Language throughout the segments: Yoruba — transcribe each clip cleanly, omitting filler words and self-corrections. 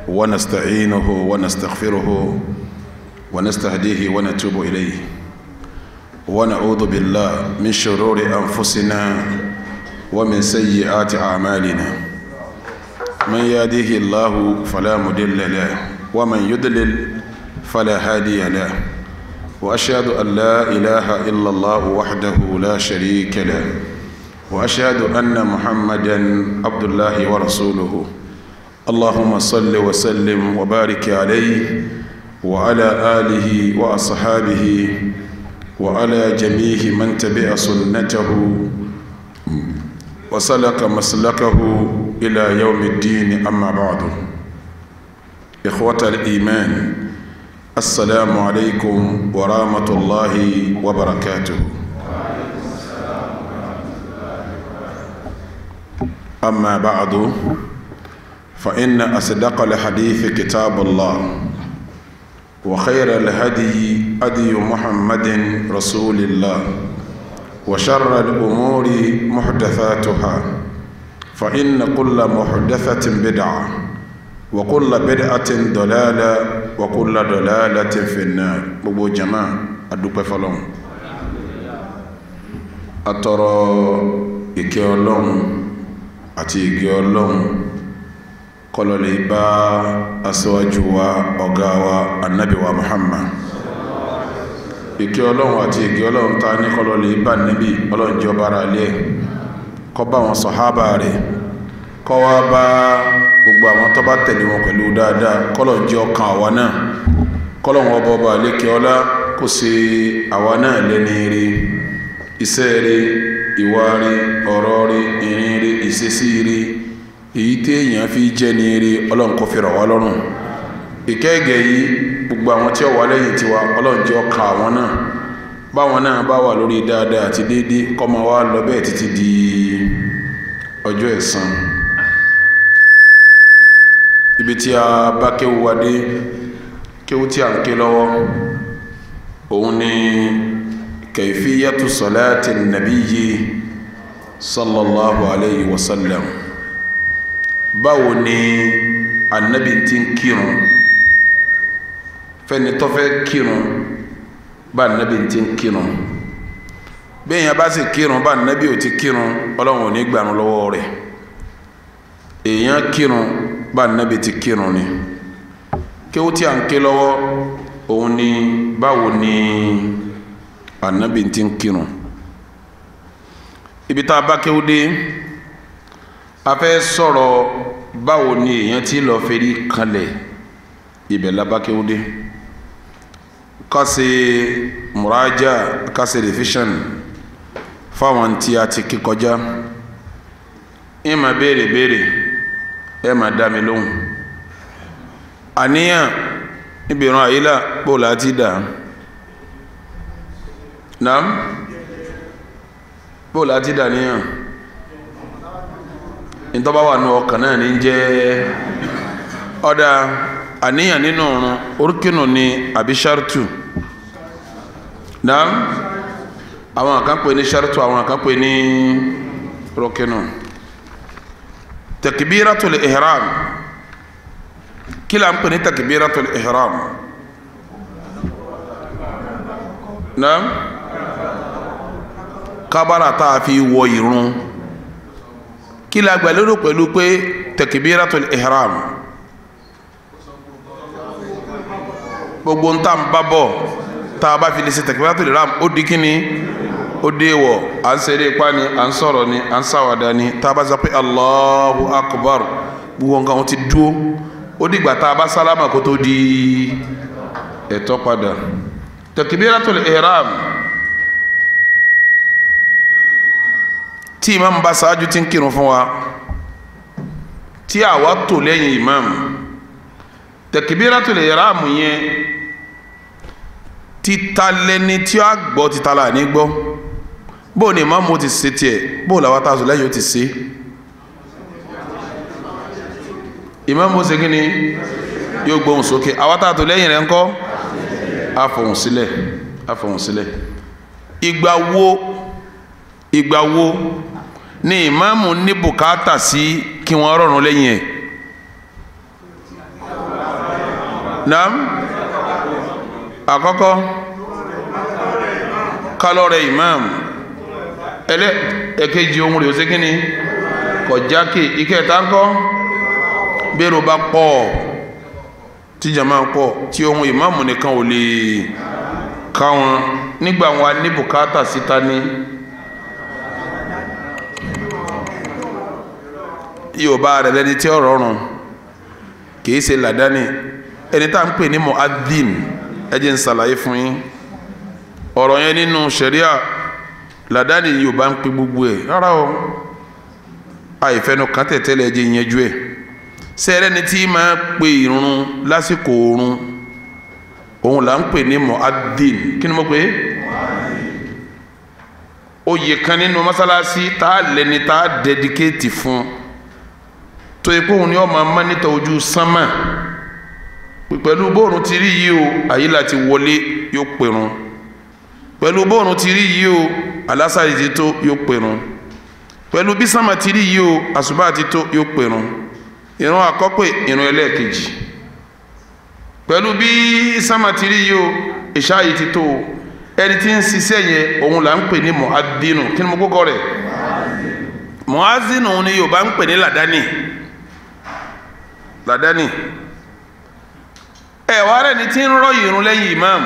ونستعينه ونستغفره ونستهديه ونتوب إليه ونعوذ بالله من شرور أنفسنا ومن سيئات أعمالنا من يهده الله فلا مضل له ومن يضلل فلا هادي له وأشهد أن لا إله إلا الله وحده لا شريك له وأشهد أن محمدا عبد الله ورسوله اللهم صل وسلم وبارك عليه وعلى آله وأصحابه وعلى جميع من تبع سنته وسلك مسلكه إلى يوم الدين. أما بعد، إخوة الإيمان، السلام عليكم ورحمة الله وبركاته. أما بعد، فإن أصدق الحديث كتاب الله، وخير الهدي هدي محمد رسول الله، وشر الأمور محدثاتها، فإن كل محدثة بدعة، وكل بدعة ضلالة، وكل ضلالة في النار. بابو جماعة أدوك فلون أترى إكيولون أتي إكيولون kọlọ lè bá aṣíwájú wa ọ̀gá wa annabi wa Muhammad. ìkẹ́ Ọlọ́run àti ìgẹ́ Ọlọ́run ta ní kọlọ lè bá níbi Ọlọ́run jẹ́ ọba ara lẹ́ kó bá wọn sàhábà rẹ̀, kó wá bá gbogbo àwọn tó bá tẹ̀lé wọn pẹ̀lú dáadáa, kọlọ jẹ́ ọkàn àwa náà, kọlọ wọn bọba lékè ọlá kó ṣe àwa náà lẹ́ni rí, iṣẹ́ rí, ìwà rí, ọ̀rọ̀ rí, ìrìn rí, ìṣesí rí, èyí tí èèyàn fi jẹ́ ní eré Ọlọ́run kó fi rọ̀ wá lọ́rùn. ìkẹ́gẹ̀ yìí gbogbo àwọn tí ó wà lẹ́yìn tiwa Ọlọ́run jẹ́ ọkà àwọn náà, báwọn náà bá wà lórí dáadáa àti déédé kó máa wá lọ bẹ́ẹ̀ títí di ọjọ́ ẹ̀san. ibi tí a bá kéwu wa dé, kéwu tí a ń ké lọ́wọ́, òun ni kayfiyatu salati nabiyyi sallallahu alayhi wa sallam. báwo ni Ànábì tí ń kírun, fẹ́ni tó fẹ́ kírun bá Ànábì tí ń kírun. bẹ́ẹ̀ yẹn bá sì kírun bá Ànábì ò ti kírun, Ọlọ́run ò ní gbàrún lọ́wọ́ rẹ̀. èèyàn kírun bá Ànábì ti kírun ni. kéwú tí a ń ké lọ́wọ́ òun ni báwo ni Ànábì tí ń kírun. ibi tá a bá kéwú dé, a fẹ́ sọ̀rọ̀ báwo ni èèyàn tí lọ fẹ́rí kanlẹ̀, ibẹ̀ labákéwúdé. ká ṣe mùrájà, ká ṣe revision fáwọn tí a ti kí kọjá. ẹ máa béèrè béèrè, ẹ máa dá mi lóhùn. àníyàn níbi ìran àyílà bó láti dà náà, bó láti dà níyàn ìtọ́bá wà ní ọkàn náà ní jẹ́ ọ̀dà. àníyàn nínú ọ̀run orúkínù ni àbí ṣártù náà. àwọn kan pè ní ṣártù, àwọn kan pè ní rọ́kínù. takbiratul ihram, kí la ń pè ní takbiratul ihram náà? kábàrà tá a fi wọ ìrun. kí la gbà lérò pẹ̀lú pé takbiratul ihram? gbogbo ń tà ń bá bọ̀ tá a bá fi lè ṣe takbiratul ihram ó di kíni, ó dé wọ̀. à ń ṣeré ipá ni, à ń sọ̀rọ̀ ni, à ń ṣàwàdà ni. tá a bá sọ pé Allahu akbar, gbogbo nǹkan wọn ti dúó. ó dìgbà tá a bá sálámà kó tó di ẹ̀tọ́ padà. takbiratul ihram tí imam bá ṣáájú tí ń kírun fún wa, tí àwa tò lẹ́yìn imam, takbiratul ihram yẹn títa lẹ́ni tí a gbọ́ títa là ní gbọ́. bó ni imam ó ti ṣe tiẹ̀, bó làwọn tá a sọ lẹ́yìn ó ti ṣe. imam ó ṣe kí ni? yóò gbóhùn sókè. àwa tá a tò lẹ́yìn rẹ̀ ńkọ́? a fọhùn sílẹ̀, a fọhùn sílẹ̀. ìgbà wo ni ìmáàmù ní bùkátà sí kí wọ́n rọrùn lẹ́yìn ẹ̀? Naam. Àkọ́kọ́ kálọ̀rẹ̀ imam ẹ̀kejì ohun rẹ̀ ó ṣe kíni kọjákè ìkẹta ńkọ́ bẹ́rù bá pọ̀ tí jama pọ̀ tí ohun imam nìkan ò lè ká wọn nígbà wọn ní bùkátà síta ní Yorùbá rẹ̀ lẹ́ni tí ó rọrùn kìí ṣe làdáni ẹni tá à ń pè ní mu'adhin ẹ jẹ́ n ṣàlàyé fún yín ọ̀rọ̀ yẹn nínú ṣẹ̀ríà làdáni Yorùbá ń pè gbogbo ẹ̀ rárá o àìfẹ́nu kan tẹ̀tẹ́lẹ̀ ẹ jẹ́ ìyẹnjú ẹ̀ sẹ́rẹ́ ni tí máa pe ìrun lásìkò oorun òun là ń pè ní mu'adhin kí ni mo pè é oyè kan nínú mọ́sálásí tá a lẹ́ni tá a dẹ́díkéètì fún tó yẹ kó òun ni ó máa mánítọ̀ ojú sánmà pẹ̀lú bóòrùn ti rí yìí o àyílà ti wọlé yóò pèrún pẹ̀lú bóòrùn ti rí yìí o alásàrì ti tó yóò pèrún pẹ̀lú bí sánmà ti rí yìí o àsùbá ti tó yóò pèrún ìrun àkọ́pẹ́ ìrun ẹlẹ́ẹ̀kejì pẹ̀lú bí sánmà ti rí yìí o ìṣá yìí ti tó ẹni tí ń ṣiṣẹ́ yẹn òun là ń pè ní mu'adhdhinu kí ni mo kókó rẹ̀ mu'adhdhinu ni Yorùbá ń pè ní làdáni làdáni ẹ̀wà rẹ̀ ni tí ń rọ ìrun lẹ́yìn imam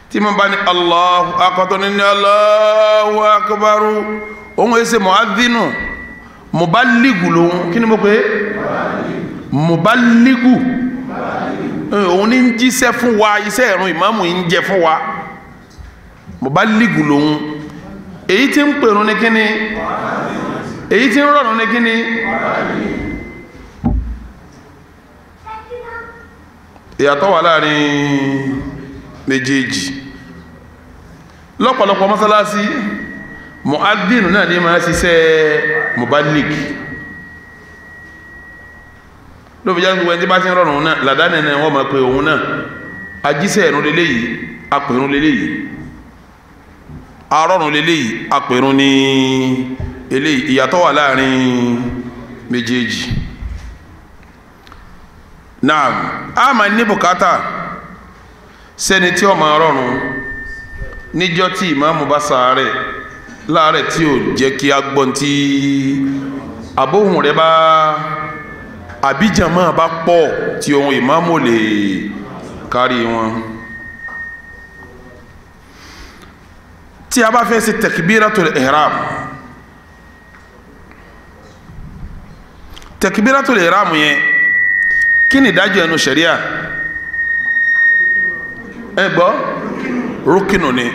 tí mo bá ní Allahu akbar ní Allahu akbar òun ẹsẹ̀ mu'adhdhinu muballigu lòun kí ni mo pè é muballigu òun ní ń jíṣẹ́ fún wa iṣẹ́ ìrun ìmáàmù ń jẹ fún wa muballigu lòun èyí tí ń pèrún ní kíni èyí tí ń rọrùn ní kíni ìyàtọ̀ wà láàrin méjèèjì lọ́pọ̀lọpọ̀ mọ́sálásí mu'adhdhin náà ní máa ṣiṣẹ́ muballig ló fi jáde gbogbo ẹni tí bá ti ń rọrùn náà làdáni náà wọ́n máa pe òun náà ajíṣẹ́ ẹ̀rùn lélẹ́yìí apẹ̀rún lélẹ́yìí arọ́rùn lélẹ́yìí apẹ̀rún ní eléyìí ìyàtọ̀ wà láàrin méjèèjì náà a máa ní bùkátà sẹ́ni tí ó máa rọrùn níjọ́ tí ìmáàmù bá ṣàárẹ̀ láàárẹ̀ tí ò jẹ́ kí a gbọ́n tí abóhùn rẹ̀ bá àbíjàmá bá pọ̀ tí ohun ìmáàmù lè kárí wọn. tí a bá fẹ́ ṣe takbiratul ihram takbiratul ihram yẹn kí ni ìdájọ́ ẹnu ṣẹ̀ríà ẹ gbọ́ rúkínù ni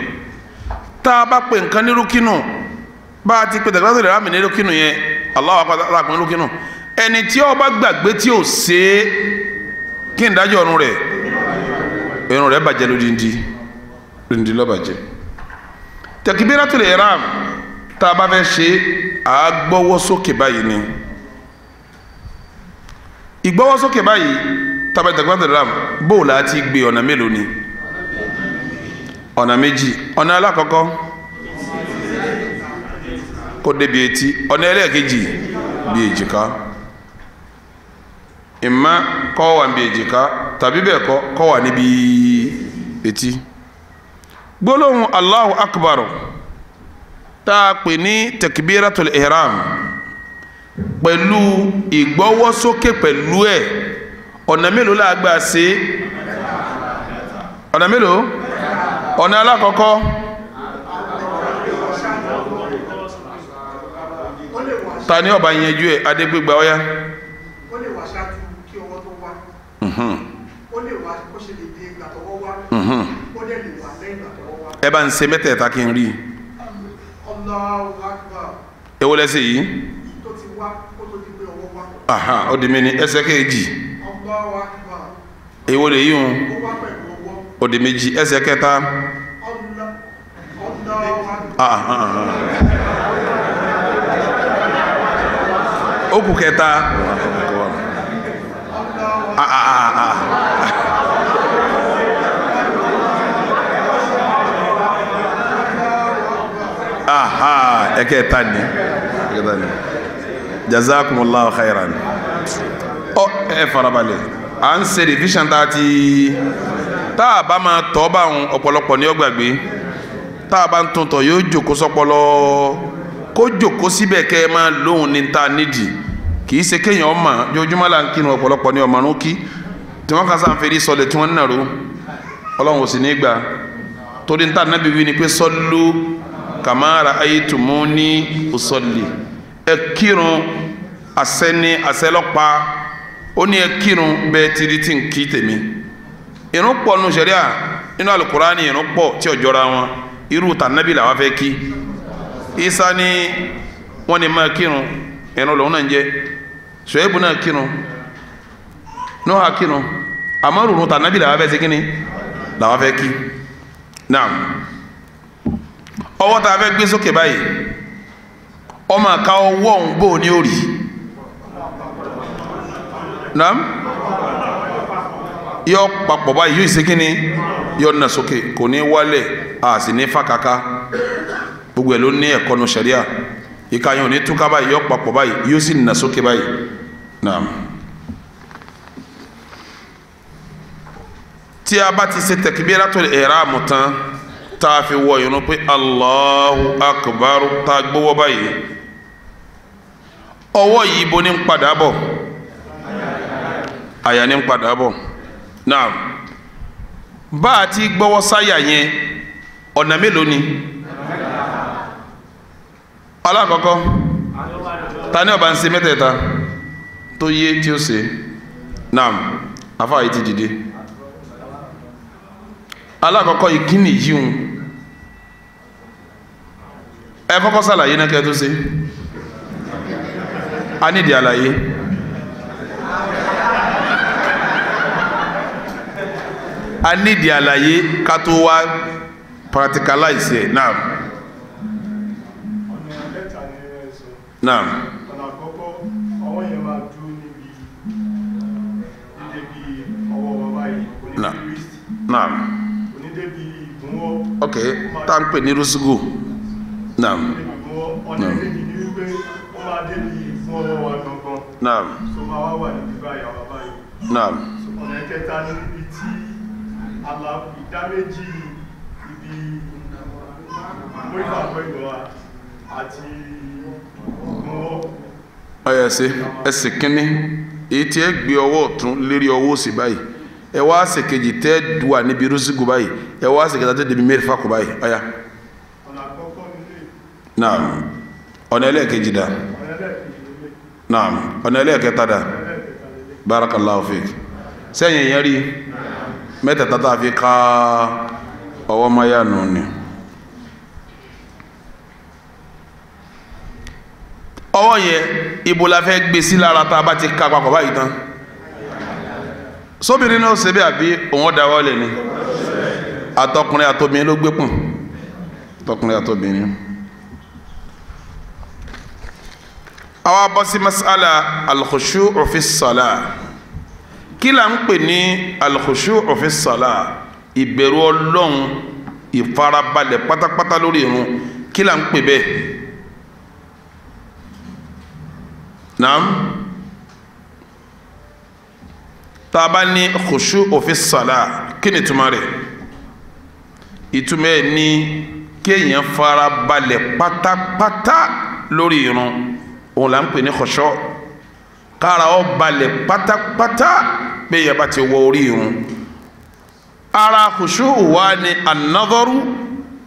tá a bá pè nǹkan ní rúkínù bá a ti pè takbiratul ihram ní rúkínù yẹn Allahu akbar aláàpín rúkínù ẹni tí ó bá gbàgbé tí ò ṣe é kí ni ìdájọ́ ọ̀run rẹ̀ irun rẹ̀ bàjẹ́ lódindi ló bàjẹ́ takbiratul ihram tá a bá fẹ́ ṣe à gbọ́wọ́ sókè báyìí ni ìgbọ́wọ́ sókè báyìí tá a bá takbiratul ihram bóòlù àti gbé ọ̀nà mélòó ni ọ̀nà méjì ọ̀nà alákọ̀ọ́kọ́ kó débi etí ọ̀nà ẹlẹ́ẹ̀kejì bí èjìká ìmá kọ́ wà níbi èjìká tàbí bẹ́ẹ̀ kọ́ wà níbi etí gbólóhùn Allahu akbar tá a pè ní takbiratul ihram pẹ̀lú ìgbọ́wọ́sókè pẹ̀lú ẹ̀ ọ̀nà mélòó la gbà ṣe ọ̀nà mélòó ọ̀nà alákọ̀ọ́kọ́ ta ni ọba yẹnjú ẹ̀ adégbégbà ọ̀yá ẹ bá ń ṣe mẹ́tẹ̀ẹ̀ta kí n rí ewo lẹ́sẹ̀ yìí aha ó di mí ní ẹsẹ̀ kejì ewo lè yí hun ó di méjì ẹsẹ̀ kẹta ó kù kẹta ẹ̀kẹta ni jazakumullahu khairan ọ ẹ farabalẹ̀ à ń ṣe revision tá a bá máa tọ́ bá àwọn ọ̀pọ̀lọpọ̀ ní ọgbàgbé tá a bá ń tuntọ̀ yóò jòkó sọpọlọ kó jòkó síbẹ̀ kẹ́ ẹ máa lóhùn ní ta nídìí kì í ṣe kéèyàn ọmọ jojúmọ́ là ń kírun ọ̀pọ̀lọpọ̀ ní ọmọrún kí tí wọ́n kà sáà ń fèrè sọlẹ̀ tí wọ́n ń nàró ọlọ́run ò sì ní gbà torí ní ta nábì wí ni pé sọ́lú kàmáàrà ayétumuni usolli ẹ kírun asẹni asẹlọpa ó ní ẹ kírun bẹ́ẹ̀ tiri tí ń kí tèmi irun pọ̀ nù sẹríà nínú alukurani irun pọ̀ tí ò jọra wọn irú ta nábì làwọn fẹ́ kí isa ni wọn ni máa kírun irun lòun náà ń jẹ Ṣuaibu náà kírun Nuha kírun amárùn ta nábì làwọn fẹ́ ṣe kíni làwọn fẹ́ kí náà ọwọ́ tá a fẹ́ gbé sókè báyìí ọmọ àka ọwọ́ òun bò ní òrì naam yọ papọ̀ báyìí yóò ṣe kíni yọ nà sókè kò ní wálẹ̀ a sì ní fàkàkà gbogbo ẹ̀ ló ní ẹ̀kọ́ nu sẹ̀ríà ìka yẹn ò ní túká báyìí yọ papọ̀ báyìí yóò sì nà sókè báyìí naam tí a bá ti ṣe takbiratul ihram tán tá a fi wọ irun pé Allahu akbar tá a gbówọ́ báyìí ọwọ́ yìí bo ní ń padà bọ̀ àyà ní ń padà bọ̀ náà bá a ti gbọ́wọ́ sáyà yẹn ọ̀nà mélòó ni alákọ̀ọ́kọ́ ta ní ọba ń ṣe mẹ́tẹ̀ẹ̀ta tó yé tí ó ṣe náà afá yìí ti dìde alákọ̀ọ́kọ́ ìkíni yíhun ẹ kọ́kọ́ ṣàlàyé náà kẹ́ tó ṣe a nídìí àlàyé a nídìí àlàyé ká tó wá practicalize ẹ̀ náà náà ọ̀nà àkọ́kọ́ ọwọ́ yẹn máa dúró níbi dédé bí ọwọ́ wa báyìí onídé wrist náà onídé bí ìgúnwọ́ ok tá ń pè ní rúsùgù náà ọ̀nà méjì ní wípé ó máa dé bí fún ọwọ́ wa gangan náà so máa wá wà níbi báyìí àwọn báyìí náà ọ̀nà kẹta ní níbi tí ìdá méjì ibi mọ́ìfà pẹ̀lú wa àti ọyọ ẹsẹ kínní èyí tí ẹ gbé ọwọ́ ọ̀tún lérí ọwọ́ òsì báyìí ẹ wá ṣe kejì tẹ dùwà níbi rúsígù báyìí ẹ wá ṣe kẹta tẹ débi mẹ́rìfà kù báyìí ọyà. naam ọ̀nà ẹlẹ́ẹ̀kejì dà naam ọ̀nà ẹlẹ́ẹ̀kẹta dà barakallahu fik sẹ́yìn yẹn rí mẹ́tẹ̀ẹ̀ta tá a fi ká ọwọ́ mayá nù ni. ọwọ́ yẹn ibo la fẹ́ gbé sí lára tá a bá ti ká papọ̀ báyìí tán sóbìnrin náà ṣe bí àbí òun ọ̀dà wọlé ni àtọkùnrin àtobìnrin ló gbé pọ̀n tọkùnrin àtobìnrin. àwa bọ́ sí mas'ala al-khushu'u fi s-salah kí là ń pè ní al-khushu'u fi s-salah ìbẹ̀rù Ọlọ́run ìfarabalẹ̀ pátápátá lórí irun kí là ń pè bẹ́ẹ̀. naam taba ní khushu'u fi s-salah kí ni ìtumọ̀ rẹ̀ ìtumọ̀ ẹ̀ ní kéèyàn fara balẹ̀ pátápátá lórí irun òun là ń pè ní khushu' kára ó balẹ̀ pátápátá pé yẹ bá ti wọ orí irun ara khushu'u wa ni an-nadharu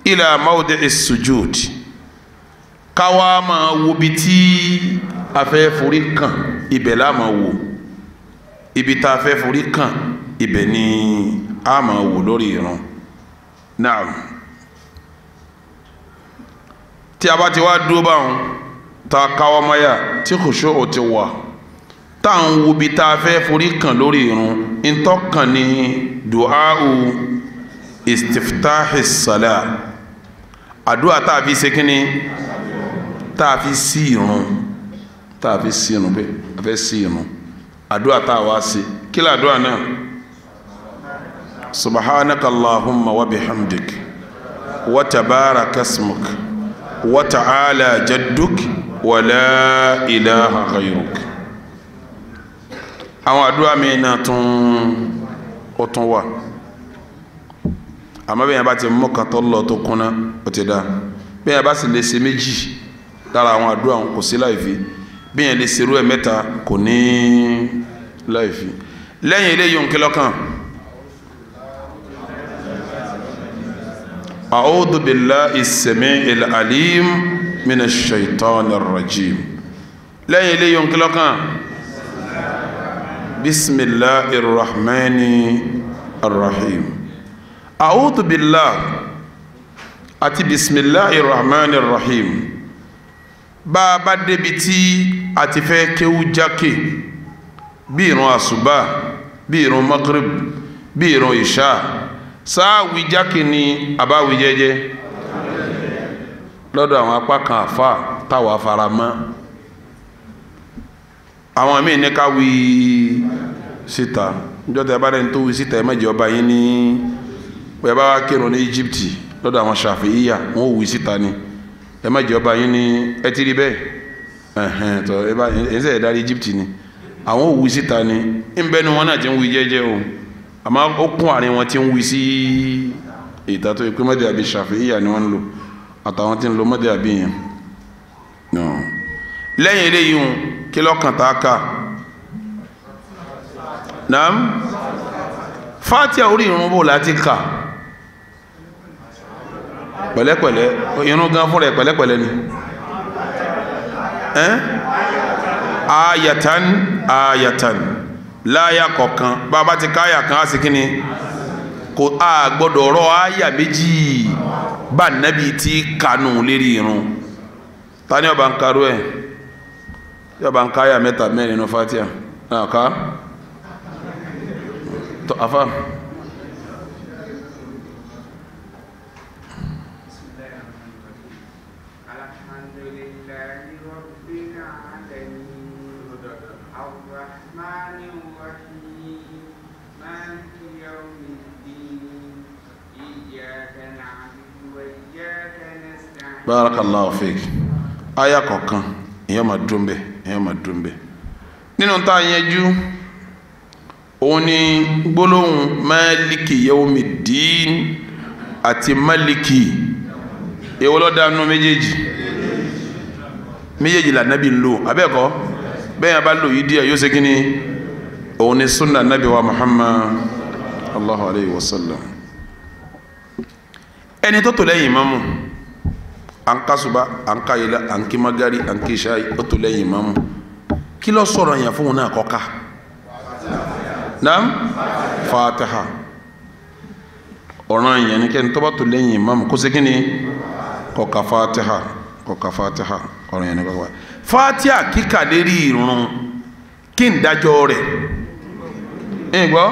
ila mawdi'i s-sujud káwa máa wo bi tí afẹ́ forí kàn ibẹ̀ la máa wò ibi tá a fẹ́ forí kàn ibẹ̀ ni a máa wò lórí irun náà tí a bá ti wá dúró báwọn tá a káwọ́ máyà tí khushu'u ti wà tá à ń wo ibi tá a fẹ́ forí kàn lórí irun ntọ́kàn ní du'a'u istiftahi s-salah àdúrà tá a fi ṣe kínní tá a fi sí irun tá a fi sí irun pé a fẹ́ sí irun àdúrà tá a wá sí kí ló àdúrà náà subhanaka allahumma wa bihamdik wa tabaraka ismuk wa ta'ala jadduk wa la ilaha ghayruk àwọn àdúrà mi náà ó tún wà àmọ́ bẹ́ẹ̀ yẹn bá ti mú kan tó lọ tó kúnná ó ti dá bẹ́ẹ̀ yẹn bá sì lè ṣe méjì lára àwọn àdúrà kò sí láìfi bẹ́ẹ̀ yẹn lè ṣerú ẹ̀ mẹ́ta kò ní láìfi lẹ́yìn eléyìí ń kí lọ́kàn. أعوذ بالله السميع العليم من الشيطان الرجيم لا يلي ينقلق بسم الله الرحمن الرحيم أعوذ بالله أتي بسم الله الرحمن الرحيم بابا دبتي أتي فيكو جاكي بيرو أصبا بيرو مغرب بيرو إشاء sáà wí jákè ni àbáwí jẹ́jẹ́ lọ́dọ̀ àwọn apá kan àfà táwa fara mọ́ àwọn míì ní ká wí síta níjọ́ tẹ́ bá dẹ́ni tó wí síta ẹ̀ mẹ́jọ ọba yín ní ẹ̀ bá wá kírun ní Egypt lọ́dọ̀ àwọn Ṣàfi'íyà wọ́n ò wí síta ni ẹ̀ mẹ́jọ ọba yín ní ẹ ti rí bẹ́ẹ̀ tọ́ ẹ bá ẹ̀ ń sẹ́ ẹ̀ darí Egypt ni àwọn ò wí síta ni ń bẹ́ni wọn náà ti ń wí jẹ́jẹ́ o àmọ́ ó kún àárín wọn tí ń wí sí ìta tó yẹ pé mọ́dé àbí Ṣàfi'íyà ni wọ́n ń lò àtàwọn tí ń lo mọ́dé àbí yẹn lẹ́yìn eléyìí hùn kí lọ́kàn tá a kà naam Fatiha orí irun bò láti kà pẹ̀lẹ́pẹ̀lẹ́ irun gan fúnra ẹ̀ pẹ̀lẹ́pẹ̀lẹ́ ni ayatan láyà kọ̀ọ̀kan bàbá ti káyà kan á sì kí ni kò á gbọ́dọ̀ rọ àyà méjì bá nàbí tí kanu lérí irun tani ọba ń karú ẹ yọba ń káyà mẹ́ta mẹ́rin nínú Fatiha náà ká tó afa. Barakallahu fik aya kọ̀ọ̀kan èèyàn máa dùn bẹ́ẹ̀ nínú tá a yẹjú òun ni gbólóhùn Maliki yawmiddin àti Maliki èwo ló dá nínú méjèèjì là nábì ń lò abẹ́ẹ̀kọ́ bẹ́ẹ̀ yẹn bá lò yìí díẹ̀ yóò ṣe kí ni òun ni sunna nábì wa Muhammad sallallahu alayhi wa sallam ẹni tó tò lẹ́yìn imamu an kasuba an kayila an kimagari an kishayi o tó lẹ́yìn imamu kí ló sọ̀rọ̀ yẹn fún un náà kọ́ka naam Fatiha ọ̀ràn yẹn ni kẹ́ni tó bá tó lẹ́yìn imamu kó segin ni kọ́ka Fatiha ọ̀ràn yẹn ni kọ́ka Fatiha kíkà lérí irun kí n dájọ́ rẹ̀ ẹ̀ gbọ́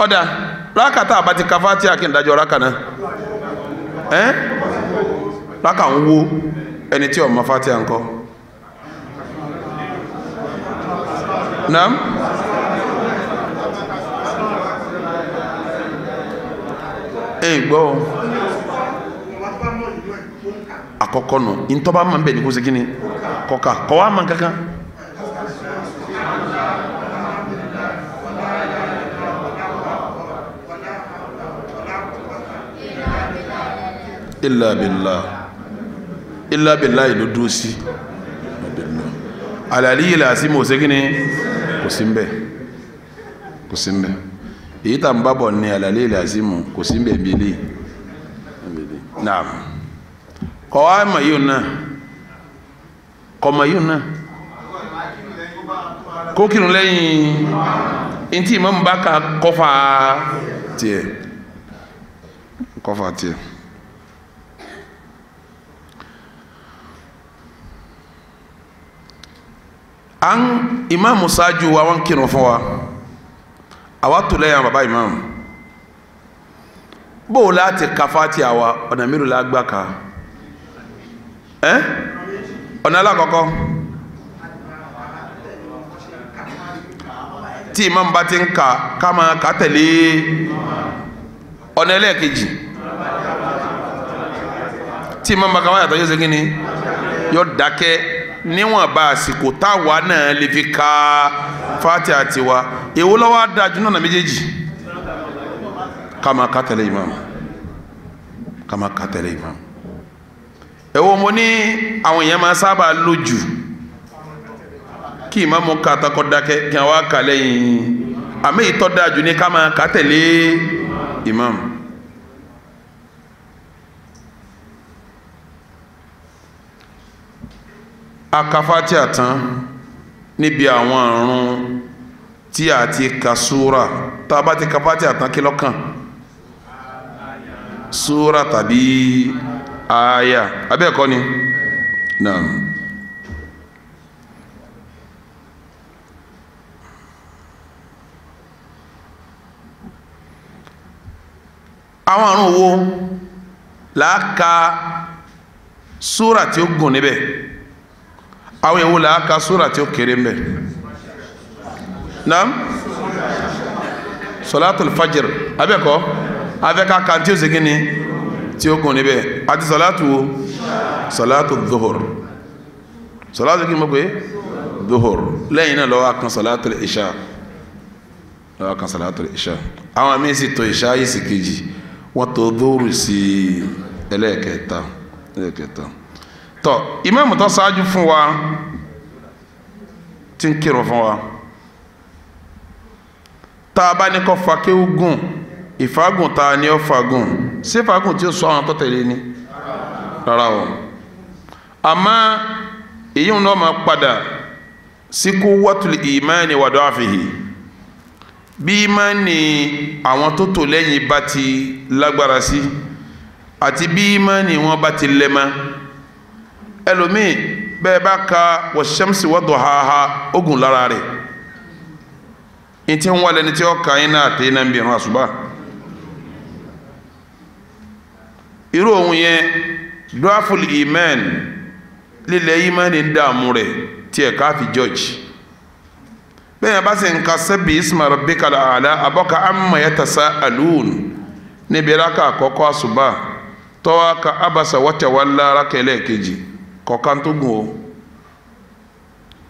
ọ̀dà rákàtà àbátí ka Fatiha kí n dájọ́ rákà náà rákà ń wo ẹni tí ó mọ Fatiha ńkọ́ naam gbọ́ àkọ́kọ́ nù ntọ́ba máa ń bẹ̀ ní kó segin ni kọ́ka kọ́wá máa ń kankan. illa billah ìlú dúró sí alàlí ilẹ̀ àti mọ̀ọ́sẹ́gínní kò sí mbẹ́ èyí tà ń bá bọ̀ ní alàlí ilẹ̀ àti mọ̀ kò sí mbẹ́ bílé naam kọ́ wá mọ̀ yíò náà kọ́ mọ̀ yíò náà kó kírun lẹ́yìn ntí ìmọ̀ mbà ká kọ́fà tiẹ̀ an imaamu ṣáájú wa wọn kírun fún wa àwa tó lẹ́yìn bàbá imaamu bó o láti ka Fatiha wa ọ̀nà mélòó la gbà ká ọ̀nà alákọ̀ọ́kọ́ tí imaamu bá ti ń ka ká máa kà tẹ̀lé ọ̀nà ẹlẹ́ẹ̀kejì tí imaamu bá ka wáyà tó yóò ṣe kí ni yóò dákẹ́ níwọ̀n bá àsìkò táwa náà lè fi ka Fatiha tiwa èwo ló wá dájú náà méjèèjì ká máa ká tẹ̀lé imam ká máa ká tẹ̀lé imam èwo mo ní àwọn èèyàn máa sábà lójú kí imam ká takọ́ dákẹ́ kí wọ́n wá kà lẹ́yìn àmì ìtọ́ dájú ní ká máa ká tẹ̀lé imam. aka Fatiha tán níbi àwọn àrùn tí a ti ka súra tá a bá ti ka Fatiha tán kí ló kàn súra tàbí aya abẹ́ẹ̀kọ́ ni naam. àwọn àrùn wo la ka súra tí ó gùn níbẹ̀ àwọn èwo la ka súra tí ó kéré mbẹ naam solatul fajr abẹ́ẹ̀kọ́ afẹ́ka kan tí ó segin ni tí ó gùn níbẹ̀ àti solatu wo solatu dhuhur solatu kí n mọ̀ pé dhuhur lẹ́yìn náà lọ́wọ́ kan solatul isha lọ́wọ́ kan solatul isha àwọn míì sì tó isha yìí sì kejì wọ́n tó dhuhur sí ẹlẹ́ẹ̀kẹta tọ́ ìmáàmù tó ṣáájú fún wa tí ń kírun fún wa tá a bá ní kó fa kéwú gùn ìfagùn tá a ní ó fagùn sí fagùn tí ó sọ àwọn tó tẹ̀lé ni rárá o àmọ́ èyí ń náà máa padà sí quwwatul imani wa du'afihi bí ìmánì àwọn tó tò lẹ́yìn bá ti lágbára sí àti bí ìmánì wọn bá ti lẹ́mọ́ ẹlòmíì bẹ́ẹ̀ bá ka wash-shamsi wa duhaha ogun lára rẹ̀ ní tí ń wá lẹ́ni tí ó ka iná àti iná ń bí ìrun àṣùbà irú ohun yẹn du'aful iman lílẹ̀ ìmánì ń dààmú rẹ̀ tí ẹ̀ ká fi george bẹ́ẹ̀ bá sì ń ka sabbi isma rabbikal a'la abọ́ka amma yatasa'alun níbi rákà àkọ́kọ́ àṣùbà tọ́wọ́ ka abasa wa tawalla rákà ẹlẹ́ẹ̀kejì kọ̀ọ̀kan tó gùn o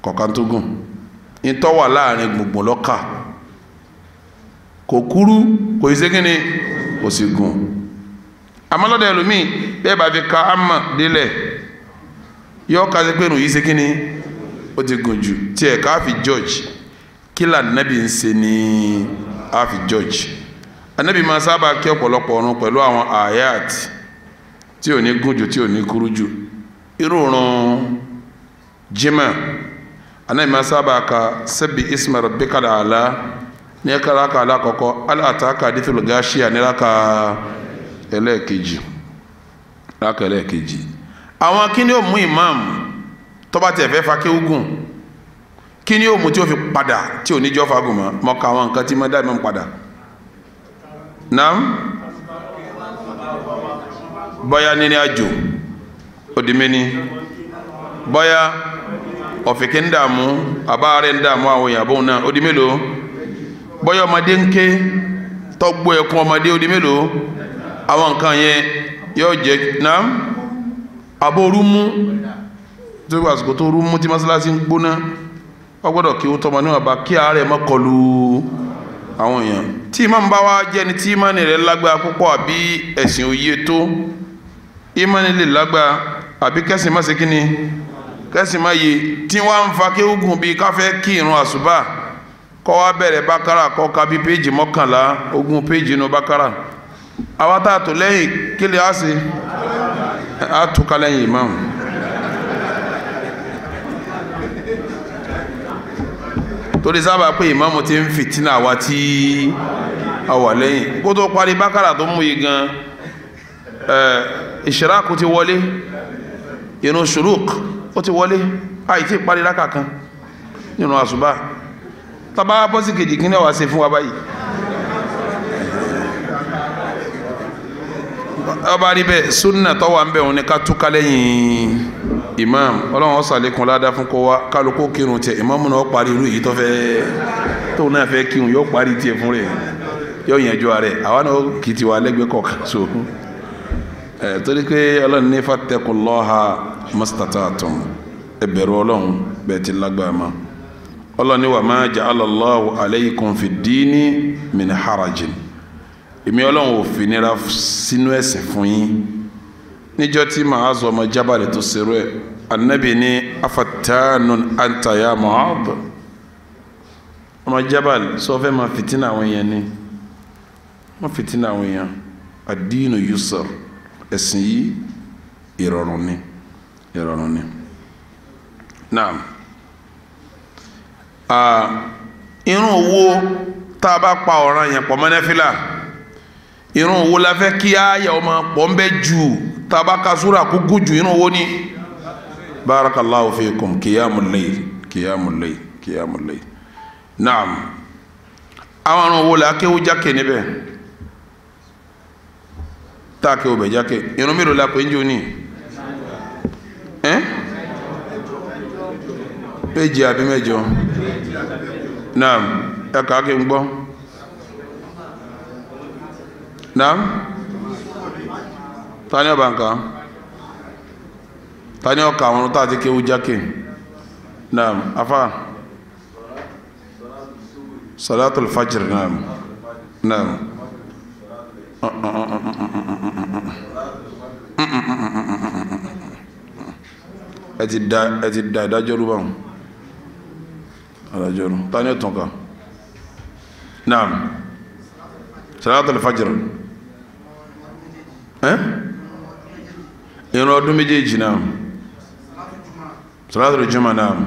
kọ̀ọ̀kan tó gùn ìtọ́ wà láàrin gbùngbùn lọ́kà kò kúrú kò í ségíní kò sì gùn àmọ́lọ́dẹ̀ ẹlòmíì bẹ́ẹ̀ bá fi ka ama délẹ̀ yọ ká sí pé nù yí ségíní ó ti gùn jù tí ẹ̀ ká fi george kí là nàbì ń ṣe ní á fi george ànábì máa sábà kí ọ̀pọ̀lọpọ̀ ọ̀run pẹ̀lú àwọn ayat tí ò ní gùn jù tí ò ní kúrú jù irun jimá anayi ma sábà ka sabbi isma rabbikal a'la ní ẹ̀ka alákọ̀ọ́kọ́ alátàkà hadithul ghashiya ní rákà ẹlẹ́ẹ̀kejì àwọn kí ni ó mú imam tó bá tiẹ̀ fẹ́ fa kéwúgùn kí ni ó mú tí ó fi padà tí ò ní jọ́ fagùn mọ́ ká àwọn nǹkan tí má dá imam padà naam bọ́yá nínú àjò odimeni bọ́yá ọ̀fìnkì ń dààmú àbáàrẹ̀ ń dààmú àwọn èèyàn bóun náà odi mélòó bọ́yá ọmọdé ń ké tọ́gbọ́ ẹkún ọmọdé odi mélòó àwọn nǹkan yẹn yóò jẹ́ náà abó rúmú tó wà àsìkò tó rúmú tí mọ́sálásí ń gbóná wọ́n gbọ́dọ̀ kí ó tọmọ níwọ̀n bá kí àárẹ̀ má kọlù àwọn èèyàn tí ìmáàmù bá wá jẹ́ ni tí ìmáàmù rẹ̀ lágbára púpọ̀ àbí ẹ̀sìn òye tó ìmáàmù lè lágbára àbí kẹ́sìn má ṣe kíni kẹ́sìn má yé tí wọ́n á ń fa kéwùgùn bíi káfẹ́ kí irun àṣùbà kọ́ wá bẹ̀rẹ̀ bákàrà kọ́ ka bí péjì 11 ogún péjì inú bákàrà àwa tá a tò lẹ́yìn kí lè á ṣe á túká lẹ́yìn ìmáàmù. torí sábà pé ìmáàmù ti ń fìtínà wa tí a wà lẹ́yìn kó tó parí bákàrà tó mú yìí gan ìṣiráàkù ti wọlé irun ṣùrùk ó ti wọlé àìtí parí rákà kan nínú àṣùbà tàbá bọ́sí kejì kí ní ọwà ṣe fún wa báyìí ọba rí bẹ́ẹ̀ súnnà tọ́wà ń bẹ̀ wọn ni ká túká lẹ́yìn imam ọlọ́run ọ̀sàlékún ládá fún kó wá kálukú kírun tiẹ̀ imam náà parí irú yìí tó fẹ́ tó náà fẹ́ kírun yóò parí tiẹ̀ fún rẹ̀ yóò yànjú rẹ̀ àwa náà kì í ti wà lẹ́gbẹ̀ẹ́ kọ̀ọ̀kan so torí pé ọlọ́run ní fattaqullaha mastata'tum ẹbẹ̀rù Ọlọ́run bẹ́ẹ̀ ti lágbára ma Ọlọ́run ní wa ma ja'ala Allahu alaykum fi ddini min harajin èmi Ọlọ́run ò fi nira sínú ẹ̀sìn fún yín níjọ́ tí Mu'adh ọmọ Jabal tó ṣerú ẹ̀ Ànábì ní afattanun anta ya Mu'adh ọmọ Jabal sọ fẹ́ máa fìtínà àwọn èèyàn ni wọ́n fìtínà àwọn èèyàn ad-dinu yusr ẹ̀sìn yìí ìrọ̀rùn ni naam irun owó tá a bá pa ọ̀ràn yẹn pọ̀ mọ́ náfílà irun owó la fẹ́ kí àyà ọmọ pọ̀ ń bẹ́ jù tá a bá ka súrà kúkú jù irun owó ni barakallahu fikum qiyamul layl naam àwọn irun owó la kéwú jákè níbẹ̀ tá a kéwú bẹ̀ jákè irun mélòó la pé ń jò ní méjì àbí mẹ́jọ naam ẹ̀ka kí n gbọ́ naam tani ọba nǹkan tani ọkà àwọn tó àti kéwú jákè naam afa salatul fajr naam ẹ ti da ìdájọ́ rúbà wọn adájọ́ rú tani ọ̀tún ká naam salatul fajr ìrun ọdún méjèèjì naam salatul juma naam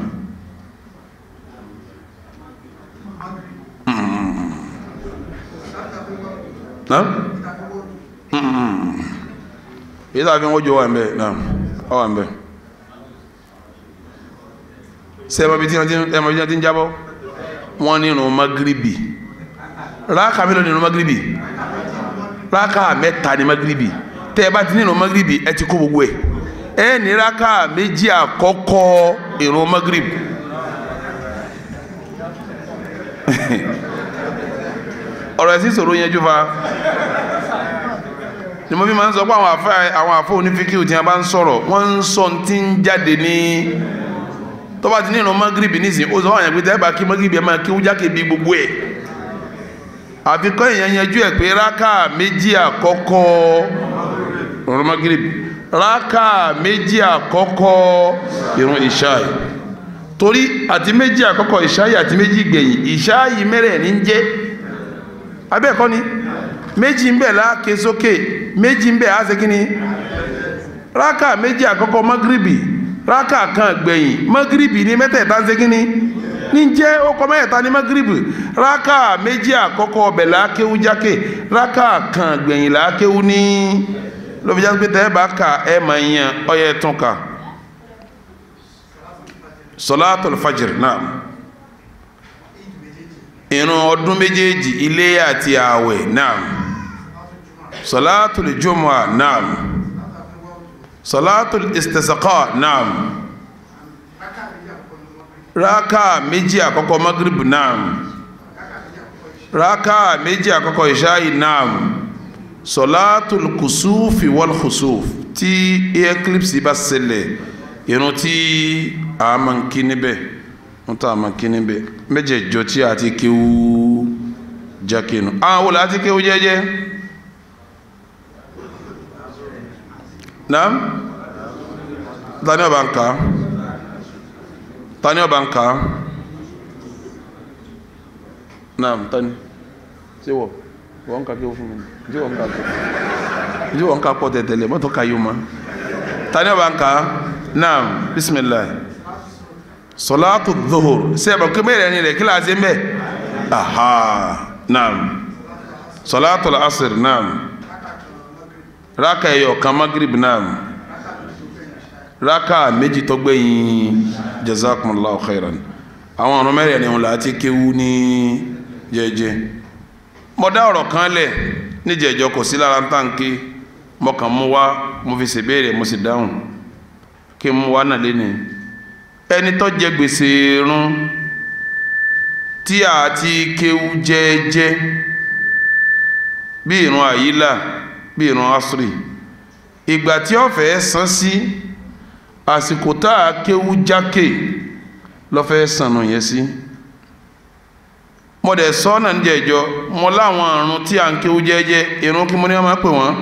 ìdá fi ń wọ́jọ́ wà ń bẹ́ naam ọ wà ń bẹ́ sẹ́ẹ̀mọ́ bí tí wọ́n ti ń jábọ́ wọ́n ní ìrun magribi ráàkà mélòó ní ìrun magribi ráàkà mẹ́ta ní magribi tẹ́ ẹ bá ti ní ìrun magribi ẹ ti kó gbogbo ẹ ní ráàkà méjì àkọ́kọ́ ìrun magribi ọ̀rọ̀ ẹ̀sìn sọ̀rọ̀ yẹn jù fa ni mo fi máa ń sọ pé àwọn àfọ onífíkì tí wọ́n bá ń sọ̀rọ̀ wọ́n ń sọ tí ń jáde ní tó bá ti ní ìrun magribi nísìnyí ó sọ wọ́n yẹn pé tẹ́ bá kí magribi ẹ máa kí wújákè bí gbogbo ẹ̀ àfikọ́ èèyàn yanjú ẹ̀ pé rákà méjì àkọ́kọ́ ìrun magribi rákà méjì àkọ́kọ́ ìrun ìṣáì torí àti méjì àkọ́kọ́ ìṣáì àti méjì gbẹ̀yìn ìṣáì mẹ́rẹ̀ẹ̀rin ń jẹ́ abẹ́ẹ̀kọ́ ni méjì ń bẹ láàké sókè méjì ń bẹ á ṣe kí ni rákà méjì àkọ́kọ́ magribi rákà kan gbẹ̀yìn magribi ní mẹ́tẹ̀ẹ̀ta ń ṣe kí ni ní jẹ́ ọkọ̀ mẹ́ta ní magribi rákà méjì àkọ́kọ́ ọbẹ̀ láàkéwú jákè rákà kan gbẹ̀yìn láàkéwú ní lóbi já pé tẹ́ bá kà ẹ máa yan ọyẹ tún kà salatul fajr náà ìrun ọdún méjèèjì iléyá àti ààwẹ̀ náà salatul jumu'a náà salatul istisqa náà rákà méjì àkọ́kọ́ magrib náà rákà méjì àkọ́kọ́ ìṣáì náà salatul kusufi wal khusuf tí eclipse bá ṣẹlẹ̀ ìrun tí a máa ń kí níbẹ̀ wọ́n tó a máa kí níbẹ̀ méjèèjọ tí a ti kéwú jákènù àwọn wòlá ti kéwú jẹ́jẹ́ náà tani ọba ń ká tani ọba ń ká náà tani ṣé wọ́n ká kéwú fún mi jí wọ́n ká pọ̀ tẹ̀tẹ̀lẹ̀ mọ́tò ká yóò ma tani ọba ń ká náà bismillah salatu dhuhur sẹ́bà kí mẹ́rẹ̀ ní rẹ̀ kí láti ń bẹ́ aha naam salatu al-asr naam rákà ẹyọ kan magrib naam rákà méjì tó gbẹ̀yìn jazakumullahu khairan àwọn ọ̀rọ̀ mẹ́rẹ̀ ní wọn láti kéwú ní jẹ́jẹ́ mo dá ọ̀rọ̀ kan lẹ̀ ní jẹ́jọ́ kò sí lára táǹkì mo kàn mú wá mo fi ṣèbéèrè mo sì dáhùn kí mú wá náà léni ẹni tó jẹ gbèsè irun tí a ti kéwú jẹ́ẹ́jẹ́ bí ìrun àyílà bí ìrun asri ìgbà tí ó fẹ́ san sí àsìkò tá a kéwú jákè lọ́fẹ́ sànù yẹn sí mo dẹ̀ sọ́nà ń jẹ́jọ́ mo láwọn àrùn tí a ń kéwú jẹ́jẹ́ irun kí mo ní wọ́n máa pè wọ́n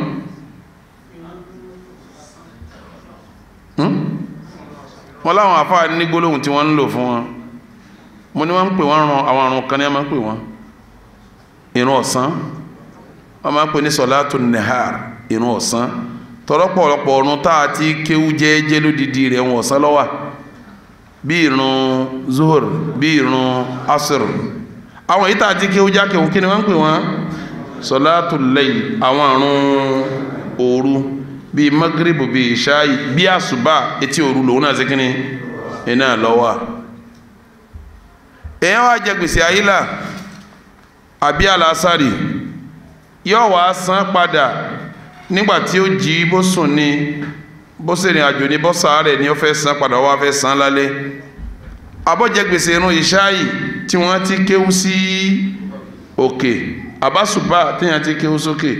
mo láwọn àfáà ní gbólóhùn tí wọ́n ń lò fún wọn mo ní wọ́n ń pè wọ́n ran àwọn àrùn kan ní wọ́n máa pè wọ́n irun ọ̀sán wọ́n máa pè ní sọ̀látù nahar irun ọ̀sán tọ́lọ́pọ̀lọpọ̀ ọ̀run tá a ti kéwú jẹ́jẹ́ lódìdí rẹ̀ wọn ọ̀sán lọ́wà bí irun zuhur bí irun asr àwọn yìí tá a ti kéwú jákè wọn kí ni wọ́n ń pè wọ́n sọ̀látù layl àwọn àrùn òru bí magribu bí ìṣáyì bí àsùbá etí òru lòun náà sí kíni iná lọ́wà èèyàn wá jẹ gbèsè àyílà àbí àlásàrì yóò wá san padà nígbà tí ó jí bó sùn ní bó sì rìn àjò ní bó sàárẹ̀ ni ó fẹ́ san padà wá fẹ́ san lálẹ́ abọ́jẹ gbèsè irun ìṣáyì tí wọ́n ti kéwú sí òkè àbásùbá tí wọ́n ti kéwú sókè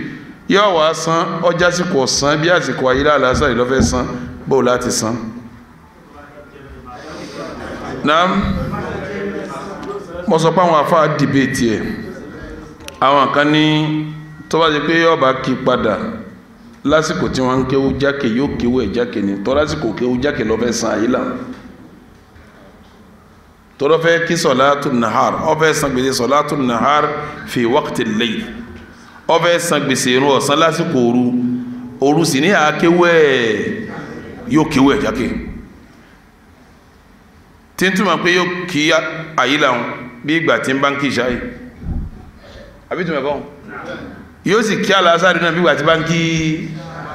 yóò wá san ọjà àsìkò ọ̀sán bí àsìkò àyílà àlásàrì ló fẹ́ san bó láti san. Naam mo sọ pé àwọn àfáà dìbètì ẹ̀ àwọn kan ní tó bá jẹ́ pé yóò bá kí padà lásìkò tí wọ́n ń kéwú jákè yóò kéwú ẹ̀ jákè ní tó lásìkò kéwú jákè ló fẹ́ san àyílà tó ló fẹ́ kí sọ̀látù nahar ó fẹ́ san gbèsè sọ̀látù nahar fi waqti layl ó fẹ́ san gbèsè irun ọ̀sán lásìkò òru sì ní àkéwú ẹ̀ yóò kéwú ẹ̀ jákè tí ń túmọ̀ pé yóò kí àyílà wọn bí ìgbà tí ń bá ń kí ìṣáyì àbí túmọ̀ kọ́ yóò sì kí àlàásàrì náà bí ìgbà tí bá ń kí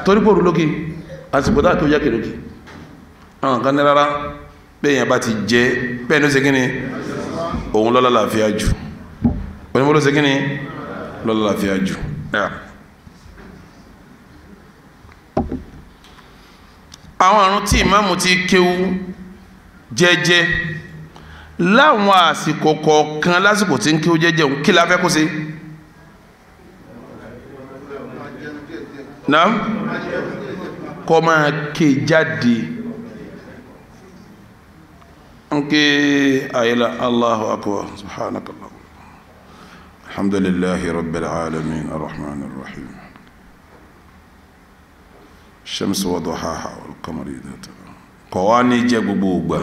torí pòrò lókè àsìkò tá a tó yẹ kè lókè àwọn kan ní rárá bẹ́ẹ̀ yẹn bá ti jẹ́ bẹ́ẹ̀ ní ó ṣe kí ni òun lọ́lá làáfíà jù òun ló ṣe kí ni lọ́lá làáfíà jù. àwọn àrùn tí ìmáàmù ti kéwú jẹ́jẹ́ láwọn àsìkò kọ̀ọ̀kan lásìkò tí ń kéwú jẹ́jẹ́ òun kí la fẹ́ kó ṣe náà kọ́ máa ké jáde ń ké àyílá Allahu akbar subhanakallah alhamdulillahi rabbil alamin arrahman arrahim shamsu wa duhaha wal qamari idha talaha kọ̀ wá ní jẹ́ gbogbo ògbà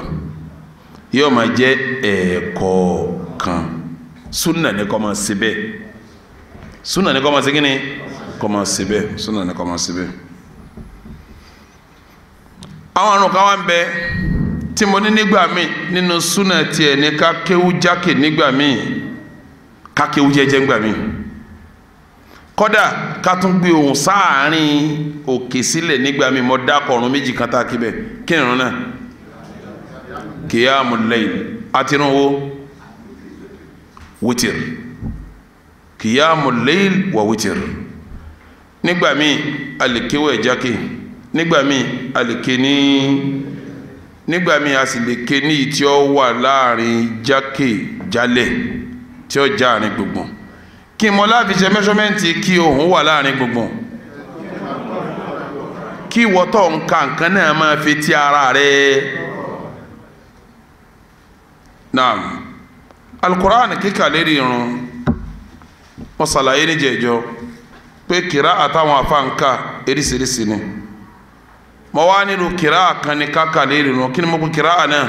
yóò máa jẹ́ ẹ̀ẹ̀kọ̀ọ̀kan súnà ní kọ́ máa ṣe bẹ́ẹ̀ súnà ní kọ́ máa ṣe kí ni kọ́ máa ṣe bẹ́ẹ̀ súnà ní kọ́ máa ṣe bẹ́ẹ̀. àwọn àrùn kan wá ń bẹ tí mo ní nígbà míì nínú súnà tiẹ̀ ní ká kéwú jákè nígbà míì ká kéwú jẹ́jẹ́ nígbà míì kódà ká tún gbé ohùn sáàárín òkè sílẹ̀ nígbà míì mo dákọ̀ ọ̀run méjì kan tá a kí bẹ́ẹ̀ kí ni ìrun náà qiyamul layl àtirun wo wítìr qiyamul layl wa wítìr nígbà míì alìkéwò ẹ̀jákè nígbà míì alìké ní nígbà míì a sì lè ké ní tí ó wà láàrin jákè jálẹ̀ tí ó já àárín gbogbo kí mo láti ṣe mẹ́ṣọ́mẹ́ntì kí ohùn wà láàrin gbogbo kí wọ́tọ̀ nǹkan náà máa fi ti ara rẹ̀. Naam Al-Qur'an kíkà lérí irun mo ṣàlàyé ní jẹjọ pé kìrá àtàwọn afáǹkà eríṣiríṣi ni mo wá nílùú kìrá kan ní káka lérí irun kí ni mo kú kìrá náà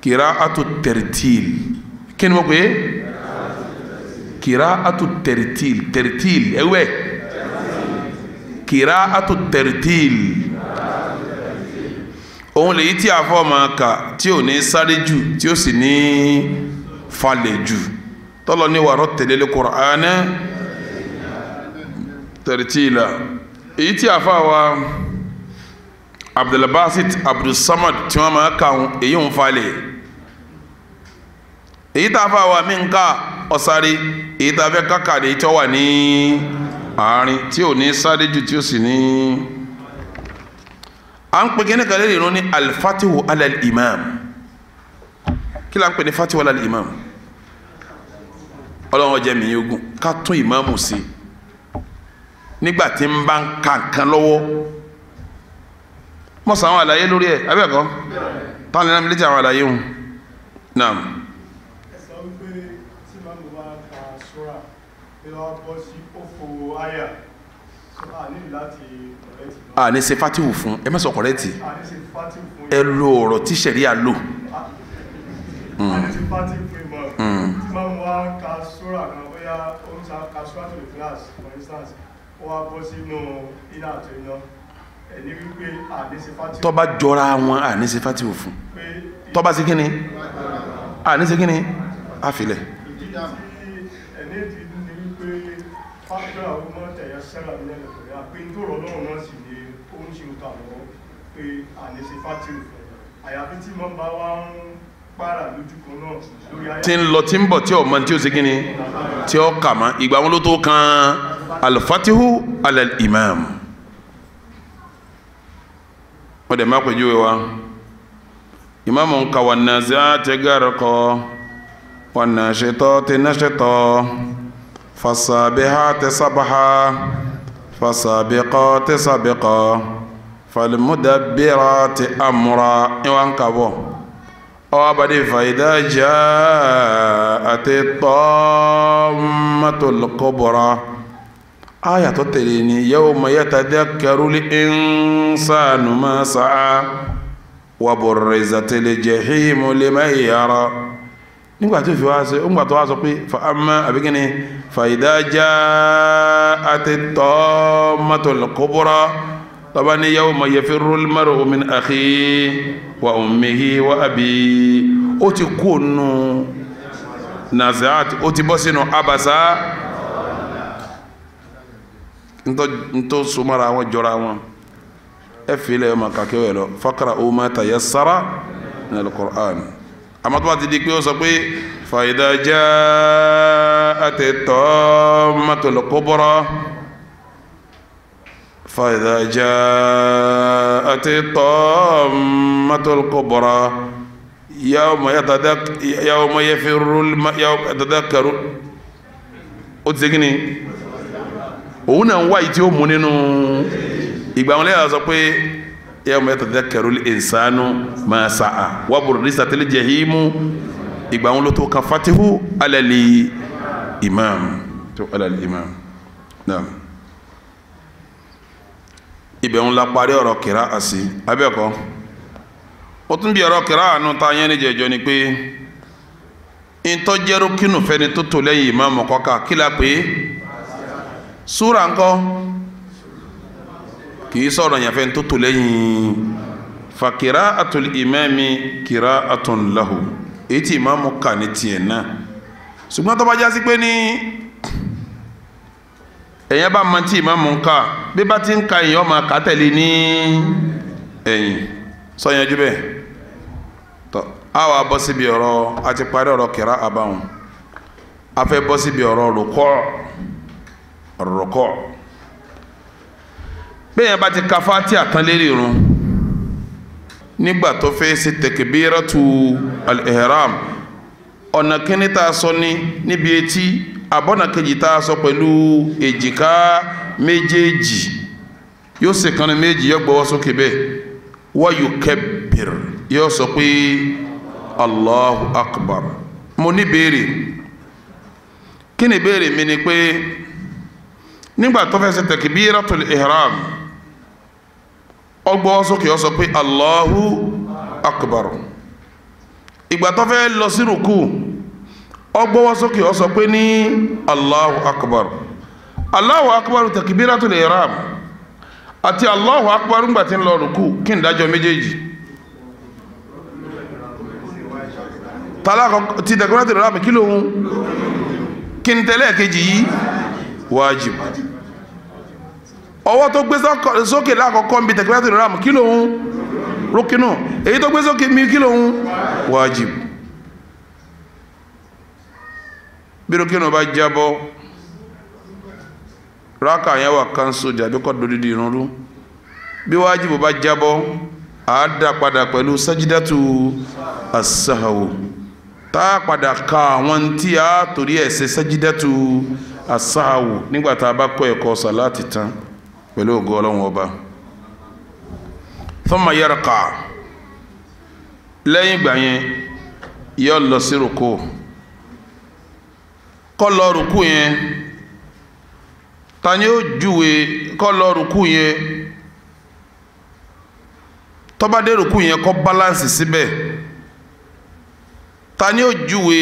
kìrá àtú tẹ̀rìtìl kí ni mo pè é kìrá àtú tẹ̀rìtìl tẹ̀rìtìl ẹ̀wẹ̀ kìrá àtú tẹ̀rìtìl òun lèyí tí a fọ́ máa kà tí ò ní sáré jù tí ó sì ní falẹ̀ jù tọ́lọ ní wa rattilil Qur'ana tartila èyí tí a fọ́ wa Abdulbasit Abdulsamad tí wọ́n máa kà èyí ń falẹ̀ èyí tá a fọ́ wa mí ń ká ọ̀sáré èyí tá a fẹ́ kákà èyí tí ó wà ní àárín tí ò ní sáré jù tí ó sì ní. à ń pè kíní kan lè rún ní alfatihu alal imam kí la ń pè ní fatihu alal imam ọlọ́run jẹ́ mi yógún ká tún ìmáàmù sí nígbà tí ń bá ń ka nǹkan lọ́wọ́ mo sọ àwọn àlàyé lórí ẹ̀ abẹ́ẹ̀kọ́ táwọn ẹ̀rọ mi létí àwọn àlàyé hùn náà. ẹ̀sọ́ wípé tí máa ń bá ka ṣọ́ra pé wọ́n bọ́ sí òfò àyà a ní láti kọ̀rẹ́tì náà. a ní ṣe fatihu fún ẹ má sọ kọ̀rẹ́tì a ní ṣe fatihu fún ẹ lo ọ̀rọ̀ tí sẹ̀ríà lò. a ní ṣe fatihu fún ìmọ̀ tí máa ń wá ka ṣọ́ra kan bóyá ó ń ka ṣọ́ra tó lè class for instance ó wá bọ́ sínú iná àti iná ẹni wípé a ní ṣe fatihu. tó bá jọra wọn a ní ṣe fatihu fún tó bá ṣe kíni a ní ṣe kíni a filẹ̀. ìdí tí ẹni ti ní wípé fáfíà ó mọ́ tẹ̀yẹ sẹ́rà ní ẹ̀lẹ́kọ̀ọ́yà pé ń tó rọ̀ lọ́rùn náà sì ni ó ń ṣe òkà lọ́wọ́ pé a ní ṣe fatihu fún àyàfi tí wọ́n bá wá ń pààrà lójú kan náà lórí ayé. tí ń lọ tí ń bọ̀ tí ọmọ tí ó ṣe kíni tí ó kà má ìgbà wọn ló tó kan alfatihu alal imam. wọ́n dẹ̀ má pẹ̀jú wa imamu ń ka wà nazi'ati gharqa wà nashitati nashita fasabihati sabha fasabiqati sabiqa falmudabbirati amra ìwà ń kàbọ̀ ọwọ́ abadé fa'idha ja'ati tammatul kubra aya tó tẹ̀lé ni yawma yatadhakkaru l-insanu ma sa'a wa burrizatil jahimu liman yara nígbà tó fi wá ṣe nígbà tó wá sọ pé fa amma àbíkíní fa idha ja'ati tammatul kubra tọ́ba ní yawma yafirru al-mar'u min akhihi wa ummihi wa abihi ó ti kú nù nazi'at ó ti bọ́ sínú abasa ntọ́ sumara wọn jọra wọn ẹ filẹ̀ ọmọ kàkẹ́ wẹ̀ lọ faqra'u ma tayassara min al-Qur'an àmọ́ tó bá ti di pé ó sọ pé fa idha ja'ati tammatul kubra fa idha ja'ati tammatul kubra yawma yatadhakkaru ó ti segin ni òun náà ń wá ìtí ó mú nínú ìgbà wọn lẹ́yìn sọ pé yawma yatadhakkaru al-insanu ma sa'a wa burrizatil jahimu ìgbà wọn ló tó ka fatihu alal imam tó alal imam náà ibẹ̀ wọn la parí ọ̀rọ̀ kìrá àsì abẹ́ẹ̀kọ́ ó tún bí ọ̀rọ̀ kìrá àánú ta yẹn ní jẹjọ ni pé ìtọ́jẹ́rú kínú fẹ́ni tó tó lẹ́yìn imam kọ́ka kí la pé súra ńkọ́ kìí sọ̀rọ̀ yànfẹ́ tó tó lẹ́yìn fa qira'atul imami qira'atun lahu èyí tí ìmáàmù kà ní tiẹ̀ náà ṣùgbọ́n tó bá já sí pé ní èyàn bá mọ̀ tí ìmáàmù ń kà bí bá ti ń ka èyàn máa kà tẹ̀lé ní ẹ̀yìn sọ́yànjú bẹ́ẹ̀ tọ́ a wà bọ́ síbi ọ̀rọ̀ àti parí ọ̀rọ̀ kìrá àbáwọn a fẹ́ bọ́ síbi ọ̀rọ̀ rùkọ́ bẹ́ẹ̀ bá ti ka Fátíhà tán lérí irun nígbà tó fẹ́ ṣe takbiratu al-ihram ọ̀nà kíní tá a sọ ní níbi etí abọ́nà kejì tá a sọ pẹ̀lú èjìká méjèèjì yóò ṣe kan ní méjì yóò gbọ́wọ́ sókè bẹ́ẹ̀ wa yukabbir yóò sọ pé Allahu akbar. mo ní béèrè kí ni béèrè mi ni pé nígbà tó fẹ́ ṣe takbiratul ihram ó gbọ́wọ́ sókè ó sọ pé Allahu akbar ìgbà tó fẹ́ lọ sí rùkú ó gbọ́wọ́ sókè ó sọ pé ní Allahu akbar. Allahu akbar takbiratul ihram àti Allahu akbar ńgbà tí ń lọ rùkú kí n dájọ́ méjèèjì ti takbiratul ihram kí lóhun kí n tẹ́lẹ̀ kejì yìí wájib ọwọ́ tó gbé sókè lákọ̀ọ́kọ́ ń bi takbiratul ihram kí lóhun rúkínù èyí tó gbé sókè mi kí lóhun wájib bí rúkínù bá jábọ́ rákà yẹn wà kánṣó jàbí kọ́ dòdìdì ìrúnrú bí wájib bá jábọ́ àádá padà pẹ̀lú sájídátù as-sahwu tá a padà ka àwọn tí a torí ẹ̀ ṣe sájídátù as-sahwu nígbàtà bá kọ́ ẹ̀kọ́ sàláàtì tán pẹ̀lú ògo Ọlọ́run ọba thumma yarqa lẹ́yìn ìgbà yẹn yóò lọ sí rúkú kó lọ rúkú yẹn ta ni ó júwe kó lọ rúkú yẹn tó bá dé rúkú yẹn kó balance síbẹ̀ ta ni ó júwe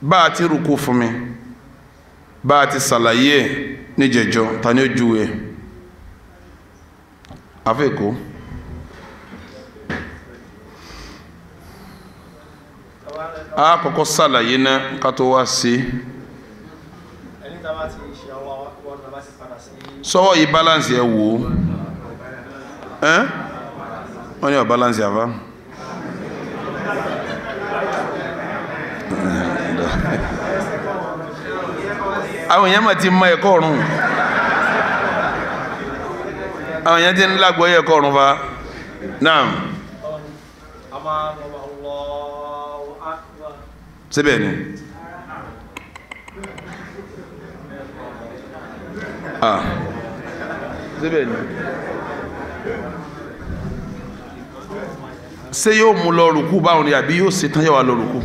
bá a ti rúkú fún mi bá a ti ṣàlàyé ẹ̀ níjẹ̀jọ́ ta ni ó júwe àfẹ́kọ́ a kọ́kọ́ ṣàlàyé náà ká tó wá sí sọ́wọ́ yìí balance ẹ̀ wò ẹ́ wọ́n ní ọ̀ balance àfá àwọn èèyàn mà ti mọ ẹ̀kọ́ ọ̀run àwọn èèyàn ti ń lágbọ́ ẹ̀kọ́ ọ̀run fa náà síbẹ̀ ni síbẹ̀ ni ṣé yóò mú lọ rùkú báwọn ni àbí yóò ṣe tán yóò wá lọ rùkú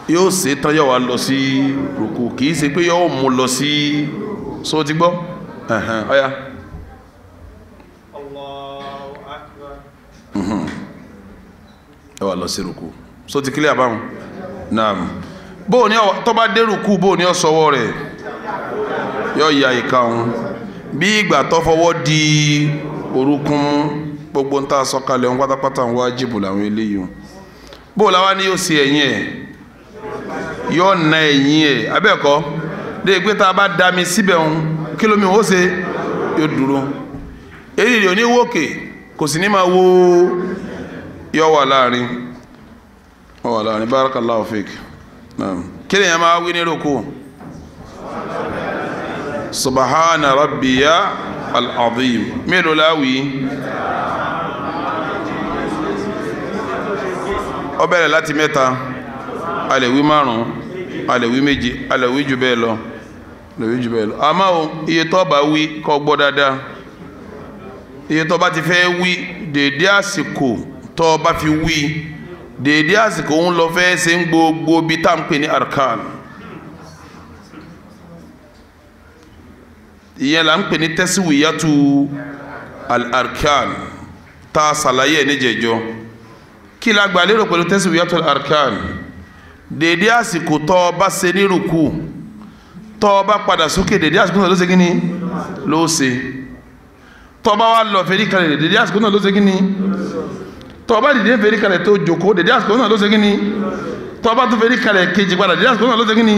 yóò ṣe tán yóò wá lọ sí rùkú kìí ṣe pé yóò mú lọ sí so ti gbọ́ ọ̀ya ẹ wá lọ sí rùkú so ti kílẹ̀ àbáwọn náà bóò ní tó bá dé rùkú bóò ní ọ̀sọ́wọ́ rẹ̀ yóò ya ìka òun bí ìgbà tó fọwọ́ di orúkún gbogbo ń tà sọ́kalẹ̀ ohun pátápátá ń wájìbù làwọn eléyìí bóò láwá ní yóò sí ẹ̀yìn ẹ̀ yóò na ẹ̀yìn ẹ̀ abẹ́ẹ̀kọ́ dé pé tá a bá dá mi síbẹ̀ ohun kí lómi ó ṣe yóò dúró èyí rẹ̀ ní wókè kò sì ní máa wó yóò wà láàrin barakallahu fik kí ni yẹn máa wí ní rúkú subhana rabbiya al-azim mélòó láwí ó bẹ̀rẹ̀ láti mẹ́ta alẹ̀wí márùn-ún alẹ̀wí méje alẹ̀wí jù bẹ́ẹ̀ lọ àmọ́ iye tó bá wí kó gbọ́ dáadáa iye tó bá ti fẹ́ wí dédé àsìkò tó bá fi wí dédé àsìkò ń lọ fẹ́ ṣe ń gbogbo bí tá ń pè ní arkan ìyẹn là ń pè ní tẹ́síwìyàtú al-arkan tá a ṣàlàyé níjẹ̀jọ́ kí la gbà lérò pẹ̀lú tẹ́síwìyàtú al-arkan dédé àsìkò tó bá ṣe ní rùkú tó bá padà sókè dédé àsìkò náà ló ṣe kíní ló ṣe tó bá wá lọ fèrí kalẹ̀ dédé àsìkò náà ló ṣe kíní tó bá dìde fèrí kalẹ̀ tó jókòó dédé àsìkò náà ló ṣe kíní tó bá tó fèrí kalẹ̀ kejì padà dédé àsìkò náà ló ṣe kíní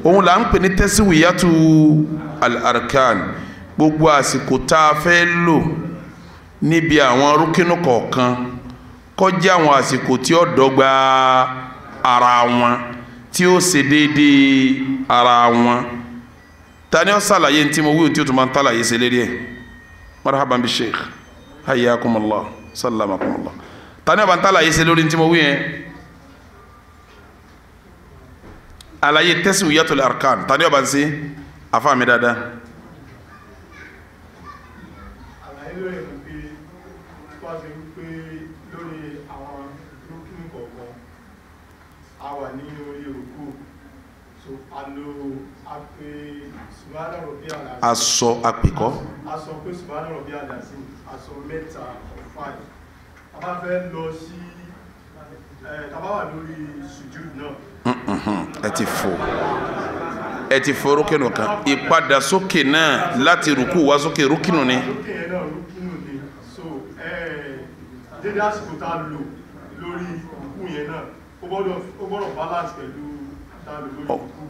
òun là ń pè ní tẹ́síwìyàtú al-arkan gbogbo àsìkò tá a fẹ́ lò níbi àwọn rúkínù kọ̀ọ̀kan kó jẹ́ àwọn àsìkò tí ó dọ́gba ara wọn tí ó ṣe déédéé ara wọn tani ó ṣàlàyé tí mo wí tí ó tún máa ń tàlàyé ṣe lérí ẹ̀ marhaban bi sheikh hayyakumullah sallamakumullah tani ó bá ń tàlàyé ṣe lórí tí mo wí yẹn àlàyé taswiyatul arkan tani ó bá ń ṣe afáàmì dáadáa àlàyé lórí ẹ̀ pé tó a ṣe wípé lórí àwọn rúkìnì kọ̀ọ̀kan a wà ní orí òkú so a lo apè subhana rabbi alazi aṣọ àpèkọ́ a sọ pé subhana rabbi alazi a sọ mẹ́ta or 5 a bá fẹ́ lọ sí tàbá wà lórí sujud náà ẹ ti fò rúkìnù kan ìpadà sókè náà láti rúkú wá sókè rúkìnù ni so dédé àsìkò tá a lò lórí rúkú yẹn náà ó gbọ́dọ̀ balance pẹ̀lú tá a lò lórí rúkú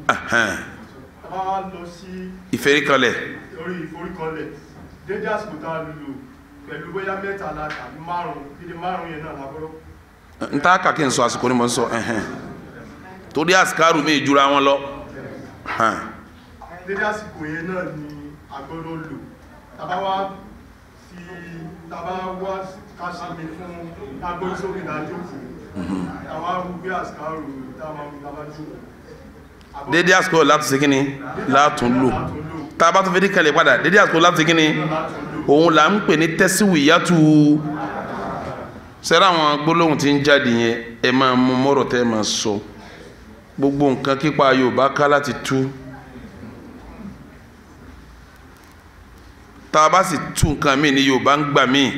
tàbá wá lọ sí ìfẹ́ríkanlẹ̀ lórí ìforíkanlẹ̀ dédé àsìkò tá a lò pẹ̀lú bóyá mẹ́tàlá tàbí márùn-ún yẹn náà lábọ́rọ̀ n ta kàkí n sọ àsìkò ni mo ń sọ torí àsìkárù mi ìjura wọn lọ dédé àsìkò yẹn náà ni agbọ́dọ̀ lò tàbá wá kásìmí fún agbórí sókè dájókòó tàbá rúgbé àsìkárù tàbájókòó dédé àsìkò láti ṣe kíni látún lò tàbá tó fẹ́ dí kalẹ̀ padà dédé àsìkò láti ṣe kíni òun là ń pè ní tẹ́síwìyàtú sẹ́rà àwọn gbólóhùn tí ń jáde yẹn ẹ máa mú mọ́rọ̀ tẹ́ ẹ máa sọ gbogbo nǹkan kípa Yorùbá ká láti tú tá a bá sì tú nǹkan míì ní Yorùbá ń gbà míì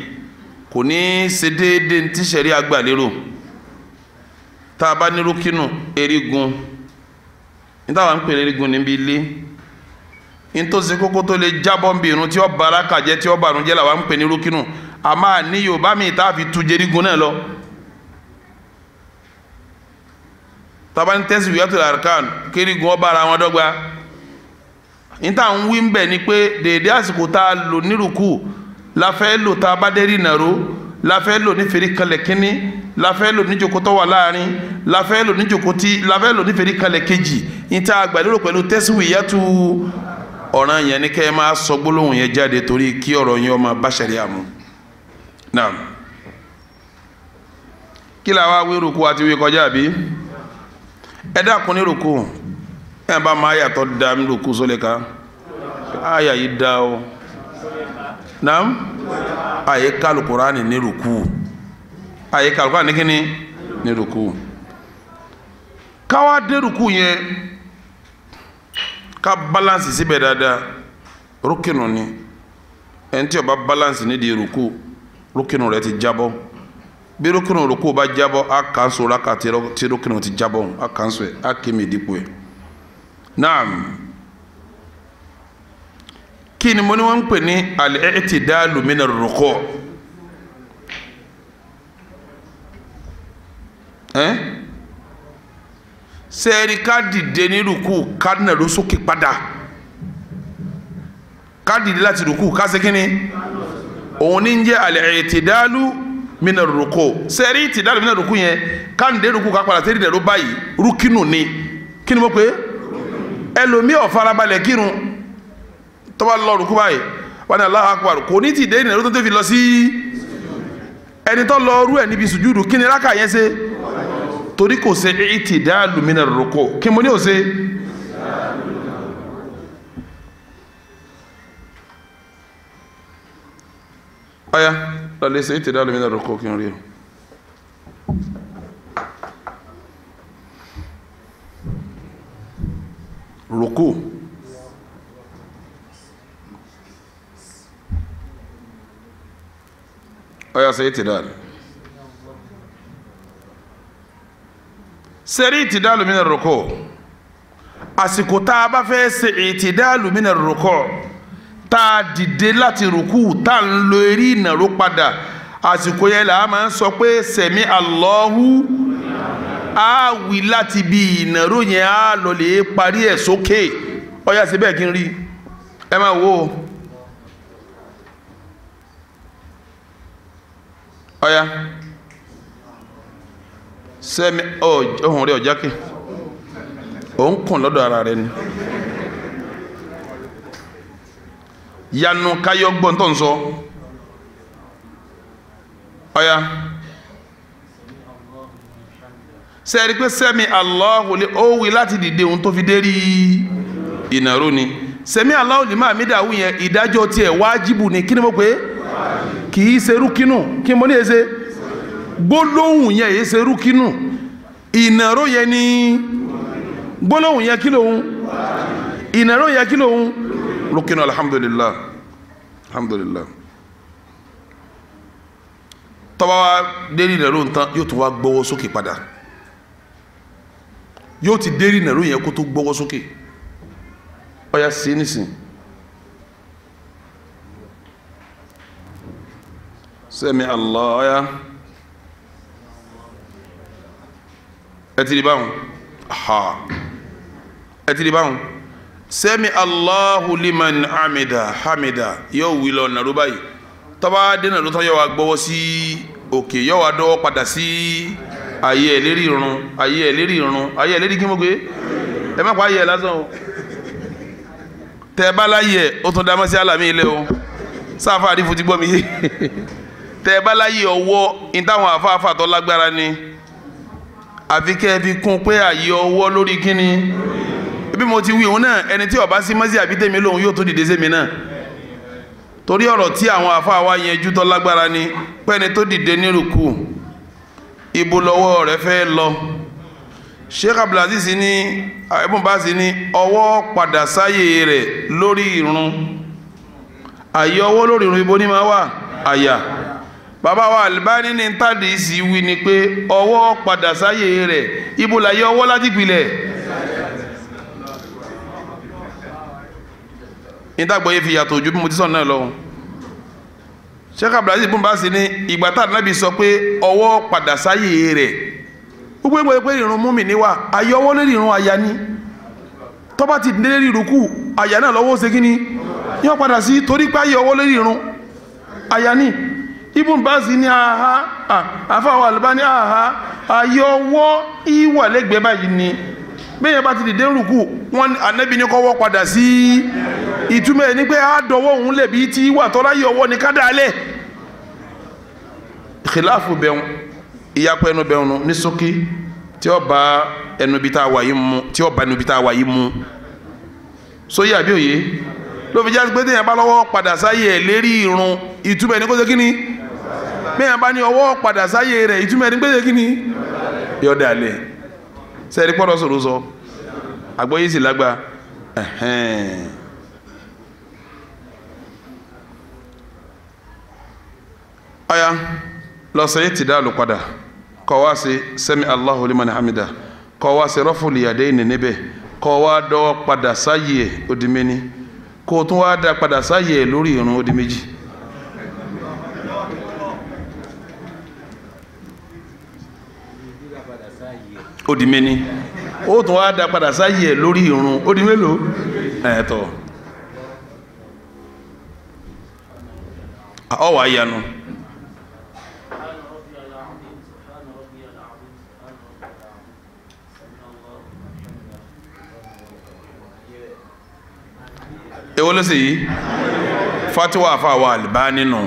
kò ní ṣe déédéé tí sẹ̀rí àgbà lérò tá a bá ní rúkínù erigun níta wà ń pè erigun níbi ilé nítòsí kókó tó lè jábọ́ ń bí irun tí ó bara kàjẹ́ tí ó bàrún jẹ́ làwa ń pè ní rúkínù a máa ní Yorùbá míì tá a fi tu jerigun náà lọ tá a bá ní tẹ́síwìyàtul arkan kérigun ó bá ara wọn dọ́gba níta ń wí ń bẹ̀ ni pé dèédé àsìkò tá a lò nírùkù la fẹ́ lò tá a bá dérí nàró la fẹ́ lò ní fèrí kalẹ̀ kínní la fẹ́ lò ní jòkó tó wà láàrin la fẹ́ lò ní jòkó tí la fẹ́ lò ní fèrí kalẹ̀ kejì níta àgbàlérò pẹ̀lú tẹ́síwìyàtu ọ̀ràn yẹn ni kẹ́ ẹ máa sọ gbólóhùn yẹn jáde torí kí ọ̀rọ̀ yẹn ọmọ bá ṣẹ̀ríà mu náà kí la wá wí rúkú àti wí kọjá bí ẹ dákun ní rúkú ẹ bá máa yàtọ̀ dá mi rúkú sólè ká àyà yìí dá o naam àyè kálù Kùránì ní rúkú àyè kálù Kùránì ní kíní ní rúkú káwá dé rúkú yẹn ká balance síbẹ̀ dáadáa rúkínù ni ẹni tí ó bá balance nídìí rúkú rúkínù rẹ̀ ti jábọ́ bí rúkínù rúkú bá jábọ́ á kàn so rákà tí rúkínù ti jábọ́ á kàn so ẹ̀ á kémi dípò ẹ̀ naam kí ni mo ní wọ́n ń pè ní al-i'tidalu min ar-ruku' sẹ́ẹ̀rì ká dìde ní rúkú ká nàró sókè padà ká dìde láti rúkú ká ṣe kíni òun ní ń jẹ́ al-i'tidalu min ar-ruku' sẹ́ẹ̀rì i'tidalu min ar-ruku' yẹn ká dìde rúkú ká padà tẹ́lẹ̀ ló báyìí rúkínù ni kí ni mo pè é ẹlòmíì ó farabalẹ̀ kírun tó bá lọ rúkú báyìí wọ́n ní Allahu Akbar kò ní ti dé ìrìnàró tó fi lọ sí ẹni tó lọ rú ẹ̀ níbi sùjúdù kí ni rákà yẹn ṣe torí kò ṣe i'tidalu min ar-ruku' kí mo ní ò ṣe ọ̀yá lọ́lẹ̀ ṣe i'tidalu min ar-ruku' kí n rí rúkú ọ̀yá ṣe i'tidalu sẹ́rí ìtìdálù min ar-ruku' àsìkò tá a bá fẹ́ ṣe ìtìdálù min ar-ruku' tá a dìde láti rùkú tá a ń lo eré ìnàró padà àsìkò yẹn là á máa ń sọ pé sẹ̀mí Allahu á wí láti bí ìnàró yẹn á lọ lè parí ẹ̀ sókè ọ̀yá sí bẹ́ẹ̀ kí n rí ẹ máa wò ó ọ̀yá sẹ́mi ohun rẹ̀ ọ̀jákè òun kùn lọ́dọ̀ ara rẹ̀ ni yanu káyọ́ gbọ́n tó ń sọ ọ̀yá sẹ́ẹ̀rí pé sẹ́mi Allahu lè ó wí láti dìde ohun tó fi dé rí ìnàró ni sẹ́mi Allahu lè máa mídà wù yẹn ìdájọ́ tiẹ̀ wájibù ni kí ni mo pé kì í ṣe rúkínù kí mo ní èsè gbólóhùn yẹn èyí ṣe rúkínù ìnàró yẹn ni gbólóhùn yẹn kí lóhun ìnàró yẹn kí lóhun rúkínù alhamdulillah alhamdulillah tọ́ba wa dérí ìnàró nǹkan yóò tún wá gbọ́wọ́ sókè padà yóò ti dérí ìnàró yẹn kó tó gbọ́wọ́ sókè ọ̀yá sí nísìn sẹ́mi Allah ọ̀yá ẹtìrì báwọn ha ẹtìrì báwọn sẹ́mi Allahu liman hamida yóò wí lọ nàró báyìí tọ́ba dé nàró tán yóò wá gbọ́wọ́ sí òkè yóò wá dọ́wọ́ padà sí ayé ẹ̀ lérí irun ayé ẹ̀ lérí irun ayé ẹ̀ lérí kí mo gbé ẹ má pa ayé ẹ̀ lásán o tẹ bá láyé ẹ̀ ó tún dá mọ́ sí àlàmì ilé o sáfà àdìfò ti gbọ́ mi yé tẹ bá láyé ọwọ́ ní táwọn àfáàfà tó lágbára ni àfi kẹ́ ẹ fi kún pé àyè ọwọ́ lórí kíni bí mo ti wí òun náà ẹni tí ó bá sí mọ́sí àbí tèmi lòun yóò tó dìde sẹ́mi náà torí ọ̀rọ̀ tí àwọn àfáà wa yẹnjú tó lágbára ni pẹ́ni tó dìde ní rùkú ibo lọ́wọ́ rẹ̀ fẹ́ lọ. Sheikh Abdulaziz ní Ibn Baz ní ọwọ́ padà sáyè rẹ̀ lórí ìrun. Àyè ọwọ́ lórí ìrun ibo ní máa wà? Àyà. Bàbá wa Albani ní tàdí sí wí ni pé ọwọ́ padà sáyè rẹ̀ ibo láyé ọwọ́ láti pìlẹ̀. Ìtàgbọ́yé fi yàtọ̀ ojú bí mo ti sọ náà lọ. Sheikh Abdulaziz Ibn Baz ní ìgbà tá Ànábì sọ pé ọwọ́ padà sáyè rẹ̀ gbogbo ìgbà pé ìrun mú mi níwà àyè ọwọ́ lórí ìrun àyà ni tó bá ti délé rí ìrùkù àyà náà lọ́wọ́ ṣe kíní yóò padà sí torí pé àyè ọwọ́ lórí ìrun àyà ni. Ibn Baz ní àfáwà Albani àyè ọwọ́ ìwà lẹ́gbẹ̀ẹ́ báyìí ni bẹ́yẹn bá ti dìde rùkù wọn Ànábì ní kọ́wọ́ padà sí ìtumẹ̀ ní pé àádọ́wọ́ òun lẹ̀bí tí wà tọ́lá yìí ọwọ́ ní kádàálẹ̀. Khilafu bẹ̀rún ìyapẹ́ ẹnu bẹ̀rún ní sókè tí ó bá ẹnu bí tá a wà yìí mú sóyè àbí òye ló fi jásí pé téèyàn bá lọ́wọ́ padà sáyé ẹ̀ lérí ìrun ìtumẹ̀ ní kó ṣe kí ni bẹ́yẹn bá ní ọwọ́ padà sáyé rẹ̀ ìtumẹ̀ ní kó ṣe kí ni yọ̀dàlẹ̀ sẹ́ẹ̀rí pọ́dọ̀ sọ̀rọ̀ sọ àgbọ́yé sì lágbà aya lọ sẹ́yìn ti dá lò padà kọ́ wá sí sami Allahu liman hamida kọ́ wá sí raful yadaini níbẹ̀ kọ́ wá dọ́wọ́ padà sáyé ẹ̀ ó di méní kó tún wá dá padà sáyé ẹ̀ lórí ìrun ó di méjì. ó di méní ó tún wá dá padà sáyé ẹ̀ lórí ìrun ó di mélòó ẹ̀ẹ́tọ̀ ọ wà yanu. èwo ló sì yìí fatiwa àfàwà Albani nù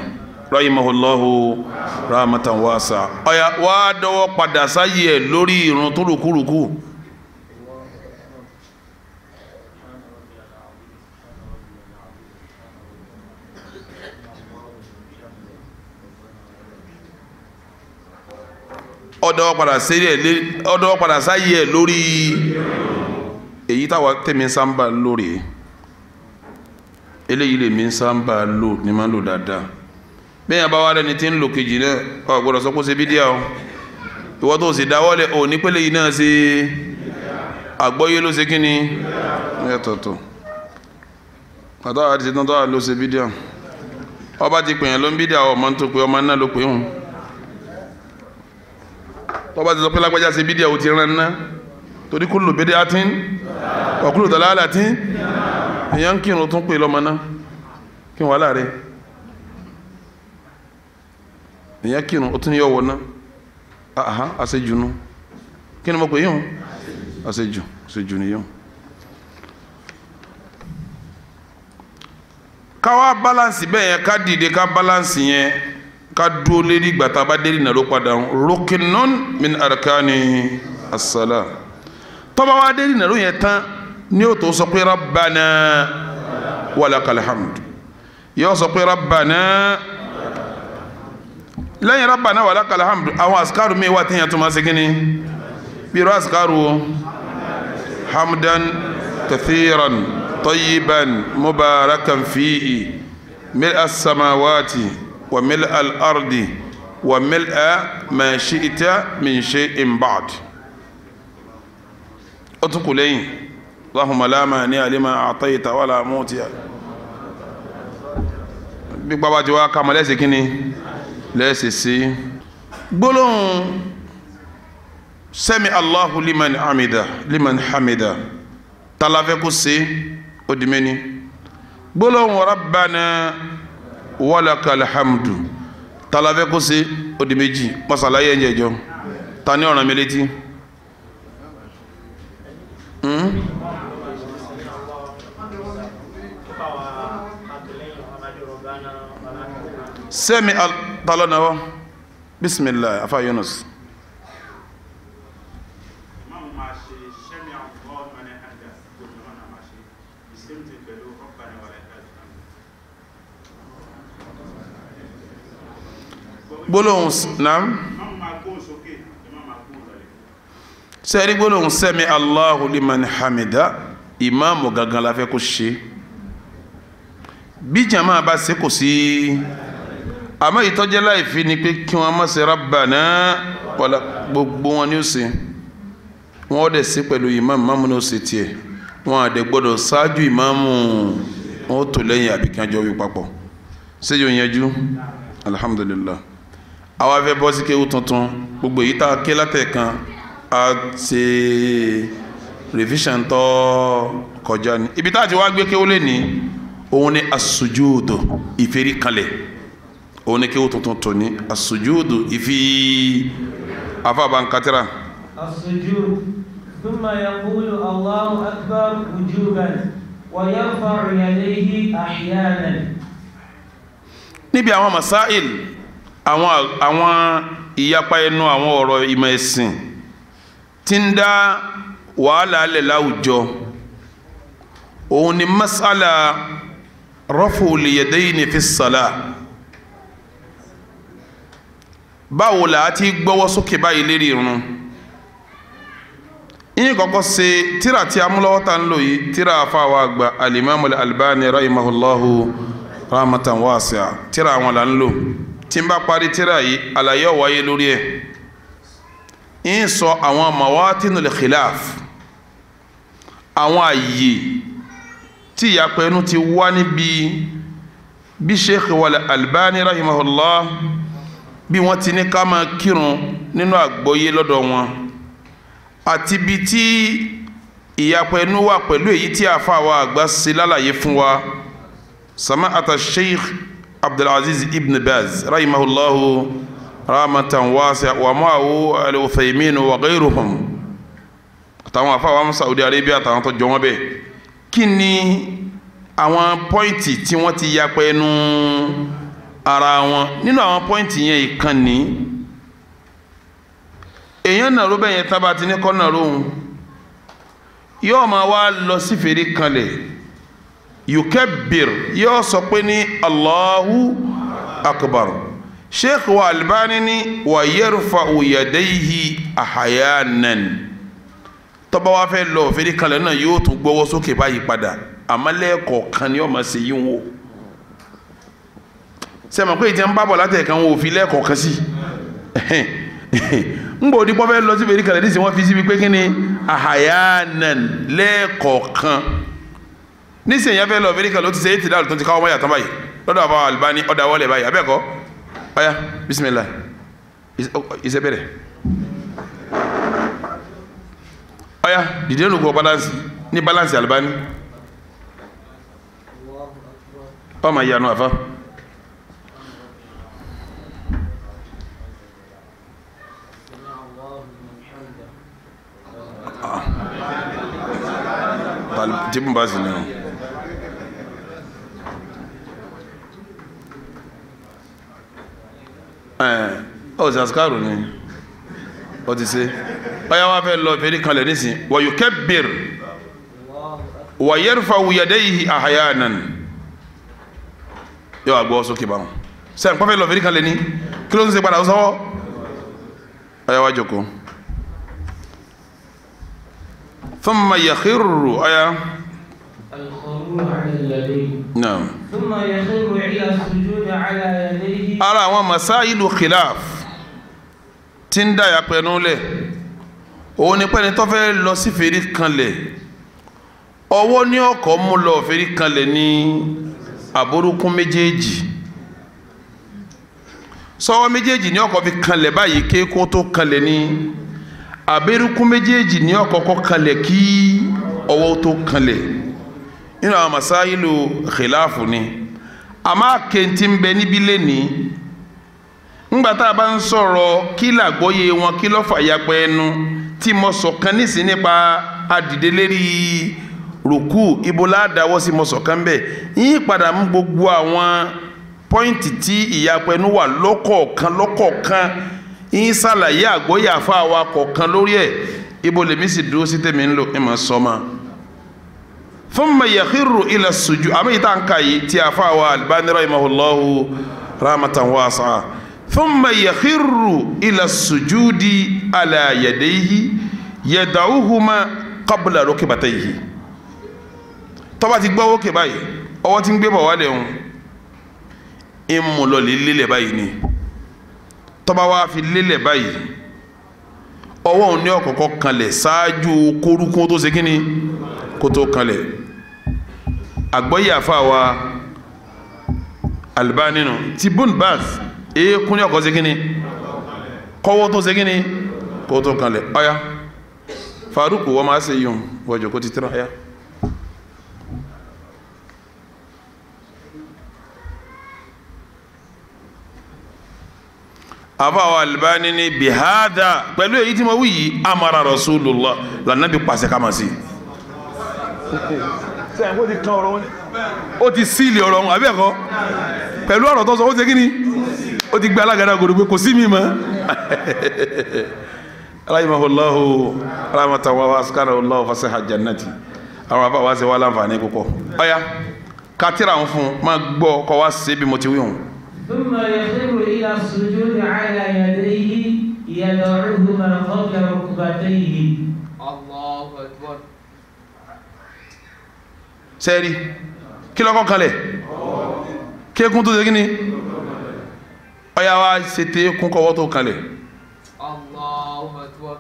rahimahullahu rahmatan wasa ọ̀yà wá dọ́wọ́ padà sáyé ẹ̀ lórí ìrun tó rùkúrùkú. ọ̀dọ́wọ́ padà sáyé ẹ̀ lórí èyí táwa tẹ̀mí sáńbà lórí eléyìí lè mi sáńbà lò ní máa ń lò dáadáa bẹ́ẹ̀ yẹn bá wà lẹ́ni tí ń lò kejì náà ọ̀ gbọ́dọ̀ sọ pé ó ṣe bídíà o ìwọ tó sì dáwọ́lẹ̀ ò ní pẹ́lẹ́ yìí náà ṣe àgbọ́yé ló ṣe kí ni ẹ̀tọ̀tọ̀ àtàwọn àti ṣetán tó wà ló ṣe bídíà ọba ti pèèyàn ló ń bídíà ọmọ tó pé ọmọ náà ló pé hùn tọ́ba ti sọ pé lágbájá ṣe bídíà ó ti rán ná torí kullu bid'atin wa kullu dalalatin èyàn kírun tún pè lọ́mọ náà kí wọ́n láàrẹ èyàn kírun ó tún yọ wọ náà àṣejù nù kí ni mo pè yíò àṣejù ni yíò. káwá balance bẹ́ẹ̀ yẹn ká dìde ká balance yẹn ká dúó lérí gbàtà bá dérí nà ló padà rukunun min arkani as-salah tọ́ba wá dérí nà ló yẹn tán ní o tó sọ pé rabbana walakal hamd yóò sọ pé rabbana lẹ́yìn rabbana walakal hamd àwọn asikaru mi wà tíyàn tó máa ṣe kíni bírò asikaru hamdan kathiran tayyiban mubarakan fihi mil'a samawati wa mil'a al-ardi wa mil'a ma shi'ta min shay'in ba'd ó tún kù lẹ́yìn Allahumma la mani'a lima a'tayta wala mu'tiya bí bàbá ti wá kàmọ́ lẹ́sẹ̀ kí ni lẹ́sẹ̀ sí gbólóhùn sami Allahu liman hamida tàlàfẹ́ kó sí ó di mẹ́ni gbólóhùn rabbana walakal hamdu tàlàfẹ́ kó sí ó di méjì masalaye ẹ̀jẹ̀jọ́ ta ní ọ̀ràn mi létí sẹ́mi talọ́nàwọ́ bismillah afa Yunus gbólóhùn nam sẹ́rí gbólóhùn sami Allahu liman hamida ìmáàmù gangan la fẹ́ kó ṣe bí jama bá ṣe kò sí àmọ́ ìtọ́jẹ́ láìfi ni pé kí wọ́n má ṣe rabbana wala gbogbo wọn ni ó ṣe wọ́n dẹ̀ sí pẹ̀lú ìmáàmù ní ó ṣe tiẹ̀ wọ́n àdẹ̀ gbọ́dọ̀ ṣáájú ìmáàmù wọn tó lẹ́yìn àbí kí wọ́n jọ wí papọ̀ ṣé yóò yanjú alhamdulillah àwa fẹ́ bọ́ sí kéwú tuntun gbogbo èyí tá a ké látẹ̀kan a ṣe revision tó kọjá ní ibi tá a ti wá gbé kéwú lé ní òun ni as-sujudu ìfèrí kalẹ̀ òun ni kéwú tuntun tó ní as-sujudu ìfi afábànkátìrà. as-sujud thumma yaqulu Allahu akbar wujuban wa yarfa'u yadayhi ahyanan. níbi àwọn masáìl àwọn ìyapa ẹnu àwọn ọ̀rọ̀ ìmọ̀ ẹ̀sìn tí ń dá wàhálà alẹ́ láwùjọ òun ni masala raf'ul yadayni fi salah báwo là á ti gbọ́wọ́ sókè báyìí lérí irun yín kọ́kọ́ ṣe tíra tí a mú lọ́wọ́ tá ń lò yìí tíra àfáwà àgbà al-Imam al-Albani rahimahullahu rahmatan wasi'a tíra àwọn là ń lò tí n bá parí tíra yìí àlàyé ó wáyé lórí ẹ̀ ń sọ àwọn mawatinul khilaf àwọn àyè tí ìyapẹ̀ ẹnu ti wá níbi bí Sheikh wal Albani rahimahullah bí wọ́n ti ní ká máa kírun nínú àgbọ́yé lọ́dọ̀ wọn àti bí tí ìyapẹ̀ ẹnu wà pẹ̀lú èyí tí àfáwà àgbà ṣe lálàyé fún wa sama'ata Sheikh Abdulaziz ibn Baz rahimahullahu rahmatan wasi'a wa ma'ahu al-Uthaymin wa ghayruhum àtàwọn àfáwà Saudi Arabia àtàwọn tó jọ wọ́n bẹ́ẹ̀ kí ni àwọn pọ́ìntì tí wọ́n ti yapẹ̀ ẹnu ara wọn nínú àwọn pọ́ìntì yẹn ìkànnì èèyàn nàró bẹ́ẹ̀ yẹn tábà ti ní kọ́ nàró òun yóò máa wá lọ sí fèrè kanlẹ̀ yukabbir yóò sọ pé ní Allahu akbar Sheikh wa Albani ni wa yarfa'u yadayhi ahyanan tọ́ba wa fẹ́ lọ fèrè kanlẹ̀ náà yóò tún gbọ́wọ́ sókè báyìí padà àmọ́ lẹ́ẹ̀kọ̀ọ̀kan ni yóò máa ṣe yín wò sẹ́mi pé ìjẹun bá bọ̀ látẹ̀kan wọn ò fi lẹ́ẹ̀kọ̀ọ̀kan sí ń bò dípọ́ fẹ́ lọ sí fèrè kanlẹ̀ nísìnyí wọ́n fi síbi pé kí ni ahyanan lẹ́ẹ̀kọ̀ọ̀kan nísìnyí yẹn fẹ́ lọ fèrè kanlẹ̀ ó ti ṣe é ti dáàlù tó ti káwọ́ mọ́yà tán báyìí lọ́dọ̀ àbá Albani ọ̀dà wọlé báyìí abẹ́ẹ̀kọ́ ọ̀yá bismillah iṣẹ́ bẹ̀rẹ̀ ọ̀yá dìde nùgbọ́ balance ní balance Albani ọmọ ìyanu àfa tí mo bá sì ní ọ zaskaru ni ọ ti ṣe ọyá wa fẹ́ lọ fèrè kanlẹ̀ nísìn wa yukabbir wa yarfa'u yadayhi ahyanan yóò wá gbọ́ sókè báwọn sẹ́yìn pọ́fẹ́ lọ fèrè kanlẹ̀ ní kí ló ń ṣe padà sọ́wọ́ ọyá wa jókòó thumma yakhirru ọyá naam ثم يخر إلى السجود على يديه. ara àwọn masailu khilaf tí ń dá ìyapẹ̀ ẹnu lẹ̀ òun ni pẹ́ni tó fẹ́ lọ sí fèrè kanlẹ̀ ọwọ́ ní ọkọ̀ mú lọ fèrè kanlẹ̀ ní àbórúkún méjèèjì sọ́wọ́ méjèèjì ní ọkọ̀ fi kanlẹ̀ báyìí kéékó tó kanlẹ̀ ní àbórúkún méjèèjì ní ọkọ̀ kọ́ kanlẹ̀ kí ọwọ́ tó kanlẹ̀ nínú àwọn masailu khilafu ni àmọ́ kẹ́ntì ń bẹ níbí lẹ́ni ńgbà tá a bá ń sọ̀rọ̀ kí làgbọ́yé wọn kí ló fà yapẹ̀ ẹnu tí mo sọ̀kan nísìn nípa adìde lérí rùkú ibo ládàáwọ́ sí mo sọ̀kan bẹ́ẹ̀ yín padà mú gbogbo àwọn pọ́ìntì tí ìyapẹ̀ ẹnu wà lọ́kọ̀ọ̀kan yín ṣàlàyé àgbọ́yé àfa wa kọ̀ọ̀kan lórí ẹ̀ ibo lèmi sì dúró sí tèmi ń lò ẹ̀ mọ̀ sọ́mọ́ thumma yakhiru ila sujud àmì ìta ń kàyí tí a fà wá Albani rahimahullahu rahmatan wasi'a thumma yakhirru ila sujudi ala yadayhi yada'uhuma qabla rukbatayhi tó bá ti gbọ́ òkè báyìí ọwọ́ tí ń gbé bọ̀ wálẹ̀ ń mú lọ lélẹ̀ báyìí ni tó bá wá fi lélẹ̀ báyìí ọwọ́ òun ní ọ̀kọ̀ọ̀kọ̀ kanlẹ̀ ṣáájú kórúkún tó ṣe kíni kó tó kanlẹ̀ àgbọ́yé àfáà Albani nù tí Ibn Baz èékún ní ọkọ̀ ṣe kíni kọ́wọ́ tó ṣe kíni kó tó kanlẹ̀ ọ̀yá Faruku wọ́n máa ṣe yùn wọ́jọ́ kó ti tẹ́rọ ọ̀yá àfáà Albani ní bihada pẹ̀lú èyí tí mo wí yìí amara Rasulullah lànàbí pàṣẹ ká máa sí sẹ́yìn kó ti kan ọ̀rọ̀ wọn ó ti sílì ọ̀rọ̀ wọn àbí ẹ̀kọ́ pẹ̀lú ọ̀rọ̀ tó sọ ó ti kí ni ó ti gbé alágàdá gòrò pé kò sí mi mọ́ aláyìmọ̀hùnláhù alámọ̀tàwà wa sikánàhùnláhù fasiha jannati àwọn àbá wa ṣe wá láǹfààní púpọ̀ ọ̀yá kátìrà ń fún máa gbọ́ kọ́ wá sí bí mo ti wí hùn. ثم يخر إلى السجود على يديه يدعوهما قبل ركبتيه. الله أكبر. sẹ́ẹ̀rí kí lọ́kọ́ kalẹ̀ kéékún tó ṣe kí ni ọ̀yá wa ṣe tẹ́ kún kọ́wọ́ tó kalẹ̀. Allahu Akbar.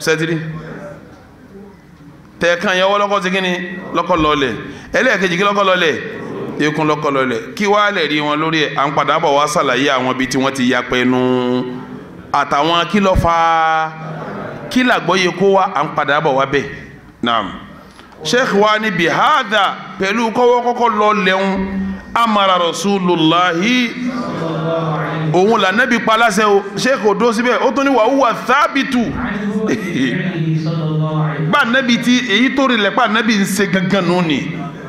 sẹ́tìrí tẹ̀ẹ̀kan yẹn wọ́n lọ́kọ́ ṣe kí ni lọ́kọ́ lọ́lẹ̀ ẹlẹ́ẹ̀kejì kí lọ́kọ́ lọ́lẹ̀ kéékún lọ́kọ́ lọ́lẹ̀ kí wàá lè rí wọn lórí ẹ̀ à ń padà bọ̀ wá ṣàlàyé àwọn ibi tí wọ́n ti ya pẹ́ẹ́nu àtàwọn kí ló fà kí làgbọ́yé kó wá à ń padà bọ̀ wá bẹ́ẹ̀ naam sheikh wa ni bihada pẹ̀lú kọ́wọ́ kọ́kọ́ lọ lẹ́hún amara rasulullahi òun là nẹ́bi paláṣẹ o sheikh odó síbẹ̀ ó tún ní wàhùwà sábìtù bá nẹ́bi tí èyí tó rí lẹ́pà nẹ́bi ń ṣe gangan nù ni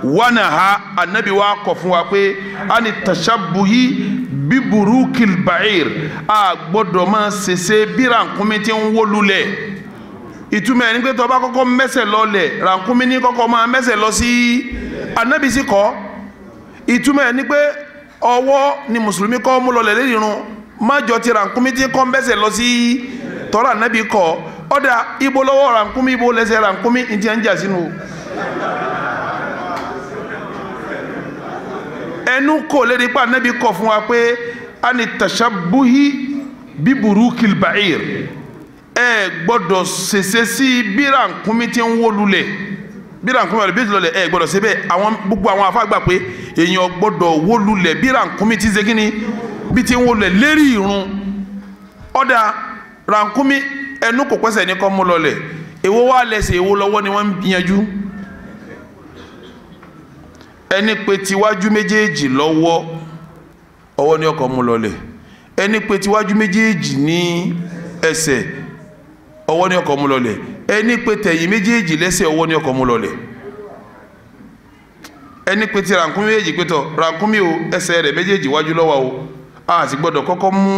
wọnà ha anabi wa kọ̀ fún wa pé a ní tashabuhi biburukil ba'ir a gbọ́dọ̀ máa ṣẹṣẹ bí rànkúnmi tí ń wó lulẹ̀ ìtumọ̀ ẹni pé tó bá kọ́kọ́ mẹ́sẹ̀ lọlẹ̀ rànkúnmi ní kọ́kọ́ máa mẹ́sẹ̀ lọ sí anabi sí kọ́ ìtumọ̀ ẹni pé ọwọ́ ni mùsùlùmí kọ́ mú lọlẹ̀ lẹ́yìn irun májọ ti rànkúnmi tí kọ́ mẹ́sẹ̀ lọ sí tọ́lá anabi kọ́ ọ̀dà ibo lọ́wọ́ rànkúnmi ibo lẹ́sẹ̀ rànkúnmi ìtì ń jà sínú ẹnu kò lè rí pa anabi kọ̀ fún wa pé a ní tashabuhi biburukil ba'ir ẹ gbọ́dọ̀ ṣẹṣẹ sí bí rànkúnmi tí ń wó lulẹ̀ bí rànkúnmi ọ̀lẹ̀ bí ti lọlẹ̀ ẹ gbọ́dọ̀ ṣe bẹ́ẹ̀ àwọn gbogbo àwọn afá gbà pé èèyàn gbọ́dọ̀ wó lulẹ̀ bí rànkúnmi ti ṣe kíni bí ti ń wó lulẹ̀ lérí irun ọ̀dà rànkúnmi ẹnu kò pẹ́sẹ̀ ní kọ́ mú lọlẹ̀ èwo wà lẹ́sẹ̀ èwo lọ́wọ́ ni wọ́n ń yanjú ẹni pé tiwájú méjèèjì lọ́wọ́ ọwọ́ ni ọkọ̀ mú lọlẹ̀ ẹni pé tiwájú méjèèjì ní ẹsẹ̀ ọwọ́ ni ọkọ̀ mú lọlẹ̀ ẹni pé tẹ̀yìn méjèèjì lẹ́sẹ̀ ọwọ́ ni ọkọ̀ mú lọlẹ̀ ẹni pé ti rànkúnmí méjèèjì pé tọ̀ rànkúnmí o ẹsẹ̀ rẹ̀ méjèèjì wájú lọ́wọ́ o a sì gbọ́dọ̀ kọ́kọ́ mú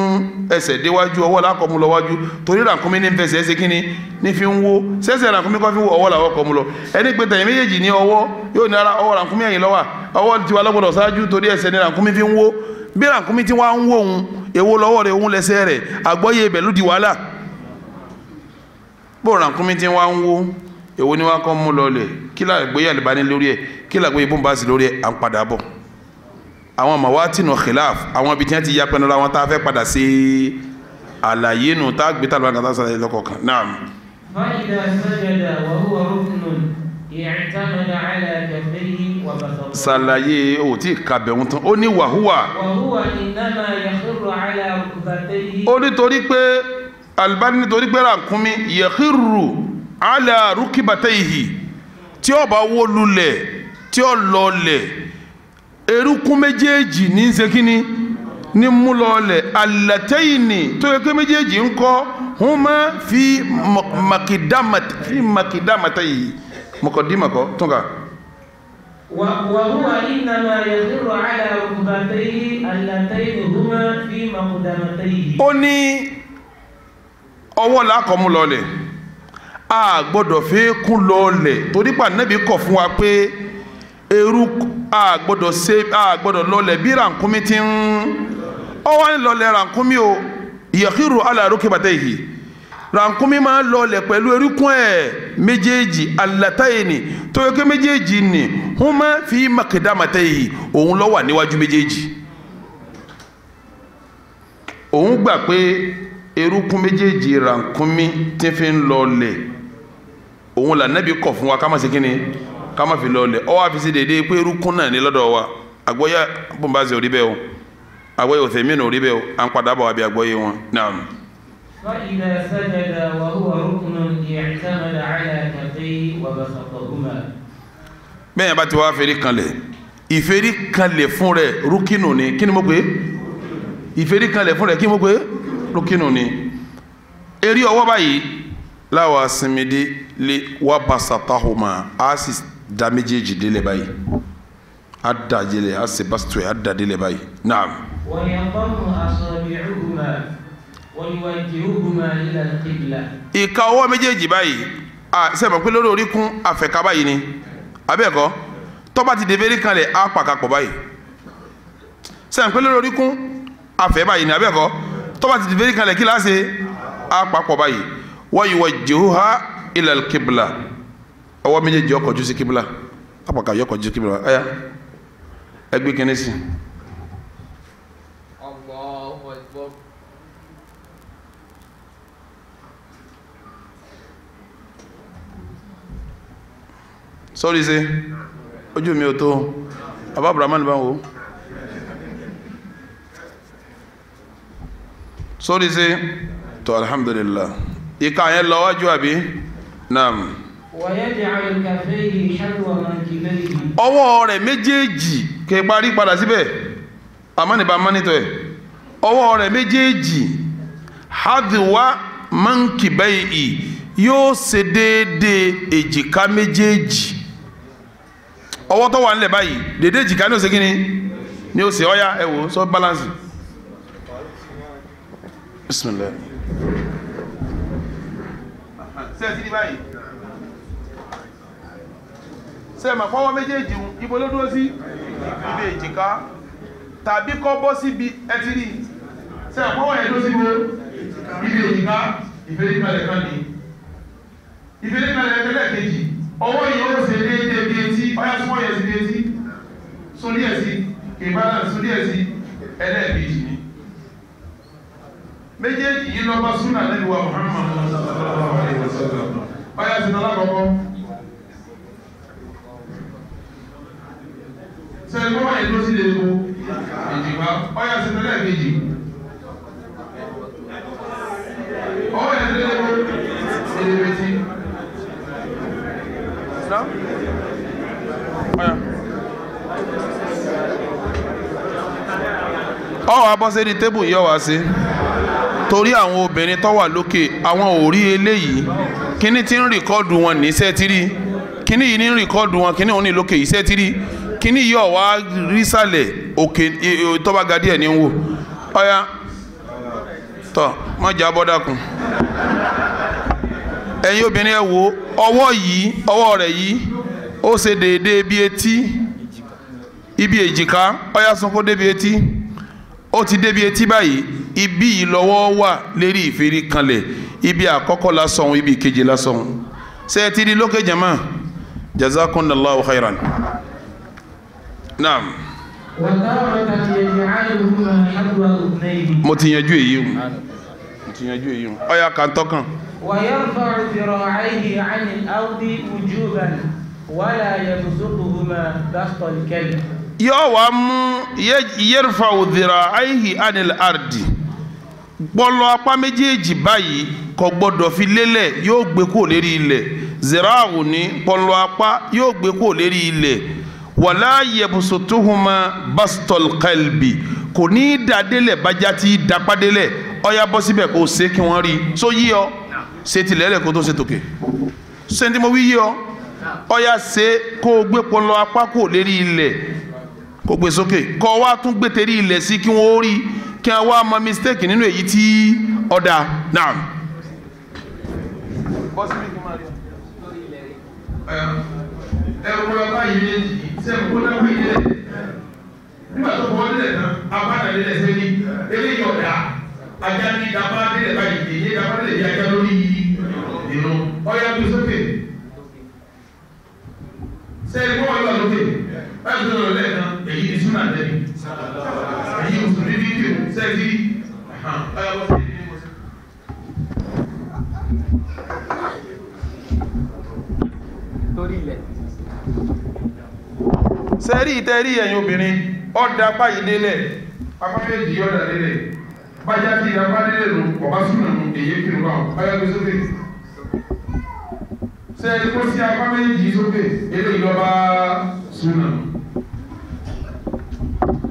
ẹsẹ̀ déwájú ọwọ́ làkọ́ mú lọ wájú torí rànkúnmí ní fẹsẹ̀ ẹsẹ̀ kínní ní fi ń wó sẹ́sẹ̀ rànkúnmí kọ́ fi ń wó ọwọ́ làwọ́ kọ́ mú lọ ẹni pé tẹ̀yìn méjèèjì ní ọwọ́ yóò ní ara ọwọ́ rànkúnmí ẹ̀yìn lọ́wọ́ ọwọ́ tiwa lọ́gbọ̀dọ̀ ṣáájú torí ẹsẹ̀ ní rànkúnmí fi ń wó bí rànkúnmí tí wọ́n á ń wó òun èwo lọ́wọ́ rẹ̀ òun lẹ́sẹ̀ rẹ̀ àgbọ́yé ibẹ̀ ló di wàhálà bó rànkúnmí tí wọ́n á ń wó èwo ni wọ́n kọ́ mú lọlẹ̀ kí làgbóyè Albani lórí ẹ̀ kí làgbóyè Bombasi lórí ẹ̀ à ń padà bọ̀ àwọn mawatinu khilaf àwọn ibi tí wọ́n ti ya pẹ́nu láwọn tá a fẹ́ padà sí àlàyé nù tá a gbé tàbí àgbàtà sàlàyé lọ́kọ̀ọ̀kan náà. فإذا سجد وهو ركن اعتمد على كفيه وبسطه. sàlàyé o tí kàbẹ̀wò tán ó ní wàhúwà. وهو إنما يخر على ركبتيه. ó nítorí pé Albani nítorí pé rànkúnmí yakhiru ala rukibatayhi tí ó bá wó lulẹ̀ tí ó lọlẹ̀ erukun méjèèjì ní sekini ní múlọlẹ̀ allatayni tó yẹ kí méjèèjì ń kọ́ huma fi makidamatayhi mọ̀kọ̀dímọ̀kọ́ tó ga. وهو إنما يخر على ركبتيه اللتين هما في مقدمتيه. ó ní ọwọ́ làákọ̀ mú lọlẹ̀ a gbọ́dọ̀ fẹ́ kún lọlẹ̀ torí pa Ànábì kọ̀ fún wa pé a gbọ́dọ̀ lọlẹ̀ bí rànkúnmí ti ń ọwọ́ ń lọlẹ̀ rànkúnmí o yakhiru ala rukbatayhi rànkúnmí máa ń lọlẹ̀ pẹ̀lú erékún ẹ̀ méjèèjì allatayni tó yẹ kí méjèèjì ni huma fi maqdamatayhi òun ló wà níwájú méjèèjì òun gbà pé erékún méjèèjì rànkúnmí tí fi ń lọlẹ̀ òun là Nábì kọ̀ fún wa ká má ṣe kíni ká má fi lọlẹ̀ ọ wá fi sí dédé pé erékún náà ní lọ́dọ̀ wa àgbọ́yé bùnbáṣe ò rí bẹ́ẹ̀ o àgbọ́yé Uthaymin ò rí bẹ́ẹ̀ o à ń padà bọ̀ wá bí àgbọ́yé wọn náà. فإذا سجد وهو ركن اعتمد على كفيه وبسطهما. bẹ́ẹ̀ bá ti wá fẹ́rí kanlẹ̀ ìfẹ́rí kanlẹ̀ fún rẹ̀ rúkínù ni kí ni mo pè é ìfẹ́rí kanlẹ̀ fún rẹ̀ kí ni mo pè é rúkínù ni eré ọwọ́ báyìí láwa sinmidi lé wà basatahuma a sì da méjèèjì délẹ̀ báyìí a da délẹ̀ a sì basitọ̀ a da délẹ̀ báyìí naam. ويضم أصابعهما ويوجههما إلى القبلة. ìka ọwọ́ méjèèjì báyìí sẹ́mi pé lórí oríkún àfẹ̀ká báyìí ni abẹ́ẹ̀kọ́ tó bá ti dé fẹ́rí kanlẹ̀ á pàkàpọ̀ báyìí sẹ́mi pé lórí oríkún àfẹ́ báyìí ni abẹ́ẹ̀kọ́ tó bá ti dé fẹ́rí kanlẹ̀ kí láṣẹ á pàkọ̀ báyìí wa yuwajjihuha ila al-qibla ọwọ́ méjèèjì ó kọjú sí kíbla apàkà yó kọjú sí kíbla ẹ̀yà ẹgbẹ́ kìíní sí. Allahu Akbar. sọ́ọ́rí ṣe ojú mi ò tó bàbá Abrahamu bá wò sọ́ọ́rí ṣe tó alhamdulillah ìka yẹn lọ wájú àbí naam. ويجعل كفيه حذو منكبيه. ọwọ́ rẹ̀ méjèèjì kẹ́ parí padà síbẹ̀ amánibà mánitọ̀ ẹ̀ ọwọ́ rẹ̀ méjèèjì hadwa mankibayhi yóò ṣe déédéé èjìká méjèèjì ọwọ́ tó wà nílẹ̀ báyìí déédéé èjìká ní ó ṣe kíni ní ó ṣe ọ̀yá ẹ wò sọ balance bismillah ṣe ẹ ti di báyìí ṣe mà fọwọ́ méjèèjì ibo ló dúró sí ibi èjìká tàbí kọ́ bọ́ síbi ẹtì rí ṣe àpọ́wọ́ yẹn ló sí ibi èjìká ìfẹ́lẹ́kàlẹ̀ kan ní ìfẹ́lẹ́kàlẹ̀ ẹlẹ́kejì ọwọ́ yìí ó ṣe déédéé bí etí ọyá súnmọ́ yẹn sí bí etí sórí ẹ̀ sí ìbára sórí ẹ̀ sí ẹlẹ́ẹ̀kejì ní méjèèjì yìí lọ́ba súnà Nábì wa Muhammad ọyá sí náà lákọ̀ọ́kọ́ sẹ́yìn kọ́ wáyé ló sí lè kó ìjìká ọyá sí náà lẹ́ẹ̀kejì ọwọ́ yẹn lé lẹ́kọ́ ẹlẹ́bẹ̀tì ọwọ́ abọ́sẹ́ni tébù yọ wá sí torí àwọn obìnrin tó wà lókè àwọn ò rí eléyìí kíní tí ń rìkọ́ọ̀dù wọn ní sẹ́tírì kíní yìí ní ń rìkọ́ọ̀dù wọn kíní òun ní lókè yìí sẹ́tírì kíní yìí ọ̀wá rísàlẹ̀ òkè tọ́ba ga díẹ̀ ní ń wò ọ̀ya tọ́ má jà bọ́ dákun ẹ̀yin obìnrin ẹ wo ọwọ́ rẹ̀ yìí ó ṣe déédéé bí etí ibi èjìká ọ̀ya sunkún débi etí ó ti débi etí báyìí ibi yìí lọ́wọ́ wà lérí ìfèrí kanlẹ̀ ibi àkọ́kọ́ lásán ibi ìkejì lásán ṣe é ti di lókè jama jazakumullahu khairan naam. mo ti yanjú èyí o ọ̀ya kan tọ́kàn. ويرفع ذراعيه عن الأرض وجوبا ولا يبسطهما بسط الكلب. yóò wá mú yarfa'u dhira'ayhi anil ardi gbọ́lọ́ apá méjèèjì báyìí kò gbọ́dọ̀ fi lélẹ̀ yóò gbé kó lérí ilẹ̀ zira'u ní gbọ́lọ́ apá yóò gbé kó lérí ilẹ̀ wala yabsutuhuma bastal qalbi kò ní dàdélẹ̀ bájá tí dápadélẹ̀ ọ̀ya bọ́ síbẹ̀ kó ṣe kí wọ́n rí so yí ọ ṣe tilẹ̀lẹ̀ kó tó ṣe tòkè ṣe tí mo wí yí ọ ọ̀ya ṣe kó gbé gbọ́lọ́ apá kó lérí ilẹ̀ kó gbé sókè kọ́ wá tún gbé tẹ̀rí ilẹ̀ sí kí wọ́n rí kí wọ́n wá mọ mistake nínú èyí tí ọ̀dà náà. ẹ̀rọ ọba yìí lè jì sẹ́mu kó dábàá yìí lẹ̀ nígbà tó bọ́ nílẹ̀ náà abáná nílẹ̀ sẹ́ni eléyìí ọ̀dà ajá ní dábàá nílẹ̀ báyìí èyí dábàá nílẹ̀ yìí ajá lórí ìlú ọ̀yà tó sókè sẹ́ni kó wọ́n yọ lókè báyìí tó lọ lẹ́ẹ̀kan èyí ni súnà tẹ̀lé èyí mùsùlùmí fídíò sẹ́ẹ̀tì ọ̀yà wọ́n sẹ́ni. sẹ́rí ìtẹ́rí ẹ̀yin obìnrin ọ̀dà báyìí délẹ̀ apáméjì ọ̀dà délẹ̀ bájá tí ìdàpá délẹ̀ lò ọ̀bá súnà nù èyí kìnnìún náà báyà gbé sókè sẹ́rí kó sí apáméjì sókè eléyìí lọ́ba súnà nù.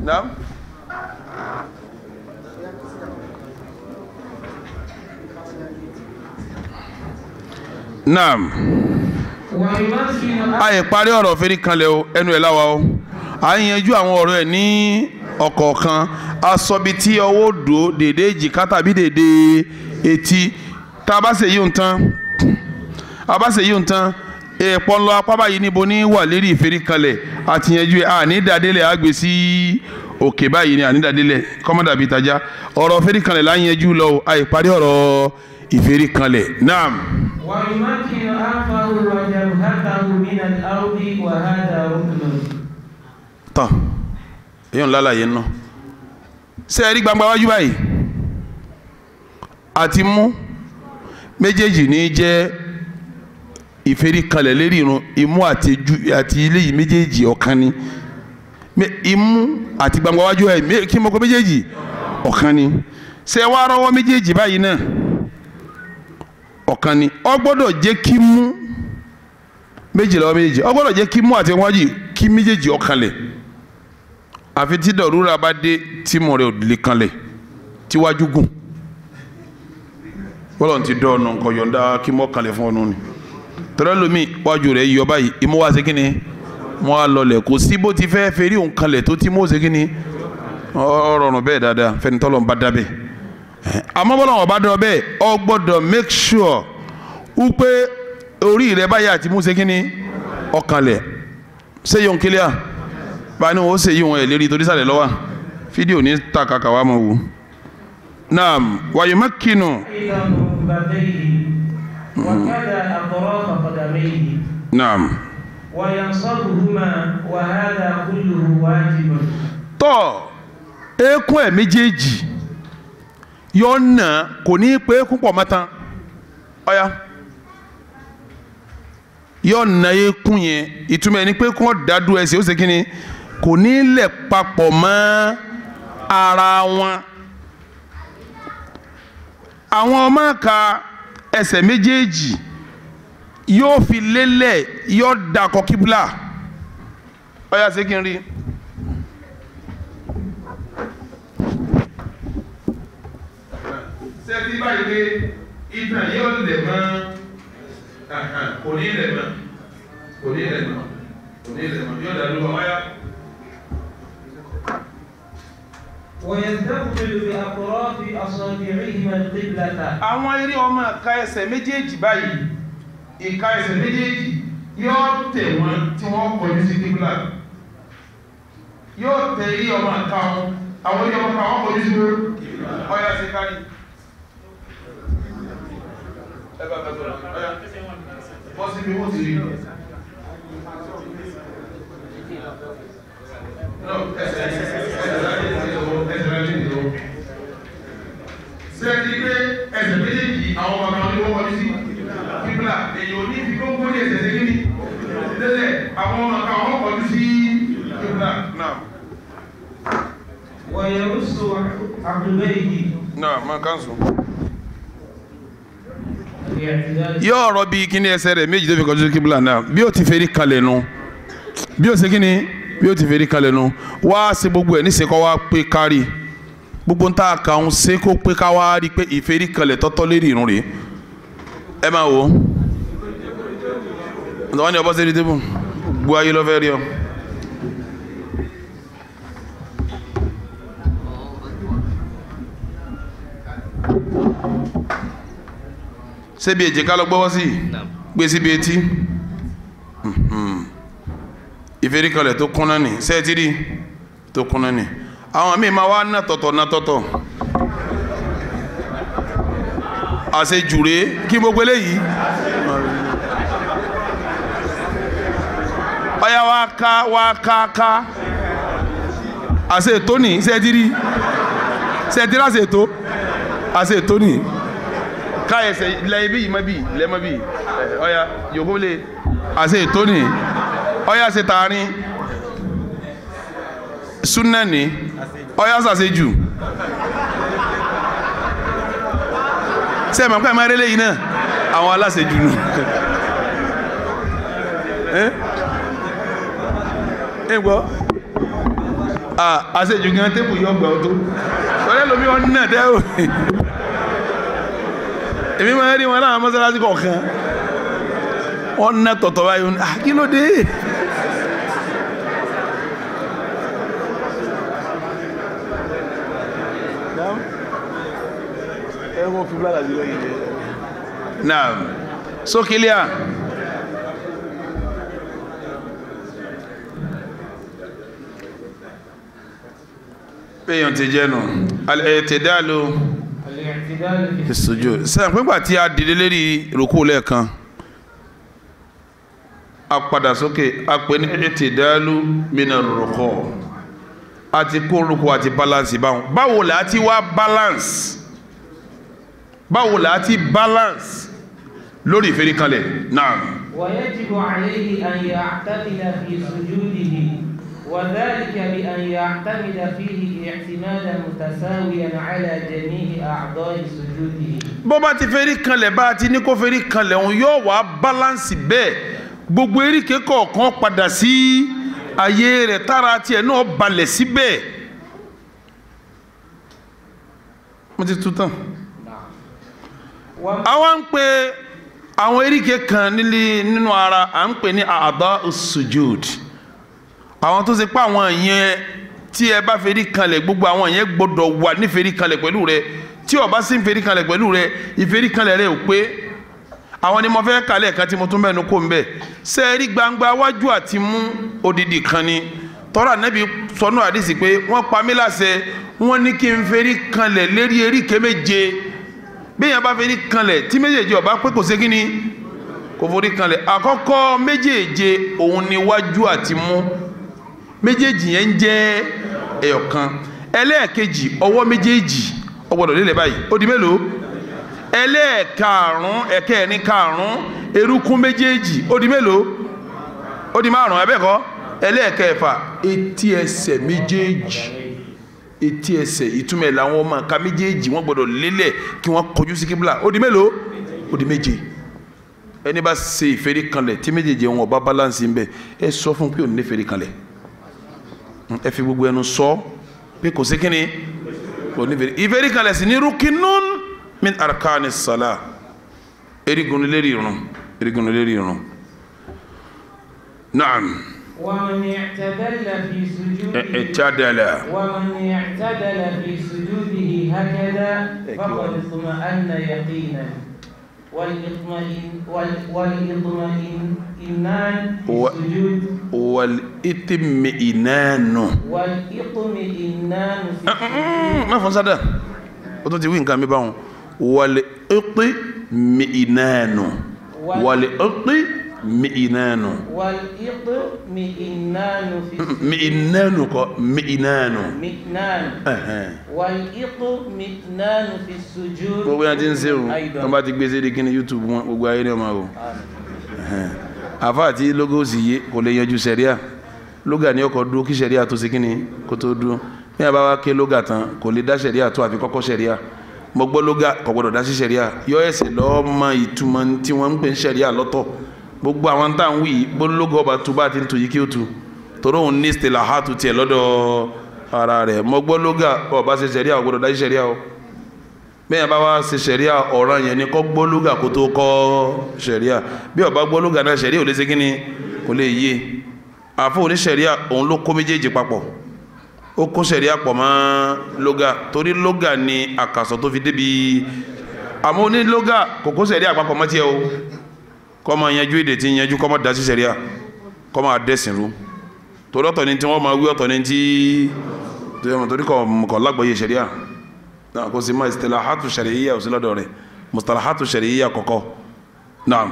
Naam. Naam. Àyè parí ọ̀rọ̀ fẹ́rí kanlẹ̀ o ẹnu ẹ̀ láwa o à ń yanjú àwọn ọ̀rọ̀ ẹ̀ ní ọ̀kọ̀ọ̀kan asọ̀bi tí ọwọ́ dò dédé èjìká tàbí dédé etí tá a bá ṣe yíò tán èèpọ̀ ńlọ apá báyìí níbo ní wà lérí ìfẹ́rí kanlẹ̀ àti yanjú ẹ̀ ànídàdélẹ̀ àgbè sí òkè báyìí ni ànídàdélẹ̀ kọ́mọ́dàbí tajà ọ̀rọ̀ fẹ́rí kanlẹ̀ là ń yanjú lọ àyè parí ọ̀rọ̀ ìfẹ́rí kanlẹ̀ naam. ويمكن أنفه وجبهته من الأرض وهذا ركن. tán èèyàn lálàyé náà ṣe é rí gbangba wájú báyìí àti mú méjèèjì ní jẹ́ ìfẹ́ríkanlẹ̀ lérí irun imú àti ilé yìí méjèèjì ọ̀kan ni imú àti gbangba wájú ẹ̀ kí mo kọ méjèèjì ọ̀kan ni ṣe wá rọwọ́ méjèèjì báyìí náà ọ̀kan ni ó gbọ́dọ̀ jẹ́ kí mú méjì lọ́wọ́ méjèèjì ó gbọ́dọ̀ jẹ́ kí mú àti wájú kí méjèèjì ọ̀kanlẹ̀ àfi tí dọ̀rúra bá dé tí mo rẹ̀ ò lè kanlẹ̀ tí wájú gùn bọ́lọ̀ ti dọ̀ ọ̀nà nǹkan yọ̀ǹda kí mọ́ kanlẹ̀ fún ọ̀nà ni tọ́lá lomi wájú rẹ̀ yọ báyìí imú wá sí kínní wọ́n á lọlẹ̀ kò sí bó ti fẹ́ fẹ́rí òun kanlẹ̀ tó tí mú sí kínní ọ̀rọ̀rùn bẹ́ẹ̀ dáadáa fẹ́ni tọ́lọ́ ń bá dábẹ́ àmọ́ bọ́lá wọn bá dọ̀ bẹ́ẹ̀ ọ gbọ́dọ̀ make sure wípé orí rẹ̀ báyìí àti mú sí kínní ọ̀kanlẹ̀ ṣé yóò kílíà báyìí wọ́n ṣe yí wọn ẹ̀ lérí torí sàlẹ̀ lọ́wọ́ fídíò ní takaka wa mọ̀ wò naam wàyí mẹ́kìnnù. وكذا أطراف قدميه. naam. وينصبهما وهذا كله واجب. tọ́ eékún ẹ̀ méjèèjì yóò nà kò ní pé eékún pọ̀ mọ́tán ọ̀ya yóò nà eékún yẹn ìtumọ̀ ẹni pé kí wọ́n dádú ẹsẹ̀ ó ṣe kí ni kò ní lẹ̀ papọ̀ mọ́ ara wọn àwọn ọmọ ka ẹsẹ̀ méjèèjì yóò fi lélẹ̀ yóò dakọ̀ kíbla ọ̀ya ṣé kí n rí sẹ́ẹ̀tì báyìí pé ìtàn yóò lẹ̀ mọ́ kò ní lẹ̀ mọ́ yóò dàdú bá wáyà. ويستقبل بأطراف أصابعهما القبلة. àwọn eré ọmọ ìka ẹsẹ̀ méjèèjì báyìí ìka ẹsẹ̀ méjèèjì yóò tẹ̀ wọ́n tí wọ́n kọjú sí kíbla yóò tẹ̀ eré ọmọ ìka wọn àwọn eré ọmọ ìka wọn kọjú sí ọ̀yà sí kárí. ẹ bá bá tó ọ̀yà wọ́n sì bí wọ́n ti rí. sẹ́ẹ̀tì pé ẹsẹ̀ méjèèjì àwọn bàbá wọn ni wọ́n kọjú sí kíbla èyí ò ní fi gbogbo ní ẹsẹ̀ sí kíní lẹ́lẹ̀ àwọn bàbá wọn kọjú sí kíbla. ويرص عقبيه. náà máa kánṣu. yóò rọ bí kíní ẹsẹ̀ rẹ̀ méjì tó fi kọjú sí kíbla náà bí ó ti fẹ́rí kalẹ̀ nu bí ó ṣe kíní bí ó ti fẹ́rí kalẹ̀ nu wá sí gbogbo ẹ̀ níṣẹ́ kọ́ wá pé kárí gbogbo ń ta kàn ṣe kó pé ká wá rí i pé ìfẹ́rí kalẹ̀ tọ́tọ́ lérí irun rèé ẹ máa wò ó ǹdọ́wọ́n ní ọbọ̀ sí ẹni tébù gbogbo ayé lọ́fẹ́ rí ọ. ṣébi èjìká lọ gbọ́wọ́ sí gbé síbi etí ìfẹ́rí kalẹ̀ tó kúnná ni sẹ́ẹ̀tìrì tó kúnná ni àwọn míì máa wá ná tọ̀tọ̀ àṣejùre kí gbogbo eléyìí ọ̀yà wá ká àṣetò ní sẹ́ẹ̀tìrì àṣetò ní káyẹ̀sẹ̀ lẹ́yìn bí ìmọ̀ bí lẹ́mọ̀ bí ọ̀yà yòókù lè àṣetò ní ọ̀yà ṣe tààrin súnà ní ọ̀yà ṣàṣejù sẹ́ẹ̀mà pẹ́ máa rẹ́lẹ́ yìí náà àwọn aláṣejù nù gbọ́ àṣejù gan tébù yọ gbà ọ́ tó ọ̀rẹ́ lomi wọn náà tẹ́ ò èmi máa rí wọn láwọn mọ́sálásí kọ̀ọ̀kan wọn ná tọ̀tọ̀ báyìí kí ló dé naam sókèlíà péyàn ti jẹ́nu al-i'tidalu fi sujud sẹ́yìn pípa tí a dìde lérí rúkú lẹ́ẹ̀kan a padà sókè a pè ní i'tidalu mina rúkú àti kó rúkú àti balance báwo la ti wá balance lórí ìfẹ́ríkanlẹ̀ náà. ويجب عليه أن يعتدل في سجوده وذلك بأن يعتمد فيه اعتمادا متساويا على جميع أعضاء سجوده. bó bá ti fẹ́ríkanlẹ̀ bá ti ní kó fẹ́ríkanlẹ̀ òun yóò wá balance bẹ́ẹ̀ gbogbo eríkè kọ̀ọ̀kan padà sí ayé rẹ̀ tára tiẹ̀ náà balẹ̀ síbẹ̀. mo ti tú tán. àwa ń pè àwọn eríkè kan nínú ara à ń pè ní a'da'u sujud àwọn tó ṣe pé àwọn yẹn tí ẹ bá fẹ́rí kanlẹ̀ gbogbo àwọn yẹn gbọ́dọ̀ wà ní fẹ́rí kanlẹ̀ pẹ̀lú rẹ tí ó bá sì ń fẹ́rí kanlẹ̀ pẹ̀lú rẹ ìfẹ́rí kanlẹ̀ rẹ ò pé àwọn ni mo fẹ́ kalẹ̀ kan tí mo tún mẹ́nu kó ń bẹ̀ sẹ́ẹ̀rí gbangba wájú àti mú odidi kan ni tọ́ra Ànábì sọnù àdìsí pé wọ́n pa mí láṣẹ wọ́n ní kí n fẹ́rí kanlẹ̀ lérí eríkè méje bẹ́ẹ̀yàn bá fẹ́rí kanlẹ̀ tí méjèèjì ó bá pé kò sé kíni kò forí kanlẹ̀ àkọ́kọ́ méjèèje òun ni wájú àti mú méjèèjì yẹn ń jẹ́ ẹyọ̀kan ẹlẹ́ẹ̀kejì ọwọ́ méjèèjì ó gbọ́dọ̀ lélẹ̀ báyìí ó di mélòó ẹlẹ́ẹ̀karùn ẹ̀kẹrin karùn erúkún méjèèjì ó di mélòó ó di márùn abẹ́kọ́ ẹlẹ́ẹ̀kẹfà etí ẹsẹ̀ méjèèjì etí ẹsẹ̀ ìtumẹ̀ làwọn ọmọ ká méjèèjì wọ́n gbọ́dọ̀ lélẹ̀ kí wọ́n kọjú sí kíbla ó di mélòó ó di méje ẹni bá ṣe ìfẹ́rí kanlẹ̀ tí méjèèjì wọn ọba balance ń bẹ ẹ sọ fún pé òun ní ìfẹ́rí kanlẹ̀ ẹ fi gbogbo ẹnu sọ pé kò sí kíni kò ní ìfẹ́rí kalẹ̀ sí ní rukinun min arkani sala erigun lérí irun naam. ومن اعتدل في سجوده في سجوده هكذا فقد اطمأن يقينا والإطمئنان في السجود والإطمئنان ما فنسدا وتو تي وين كان مي باون والإطمئنان والإطمئنان في مئنان والإطمئنان في السجود gbogbo yẹn ti ń ṣe o wọn bá ti gbé sí kíni YouTube wọn gbogbo ayé ni wọn máa wò àfa àti logos yìí kò lè yanjú sẹríà lóga ní ọkọ̀ dúró kí sẹríà tó ṣe kíni kó tó dúró bí wọn bá wá ké lóga tán kò lè dá sẹríà tó àfi kọ́kọ́ sẹríà mo gbọ́ lóga kò gbọdọ̀ dá sí sẹríà yọ ẹsẹ̀ lọ́ọ́ mọ ìtumọ̀ tí wọ́n ń pè ń sẹríà lọ́tọ̀ gbogbo àwọn tá à ń wí bó lóga ọba tó bá ti ń tu yìí kí ó tu torí òun ní stela hatu tiẹ̀ lọ́dọ̀ ara rẹ̀ mo gbọ́ lóga ọba ṣe sẹríà ò gbọdọ̀ dá sí sẹríà o bẹ́ẹ̀ bá wá ṣe sẹ̀ríà ọ̀ràn yẹn ni kọ́ gbólógà kó tó kọ́ sẹ̀ríà bí ó bá gbólógà náà sẹ̀ríà ò lè ṣe kí ni kò lè yé àfọ òní sẹ̀ríà òun ló kó méjèèjì papọ̀ ó kó sẹ̀ríà pọ̀ mọ́ lógà torí lógà ni àkàsọ̀ tó fi débi àmọ́ òní lógà kò kó sẹ̀ríà papọ̀ mọ́ tiẹ̀ o kọ́ máa yanjú èdè tí yanjú kọ́ máa dá sí sẹ̀ríà kọ́ máa dẹ́sìn rú torí ọ̀tọ̀ ni tí wọ́n máa wí ọ̀tọ̀ ni tí torí kọ̀ lágbàáyé ṣẹ̀ríà náà kò sí máa istilahatu ṣẹ̀ríyà ò sí lọ́dọ̀ rẹ̀ mustalahatu ṣẹ̀ríyà kọ̀kọ́ náà.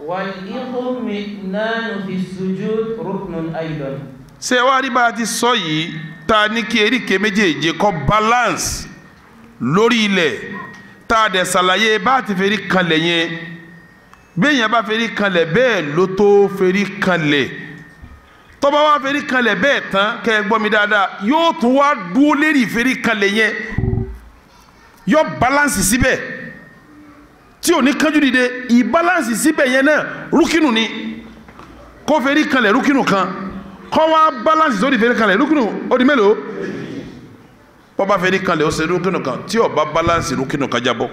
wal-iṭmi'nānu fi s-sujūd ruknun aydan. ṣé wàá rí bá a ti sọ yìí tá a ní kí eríkè méjèèjì kó balance lórí ilẹ̀ tá a dẹ̀ ṣàlàyé bá a ti fẹ́rí kanlẹ̀ yẹn béèyàn bá fẹ́rí kanlẹ̀ bẹ́ẹ̀ ló tó fẹ́rí kanlẹ̀ tó bá wá fẹ́rí kanlẹ̀ bẹ́ẹ̀ tán kẹ́ ẹ gbọ́ mi dáadáa yóò tún wá dúró lérí fẹ́rí kanlẹ̀ yẹn yóò balance síbẹ̀ tí ò ní kánjú dìde ìbalance síbẹ̀ yẹn náà rúkìnù ni kó fẹ́rí kanlẹ̀ rúkìnù kan kó wá balance sórí fẹ́rí kanlẹ̀ rúkìnù ó di mélòó bó bá fẹ́rí kanlẹ̀ ó ṣe rúkìnù kan tí ó bá balance rúkìnù kan jábọ́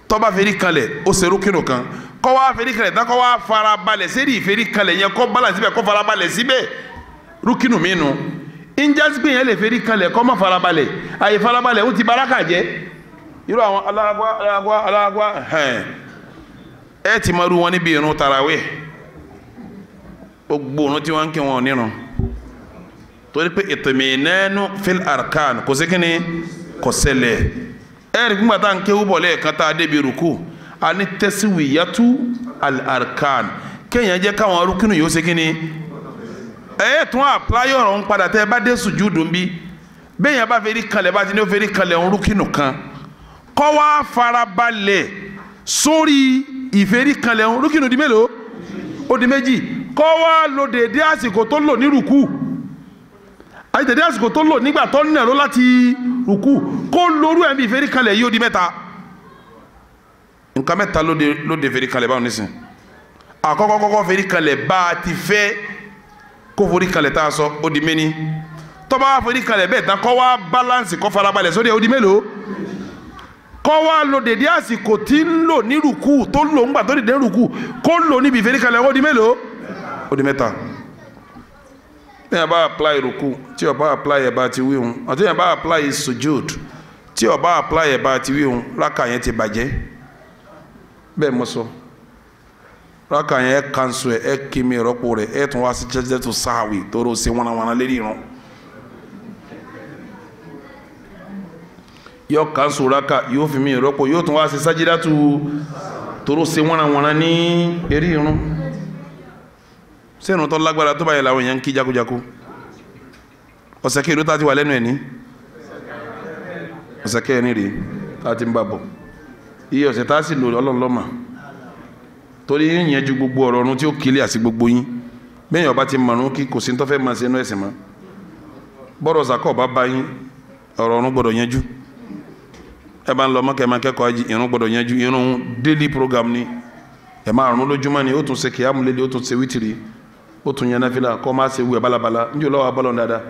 tó bá fẹ́rí kanlẹ̀ ó ṣe rúkìnù kan kó wá fẹ́rí kanlẹ̀ tán kó wá farabalẹ̀ sẹ́rí ìfẹ́rí kanlẹ̀ yẹn kó balance síbẹ̀ kó farabalẹ̀ síbẹ̀ rúkìnù mi nù injásígbé yẹn lè fẹ́rí kanlẹ̀ kó má farabalẹ̀ àyè farabalẹ̀ ó ti baraka jẹ́ irú àwọn aláàgbá ẹ ti máa rú wọn níbi ìrun tarawih gbogbo òrùn tí wọ́n ń kí wọn nírun torí pé itminanu fil arkan kò sí kíni kò ṣẹlẹ̀ ẹ̀rí fún gbàtà ń kéwú bọ̀ lẹ́ẹ̀kan tá a débi rúkú a ní taswiyatu al arkan kéèyàn jẹ́ káwọn arúkínú yóò ṣe kíni tún apply ọ̀rọ̀ ń padà tẹ́ ẹ bá dé sùjúdù ń bí béèyàn bá fẹ́rí kanlẹ̀ bá ti ní ó fẹ́rí kanlẹ̀ ń rúkínú kan kó wá farabalẹ̀ sórí ìfẹ́rí kanlẹ̀ ń rúkínú di mélòó ó di méjì kó wá lo dédé àsìkò tó lò ní rúkú àti dédé àsìkò tó lò nígbà tó nẹ̀rọ láti rúkú kó lórú ẹ̀mí ìfẹ́rí kanlẹ̀ yìí ó di mẹ́ta nǹkan mẹ́ta ló de fẹ́rí kanlẹ̀ báwọn nísìn àkọ́kọ́ kọ́kọ́ fẹ́rí kanlẹ̀ bá a ti fẹ́ kó forí kalẹ̀ tá a sọ ó di méní tó bá forí kalẹ̀ bẹ́ẹ̀ tán kó wá balance kó farabalẹ̀ sórí ó di mélòó kó wá lo dèdé àsìkò tí ń lò ní rùkú tó lò ń gbà tó dèdé rùkú kó lò níbi ìfẹ́rí kalẹ̀ ó di mélòó ó di mẹ́ta bí yẹn bá apply rùkú tí ó bá apply ẹ̀ bá ti wíhun àti yẹn bá apply sujud tí ó bá apply ẹ̀ bá ti wíhun rákà yẹn ti bàjẹ́ bẹ́ẹ̀ mo sọ raka yẹn kanṣu ẹ kimi rọ́pò rẹ̀ ẹ tún wá sí jẹjẹ tó sáwì tóró ṣe wọnàwọnà lérí irun yọ kanṣu raka yóò fi mi rọ́pò yóò tún wá sí sájídá tóró ṣe wọnàwọnà ní eré irun sẹ́nu tó lágbára tó báyìí làwọn èèyàn ń kí jákujáku ọ̀sẹ̀ kí ló tá ti wà lẹ́nu ẹ̀ ní ọ̀sẹ̀ kí ẹ̀ ní rèé tá ti ń bà bọ̀ iye ọ̀sẹ̀ tá sì lò ọlọ́ọ̀lọ́mà torí yẹn ju gbogbo ọ̀rọ̀ ọ̀run tí ó kílẹ̀ àti gbogbo yín bẹ́ẹ̀ ọba ti mọ̀rún kí kò sí ní tó fẹ́ máa ṣe inú ẹ̀sìn mọ́ bọ́rọ̀ zakọ́ ọba bá yín ọ̀rọ̀ ọ̀run gbọ́dọ̀ yanjú ẹ bá ń lọ mọ́kẹ́ máa kẹ́kọ̀ọ́ ajé irun gbọ́dọ̀ yanjú irun daily program ni ẹ máa rún lójúmọ́ ni ó tún ṣe kìyàmù lélẹ̀ ó tún ṣe wítìrì ó tún yan náfìlà kọ́ máa ṣe wú ẹ̀ bálabàlá níjọ́ lọ́wọ́ abọ́lọ́ dáadáa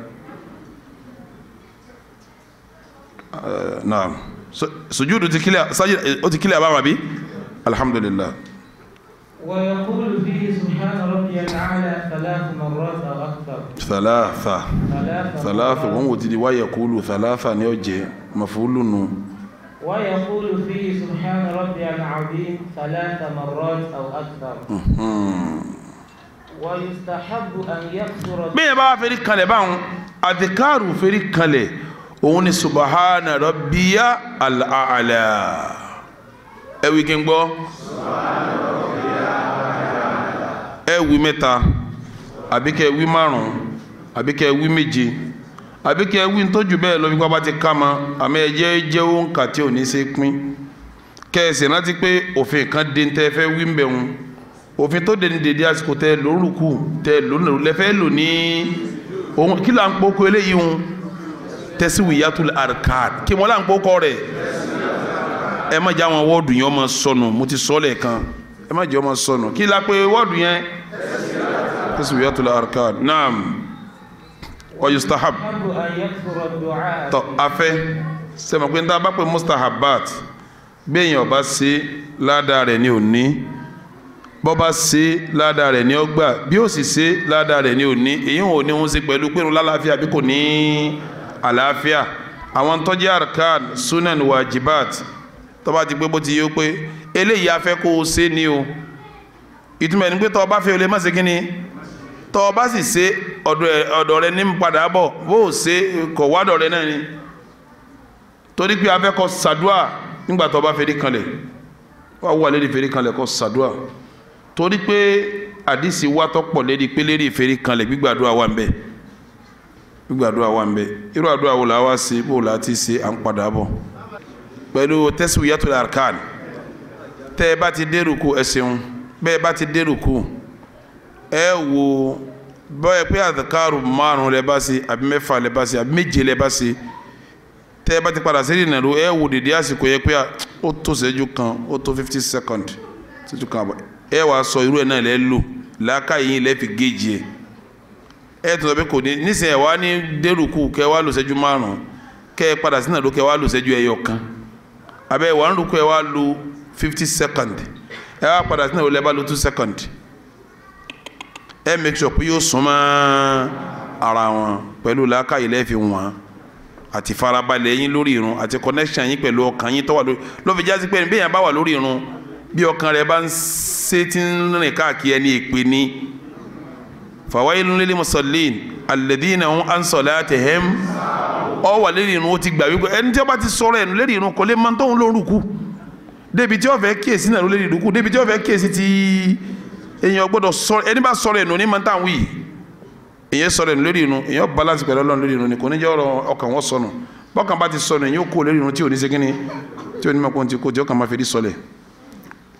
naam sùjúdù ti kílẹ̀ ó ti kílẹ̀ àbáwọn àbí alhamdulillah. ويقول فيه سبحان ربي الأعلى 3 مرات أو أكثر. ثلاثة وهو تدي ويقول ثلاثة نيوجي مفعول نو. ويقول فيه سبحان ربي العظيم 3 مرات أو أكثر. ويستحب أن يكثر. بين بقى فريق كله بقى أذكار فريق كله وني سبحان ربي الأعلى. أوي كنبو. ẹ wí mẹ́ta àbí kẹ́ wí márùn àbí kẹ́ wí méje àbí kẹ́ wí ntọ́jú bẹ́ẹ̀ lọ bí wọ́n bá ti ká ma àmọ́ ẹ jẹ́ òǹkà tí ò ní ṣe pín kẹ́ ẹ sì rántí pé òfin kan dé tẹ́ fẹ́ wí ń bẹ̀ wọn òfin tó dé ní dèdé àsìkò tẹ́ lórúkú tẹ́ lẹ́fẹ́ lò ní ohun kí là ń pokò eléyìí wọn taswiyatul arkan kí wọ́n là ń pokò rẹ̀ ẹ má jẹ́ àwọn wọ́ọ̀dù yẹn ọmọ sọnù mo ti sọ lẹ́ẹ̀kan ẹ má jẹ́ ọmọ sọnù kí la pé wọ́ọ̀dù yẹn taswiyatul arkan naam wa yustahab tọ́ afẹ́ sẹ́mi pé n ta bá pé mustahabat bẹ́ẹ̀yàn ọba ṣe ládàá rẹ̀ ní òní bọ́ba ṣe ládàá rẹ̀ ní ọgbà bí ó sì ṣe ládàá rẹ̀ ní òní èyí ò ní wọn ṣe pẹ̀lú pé lálàáfíà bí kò ní àlàáfíà àwọn tó jẹ́ arkan sunan wajibat tó bá ti pé bó ti yó pé eléyìí afẹ́ kó o ṣe ni o ìtumọ̀ ẹni pé tọ́ ọba fẹ́ o lè má ṣe kí ni tọ́ ọba sì ṣe ọ̀dọ̀ rẹ ní padà bọ̀ bó o ṣe kọ̀ wádọ̀ rẹ náà ni torí pé afẹ́ kọ́ sàdúà nígbà tọ́ ọba fẹ́ rí kanlẹ̀ wà wà lérí fẹ́ rí kanlẹ̀ kọ́ sàdúà torí pé àdìsí wà tọ́pọ̀ lérí pé lérí fẹ́ rí kanlẹ̀ gbígbàdúà wà ń bẹ gbígbàdúà wà ń bẹ irú àdúà wo la wá ṣe bó o la ti ṣe à ń padà bọ̀ pẹ̀lú taswiyatul arkan tẹ́ ẹ bá ti dé rùkú ẹ ṣeun bẹ́ẹ̀ bá ti dé rùkú ẹ wo bọ́ẹ̀ pé àdàkárù márùn lẹ bá ṣe àbí mẹ́fà lẹ bá ṣe àbí méje lẹ bá ṣe tẹ́ ẹ bá ti padà sí ìrìnàrò ẹ wo dèdè àsìkò yẹ pé ó tó ṣẹ́jú kan ó tó 50 seconds ṣẹ́jú kan àbọ̀ ẹ wàá sọ irú ẹ̀ náà lẹ́ lò làákà yín lẹ́ fi géèjì ẹ tó sọ pé kò ní nísìnyí ẹ wá ní dé rùkú kẹ wá lò ṣẹ́jú márùn kẹ ẹ padà sí ìrìnàrò kẹ wá lò ṣẹ́jú ẹyọ kan àbẹ wà ń rùkú ẹ wá lò 50 seconds ẹ wá padà sínú ìwòlẹ́ bá lo 2 seconds ẹ make sure pé yóò súnmọ́ ara wọn pẹ̀lú làákàyè lẹ́ẹ̀fi wọn àti farabalẹ̀ yín lórí irun àti connection yín pẹ̀lú ọkàn yín tó wà lórí ló fi jásí pé bí èèyàn bá wà lórí irun bí ọkàn rẹ̀ bá ń ṣe tí ń rìn káàkiri ẹni èpè ní fawailun lil musallin alladhina hum an salatihim ọ wà lórí irun ó ti gbà wípé ẹni tí ó bá ti sọ̀rọ̀ ẹnu lórí irun kò lè máa tóun lórúkú débi tí ó fẹ́ kíyèsí náà lórí ìdúkú débi tí ó fẹ́ kíyèsí ti èyàn gbọ́dọ̀ sọ ẹni bá sọ̀rọ̀ ẹnu ní mọ́tà wí èyàn sọ̀rọ̀ ẹnu lórí inú èyàn balance pẹ̀lú Ọlọ́run lórí inú ni kò ní jẹ́ ọ̀rọ̀ ọkàn wọn sọnù bọ́kàn bá ti sọnù èyàn kó lórí inú tí ò ní segin ni tí ò ní mọ̀kún ti kó tí ọkàn máa fi rí sọlẹ̀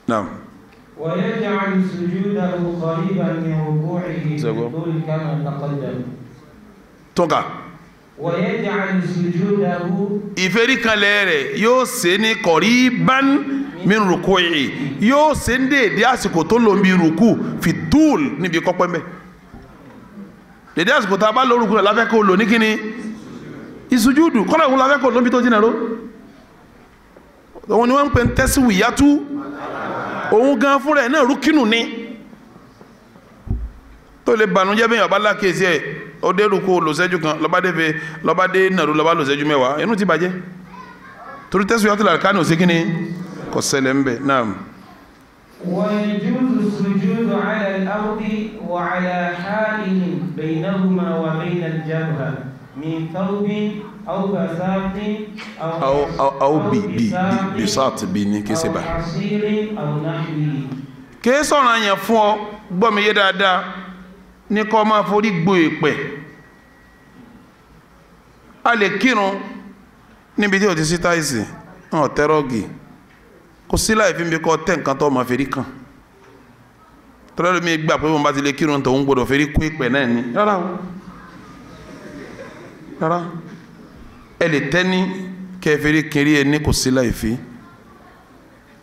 náà. ويجعل سجوده قريبا من ركوعه بالطول كما تقدم. tóka. ويجعل سجوده. ìfẹ́ríkanlẹ̀ rẹ̀ yóò ṣe ní qariban min ruku'i yóò ṣe ń déédé àsìkò tó lò ń bi rùkú fi túl níbi kọ́pẹ́ mẹ́ déédé àsìkò tá a bá lò rùkú rẹ̀ láfẹ́ kó lò ní kíni ìsùjúdù kọ́nà ìwọ̀n láfẹ́ kó lò ń bi tó jìnà ró òun ni wọ́n ń pè ń taswiyatu òun gan fúnra ẹ̀ náà rúkínù ní tó lè bànújẹ́ bẹ́yàn bá lákèsí ẹ̀ ó dé rúkú lòsẹ́jú kan lọ́bá dé nàró lọ́bá lòsẹ́jú mẹ́wàá inú ti bàjẹ́ torí taswiyatul arkani ò sí kíni kò ṣẹlẹ̀ ń bẹ̀ náà. ويجوز السجود على الأرض وعلى حائل بينهما وبين الجبهة من ثوب أو بساط أو بساط بني كسبة أو حصير أو نحوه. kìí sọ̀rọ̀ àyàn fún ọ gbọ́ mi yé dáadáa ní kó máa forí gbo èpẹ̀ a lè kírun níbi tí o ti sí táìsì ọ̀ tẹ́rọ̀gì kò sí láì fi ń bí kọ́ tẹ́ nǹkan tó máa fèrí kan tọ́lá mi gbà pé wọ́n bá ti lè kírun tó ń gbọ́dọ̀ fèrí kó èpẹ̀ náà ni rárá o rárá ẹ lè tẹ́ ní kẹ́ fèrí kiri ẹ ní kò sí láì fi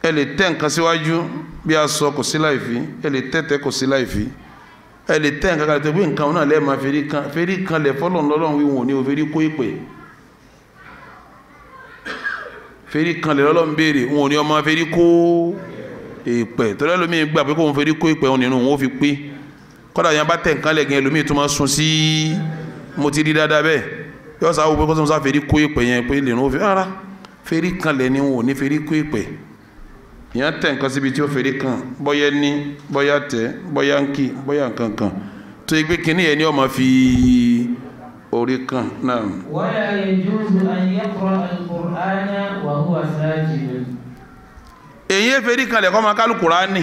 ẹ lè tẹ́ nǹkan síwájú bí a sọ kò sí láì fi ẹ lè tẹ́tẹ́ kò sí láì fi ẹ lè tẹ́ nǹkan kan tó bí nǹkan náà lẹ́ẹ̀ máa fèrí kan lẹ̀ fọ́lọ́n lọ́lọ́run wíwọ̀n ní o fèrí kó èpè fèrí kan lẹ̀ lọ́lọ́run béèrè wọn ò ní ọmọ fèrí kó èpè tọ́lá lómi gbà pé kó wọn fèrí kó èpè wọn nínú wọn ó fi pé kọ́dà yẹn bá tẹ̀ nǹkan lẹ̀ gan lómi tó máa sun sí mo ti rí dáadáa bẹ́ẹ̀ yọ sáà wò pé kó tó ń sá fèrí kó èpè yẹn pé lè rún ó fi rárá fèrí kan lẹ̀ ni wọn ò ní fèrí kó èpè ìyẹn tẹ̀ nǹkan síbi tí ó fèrè kan bọ́yá ní bọ́yá tẹ̀ bọ́yá ń kì bọ́yá nǹkan kan tó yẹ pé kínní yẹn ni ó máa fi orí kan náà. ولا يجوز أن يقرأ القرآن وهو ساجد. èyí fèrè kan lẹ̀kọ́ máa kálù Kùránì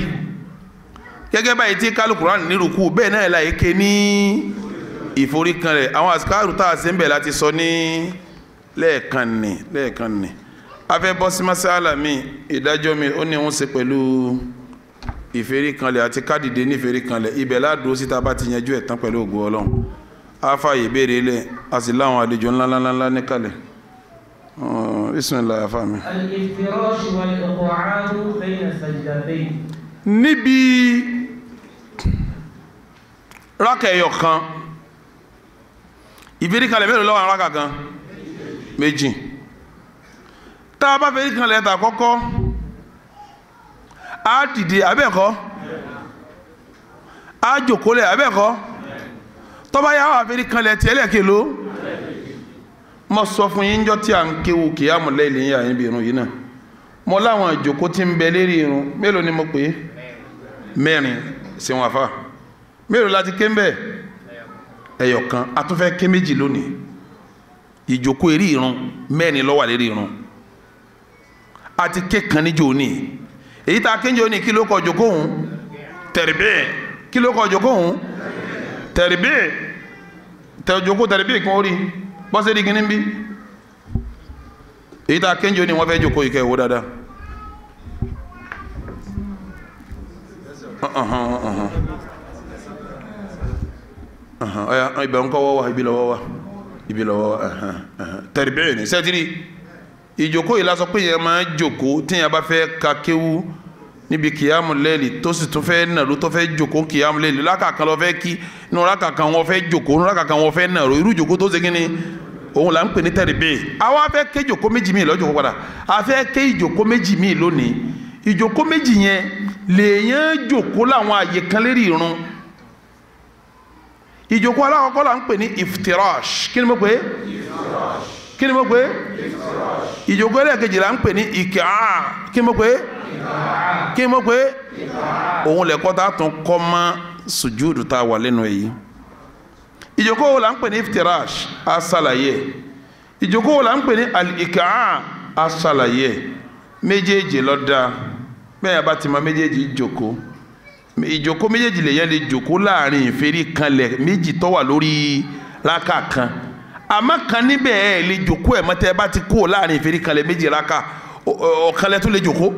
gẹ́gẹ́ báyìí tí kálù Kùránì ní rùkú bẹ́ẹ̀ náà láyé ké ní ìforí kan rẹ̀ àwọn àsìkáàrù tá a ṣe ń bẹ̀ láti sọ ní lẹ́ẹ̀kan ni afẹ́ bọ́ sí masala mi ìdájọ́ mi ó ní wọ́n ṣe pẹ̀lú ìfèrí kanlẹ̀ àti kádìdé ní ìfèrí kanlẹ̀ ibẹ̀ ládùú síta bá ti yanjú ẹ̀ tán pẹ̀lú ògo Ọlọ́run afáyè béèrè ilẹ̀ a sì láwọn àlejò ńláńláńlá níkàlẹ̀ bismillah afá mi. الافتراش والإقعاد بين السجدتين. níbi rákà ẹyọ kan ìfèrí kanlẹ̀ mélòó ló wà rákà kan méjì tá a bá fẹ́ kan lẹ́tà kọ́kọ́ á dìde abẹ́ẹ̀kọ́ á jòkólẹ̀ abẹ́ẹ̀kọ́ tọ́ba yà wà fẹ́ kan lẹ́tì ẹlẹ́kẹ̀ ló mọ sọ fún yín jọ tí a ń kéwu kì í àmúlẹ̀ ilé yín àyín bí irun yìí náà mọ láwọn ìjòkó tí ń bẹ lérí irun mélòó ni mo pè é mẹ́rin ṣe wọn àfa mélòó láti ké ń bẹ̀ ẹyọ kan a tún fẹ́ ké méjì lónìí ìjókòó eré irun mẹ́rin ló wà lérí irun a ti ké kan níjó ní èyí tá a ké níjó ní kí ló kọ jókòó òun tẹ̀rẹ̀bẹ̀ kí ló kọ jókòó òun tẹ̀rẹ̀bẹ̀ jókòó tẹ̀rẹ̀bẹ̀ kan ó rí bọ́sẹ̀ di kíní bí èyí tá a ké níjó ní wọ́n fẹ́ jókòó yìí kẹ́ ìwó dáadáa ọ̀ya ibẹ̀ ń kọ́ wọ́wọ́ ibi lọ́wọ́ wa ibi lọ́wọ́ tẹ̀rẹ̀bẹ̀ ní sẹ́tìrì ìjókòó yìí lásán pé yẹn máa jókòó tí yẹn bá fẹ́ ka kéwú níbi kìyàmù lẹ́ẹ̀lì tó sì tún fẹ́ nàró tó fẹ́ jókòó kìyàmù lẹ́ẹ̀lì lákàkan lọ fẹ́ kí inú lákàkan wọn fẹ́ jókòó inú lákàkan wọn fẹ́ nàró irú jókòó tó ṣe kí ni òun là ń pè ní tẹ̀rẹ̀bẹ̀ àwa fẹ́ ké jókòó méjì míì lọ́jọ́ padà a fẹ́ ké ìjókòó méjì míì lónìí ìjókòó méjì yẹn lèèyàn jókòó láwọn àyè kan lérí irun ìjókòó alákọ̀ọ́kọ́ là ń pè ní iftirash kí ni mo pè é kí ni mo pè é ìjókòó ẹlẹ́ẹ̀kejì là ń pè ní ìkàá kí ni mo pè é kí ni mo pè é òun lẹ́kọ́ tá a tún kọ́ mọ́ sùjúdù tá a wà lẹ́nu èyí ìjókòó là ń pè ní iftirash asàlàyé ìjókòó là ń pè ní al-ìkàá asàlàyé méjèèjì lọ́dà bẹ́ẹ̀ bá ti mọ méjèèjì jókòó ìjókòó méjèèjì lè yẹn lè jókòó láàrin ìfèrí kanlẹ̀ méjì tó wà lórí rákà kan àmọ́ kan níbẹ̀ ẹ̀ lè jókòó ẹ̀ mọ́tẹ́ bá ti kó láàrin ìfèrí kanlẹ̀ méjì rákà ọ̀kanlẹ̀ tó lè jókòó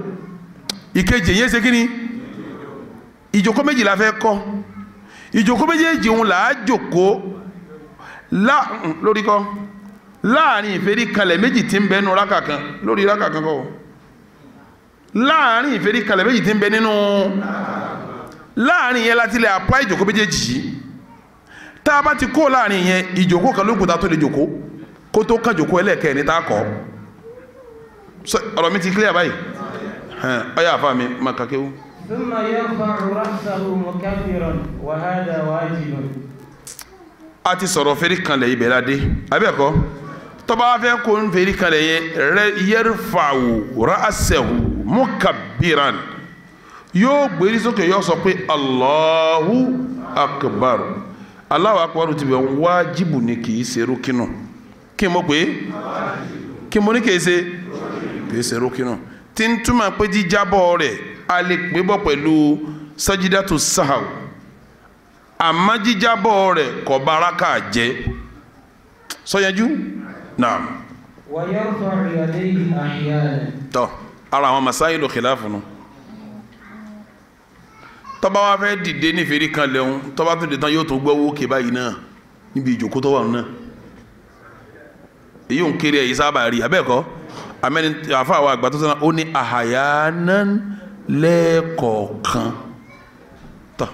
ìkejì yẹn ṣe kí ni ìjókòó méjì la fẹ́ kọ́ ìjókòó méjèèjì òun là á jókòó lórí kọ́ láàrin ìfèrí kanlẹ̀ méjì tí ń bẹ nínú rákà kan lórí rákà kan kọ́ láàrin ìfèrí kanlẹ̀ méjì tí ń bẹ nínú láàrin yẹn láti lè apply ìjókòó méjèèjì yìí tá a bá ti kó láàrin yẹn ìjókòó kan ló kù tá a tó lè jókòó kó tó kàn jókòó ẹlẹ́ẹ̀kẹ́ ní tá a kọ́ ọ̀rọ̀ mi ti clear báyìí ọ̀yà àfa mi máa kàkéwú. ثم يرفع رأسه مكبرا وهذا واجب. a ti sọ̀rọ̀ fèrí kanlẹ̀ ibẹ̀ la dé abẹ́ẹ̀kọ́ tọ́ba wa fẹ́ kó fèrí kanlẹ̀ yẹn yarfa'u ra'sahu mukabbiran yóò gbérí sókè yóò sọ pé Allahu akbar Allahu akbar ti bẹ̀ wájibù ni kì í ṣe rúkínù kí mo pé kí mo ní kì í ṣe rúkínù tí ń túmọ̀ pé jíjábọ̀ rẹ̀ a lè pé bọ́ pẹ̀lú sajidatu sahaw àmọ́ jíjábọ̀ rẹ̀ kò baraka jẹ́ sọ́yẹ́jú náà. wa yarfa'u yadayhi ahyanan. tọ́ ara àwọn masáyìlú khilafu nù tọ́ba wa fẹ́ dìde ní fèrí kan lẹ́hún tọ́ba tó dé tán yóò tó gbọ́ owó kè báyìí náà níbi ìjókòó tó wà náà èyí ò ń kéré ẹ̀yí sábà rí abẹ́ẹ̀kọ́ amẹ́ni àfa àwọn àgbà tó sọ́nà ó ní àhàyánan lẹ́ẹ̀kọ̀ọ̀kan tọ́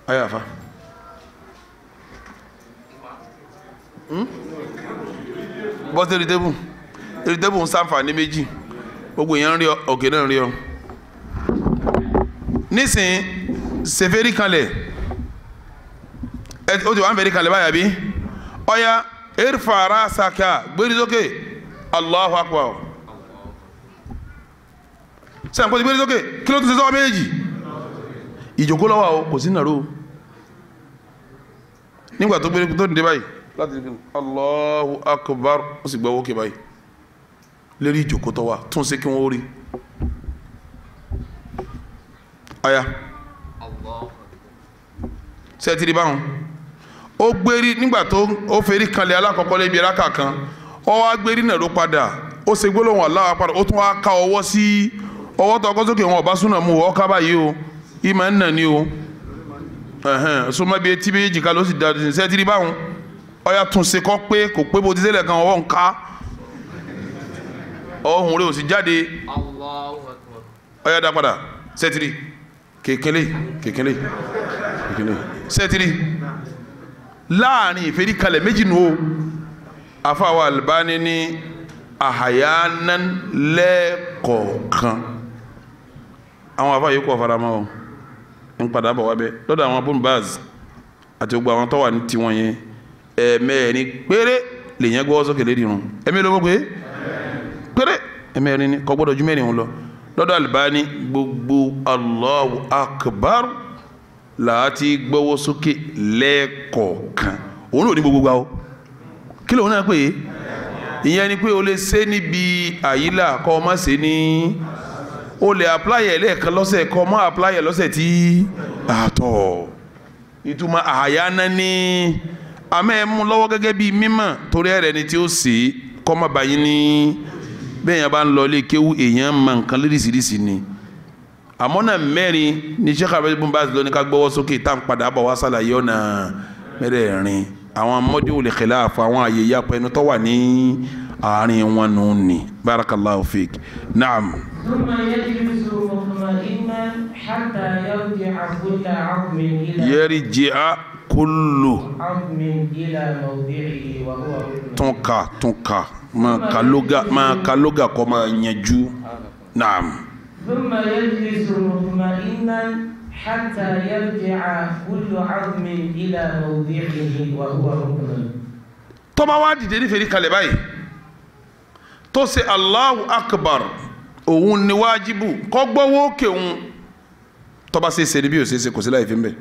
ayé àfa bọ́sẹ̀ eritẹ́bù ń ṣàǹfààní méjì gbogbo èèyàn ń rí ọ òkè náà ń rí ọ nísìn seferi kanlẹ̀ ó ti wà ń fẹ́rí kanlẹ̀ báyà bí ọya irfa rasaka gbérí sókè Allahu akbar sẹ́yìn kó ti gbérí sókè kí ló tún ṣe sọ́wọ́ méjì ìjókòó lọ́wọ́ o kò sí nàró nígbà tó gbérí tó dìde báyìí láti dìde Allahu akbar ó sì gbọ́ owó kè báyìí lérí ìjókòó tó wà tún ṣe kí wọ́n rí aya sẹ́tìrì báwọn ó gbérí nígbà tó ó fèrí kanlẹ̀ alákọ̀ọ́kọ́ lébi rákà kan ó wá gbérí náà ló padà ó ṣe gbólóhùn Allahu padà ó tún wá ká ọwọ́ sí ọwọ́ tó ọkọ́ sókè wọn ọba súnà mú ọ ká báyìí o ìmọ̀ ń nà ní o súnmọ́ bí etí méjì ká ló sì da sẹ́tìrì báwọn ọya tún ṣe kọ́ pé kò pé bó ti ṣẹlẹ̀ kan ọwọ́ ń ká ọ̀hún rẹ̀ ò sì jáde ọya dá padà sẹ́tìrì kékeré sẹ́tìrì láàrin ìfèrí kalẹ̀ méjì nù o afáwa Albani ní àhàyánan lẹ́ẹ̀kọ̀ọ̀kan àwọn afá yòókù ọ̀faramọ́ o ń padà bọ̀ wá bẹ́ lọ́dọ̀ àwọn Ibn Baz àti gbogbo àwọn tó wà ní tiwọn yẹn ẹ̀ẹ̀mẹ́rin péré lèyẹn gbọ́ sókè lérí irun ẹ̀mí ló gbọ́ pé péré ẹ̀mẹ́rin ni kò gbọ́dọ̀ ju mẹ́rin lọ lọ́dọ̀ Albani gbogbo Allahu akbar láti gbọ́wọ́ sókè lẹ́ẹ̀kọ̀ọ̀kan òun ò ní gbogbo gbà ó kí lóun náà pè é ìyẹn ni pé o lè ṣe níbi àyílà kọ́ ọ má ṣe ní o lè apply ẹ̀ lẹ́ẹ̀kan lọ́sẹ̀ kọ́ ọ má apply ẹ̀ lọ́sẹ̀ tí àtọ̀ ìtumọ̀ àyáná ní àmọ́ ẹ mú lọ́wọ́ gẹ́gẹ́ bíi mímọ̀ torí ẹ̀rẹ̀ ni tí ó sì kọ́ má bàyí ní bẹ́ẹ̀ yẹn bá ń lọ ilé kéwú èèyàn mọ nǹkan lóríṣiríṣi ni àmọ́ náà mẹ́rin ní Sheikh Abdul bin Baz lóní ká gbọ́wọ́ sókè tá à ń padà bọ̀ wá sàlàyé ọ̀nà mẹ́rẹ̀ẹ̀rin àwọn mọ́díwò lè khilaf àwọn àyè ìyapa ẹnu tó wà ní àárín wọn nù ní barakallahu fik naam. ثم يجلس مطمئنا حتى يرجع كل عظم إلى yarji'a kullu عظم إلى موضعه وهو tunka ma kaloga ko ma yanjú naam. ثم يجلس مطمئنا حتى يرجع كل عظم إلى موضعه وهو ركن. tó bá wá dìde ní fèrí kalẹ̀ báyìí tó ṣe Allahu akbar òun ni wájibu kó gbọ́wọ́ kéwòn tó bá ṣe ní bí ó ṣe kò sí láì fi ń bẹ̀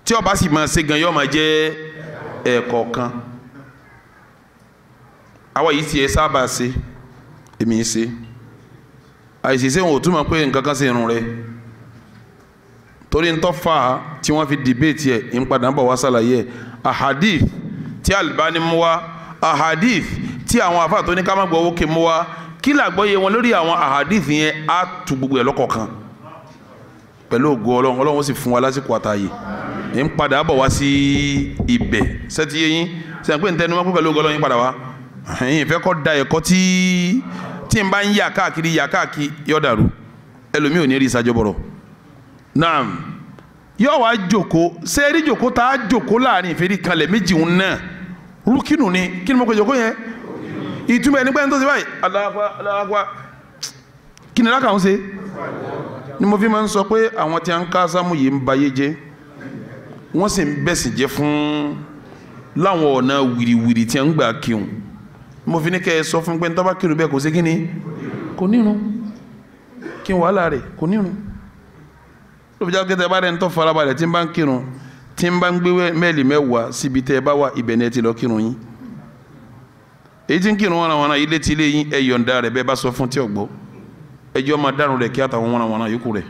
tí ó bá sì máa ṣe gan yóò máa jẹ́ ẹ̀ẹ̀kọ̀ọ̀kan àwa yìí ti ẹ sábà ṣe èmi ṣe àìsèse wọn ò túmọ̀ pé nǹkan kan ṣe irun rẹ torí ń tọ́fà tí wọ́n fi dìbéètì ẹ̀ ń padà bọ̀ wá sàlàyé ẹ̀ ahadith tí Albani mú wá ahadith tí àwọn afa tó ní ká má gbọ́ owó ké mú wá kí làgbọ́yé wọn lórí àwọn ahadith yẹn á tu gbogbo ẹ̀ lọ́kọ̀ọ̀kan pẹ̀lú ògo Ọlọ́run Ọlọ́run ó sì fún wa lásìkò àtàyè ń padà bọ̀ wá sí ibẹ̀ sẹ́tí yẹn sẹ́yìn pé ń tẹnu mọ́ pẹ̀lú ògo Ọlọ́run yín padà wá ẹ̀yin ìfẹ́ kọ́ da ẹ̀kọ́ tí n bá ń yà káàkiri yọ dàrú ẹlòmíì ò ní rí ìsájọ́ bọ̀rọ̀ naam yóò wá jòkó sẹ́ẹ̀rí jòkó tá a jòkó láàrin ìfẹ́rí kanlẹ̀ méjì ń náà rúkìnù ni kí ni mo kọ jòkó yẹn ìtumọ̀ ẹni pẹ́ẹ́n tó ṣe báyìí aláàgbá kí ni lákàá ń ṣe ni mo fi máa ń sọ pé àwọn tí a ń ká sámú yìí ń bayé jẹ́ wọ́n sì ń bẹ̀sìn jẹ́ fún láwọn ọ̀nà wìrìwìrì tí a ń gbà kírun mo fi ní kẹ́ ẹ sọ fún pé ntọ́ba kírun bẹ́ẹ̀ kò sí kíni kò nírun kí n wàhálà rẹ̀ kò nírun ló fi já kẹ́tẹ́ bá rẹ̀ ń tọ́ farabalẹ̀ tí n bá ń kírun tí n bá ń gbé mẹ́ẹ̀lì mẹ́wàá síbi tẹ́ ẹ bá wà ibẹ̀ ni ẹ ti lọ kírun yín èyí tí ń kírun wọnàwọnà ilé tí ilé yín ẹ yọ̀ǹda rẹ̀ bẹ́ẹ̀ bá sọ fún tí ò gbọ́ ẹjọ́ máa dárun rẹ̀ kí àtàwọn wọnàwọnà yòókù rẹ̀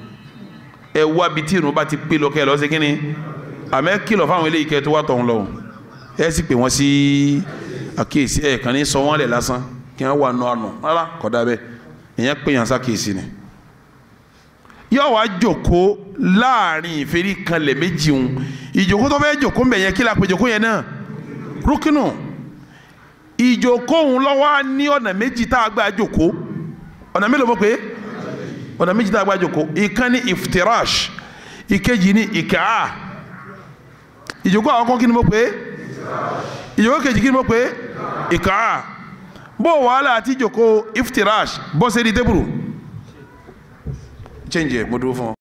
ẹ wá bi tí irun bá ti pé lọ kẹ́ ẹ lọ sí kíni àmẹ́ kìlọ̀ fáwọn eléyìí kẹ́ tó wá tọ̀hún lọ ẹ sì pè wọ́n sí àkíyèsí ẹ kàn ní sọ wọn lẹ lásán kí wọn wà nù àná rárá kódà bẹ́ẹ̀ ìyẹn pé yàn sákèsí ni yóò wá jòkó láàrin ìfẹ́rí kanlẹ̀ méjì ń ìjòkó tó fẹ́ jòkó mbẹ̀ yẹn kí la pè jòkó yẹn náà rúkínù ìjòkó ń lọ́wọ́ ní ọ̀nà méjì tá a gbà jòkó ọ̀nà mélòó mo pé ọ̀nà méjì tá a gbà jòkó ìkan ní iftirash ìkejì ní ìkàá ìjòkó àkọ́kọ́ kí ni mo pé ìjòkó kejì kí ni mo pé ìkàá bó wàhálà àti ìjòkó iftirash bọ́ sí ẹni tébùrù change ẹ̀ mo dúró fún ọ.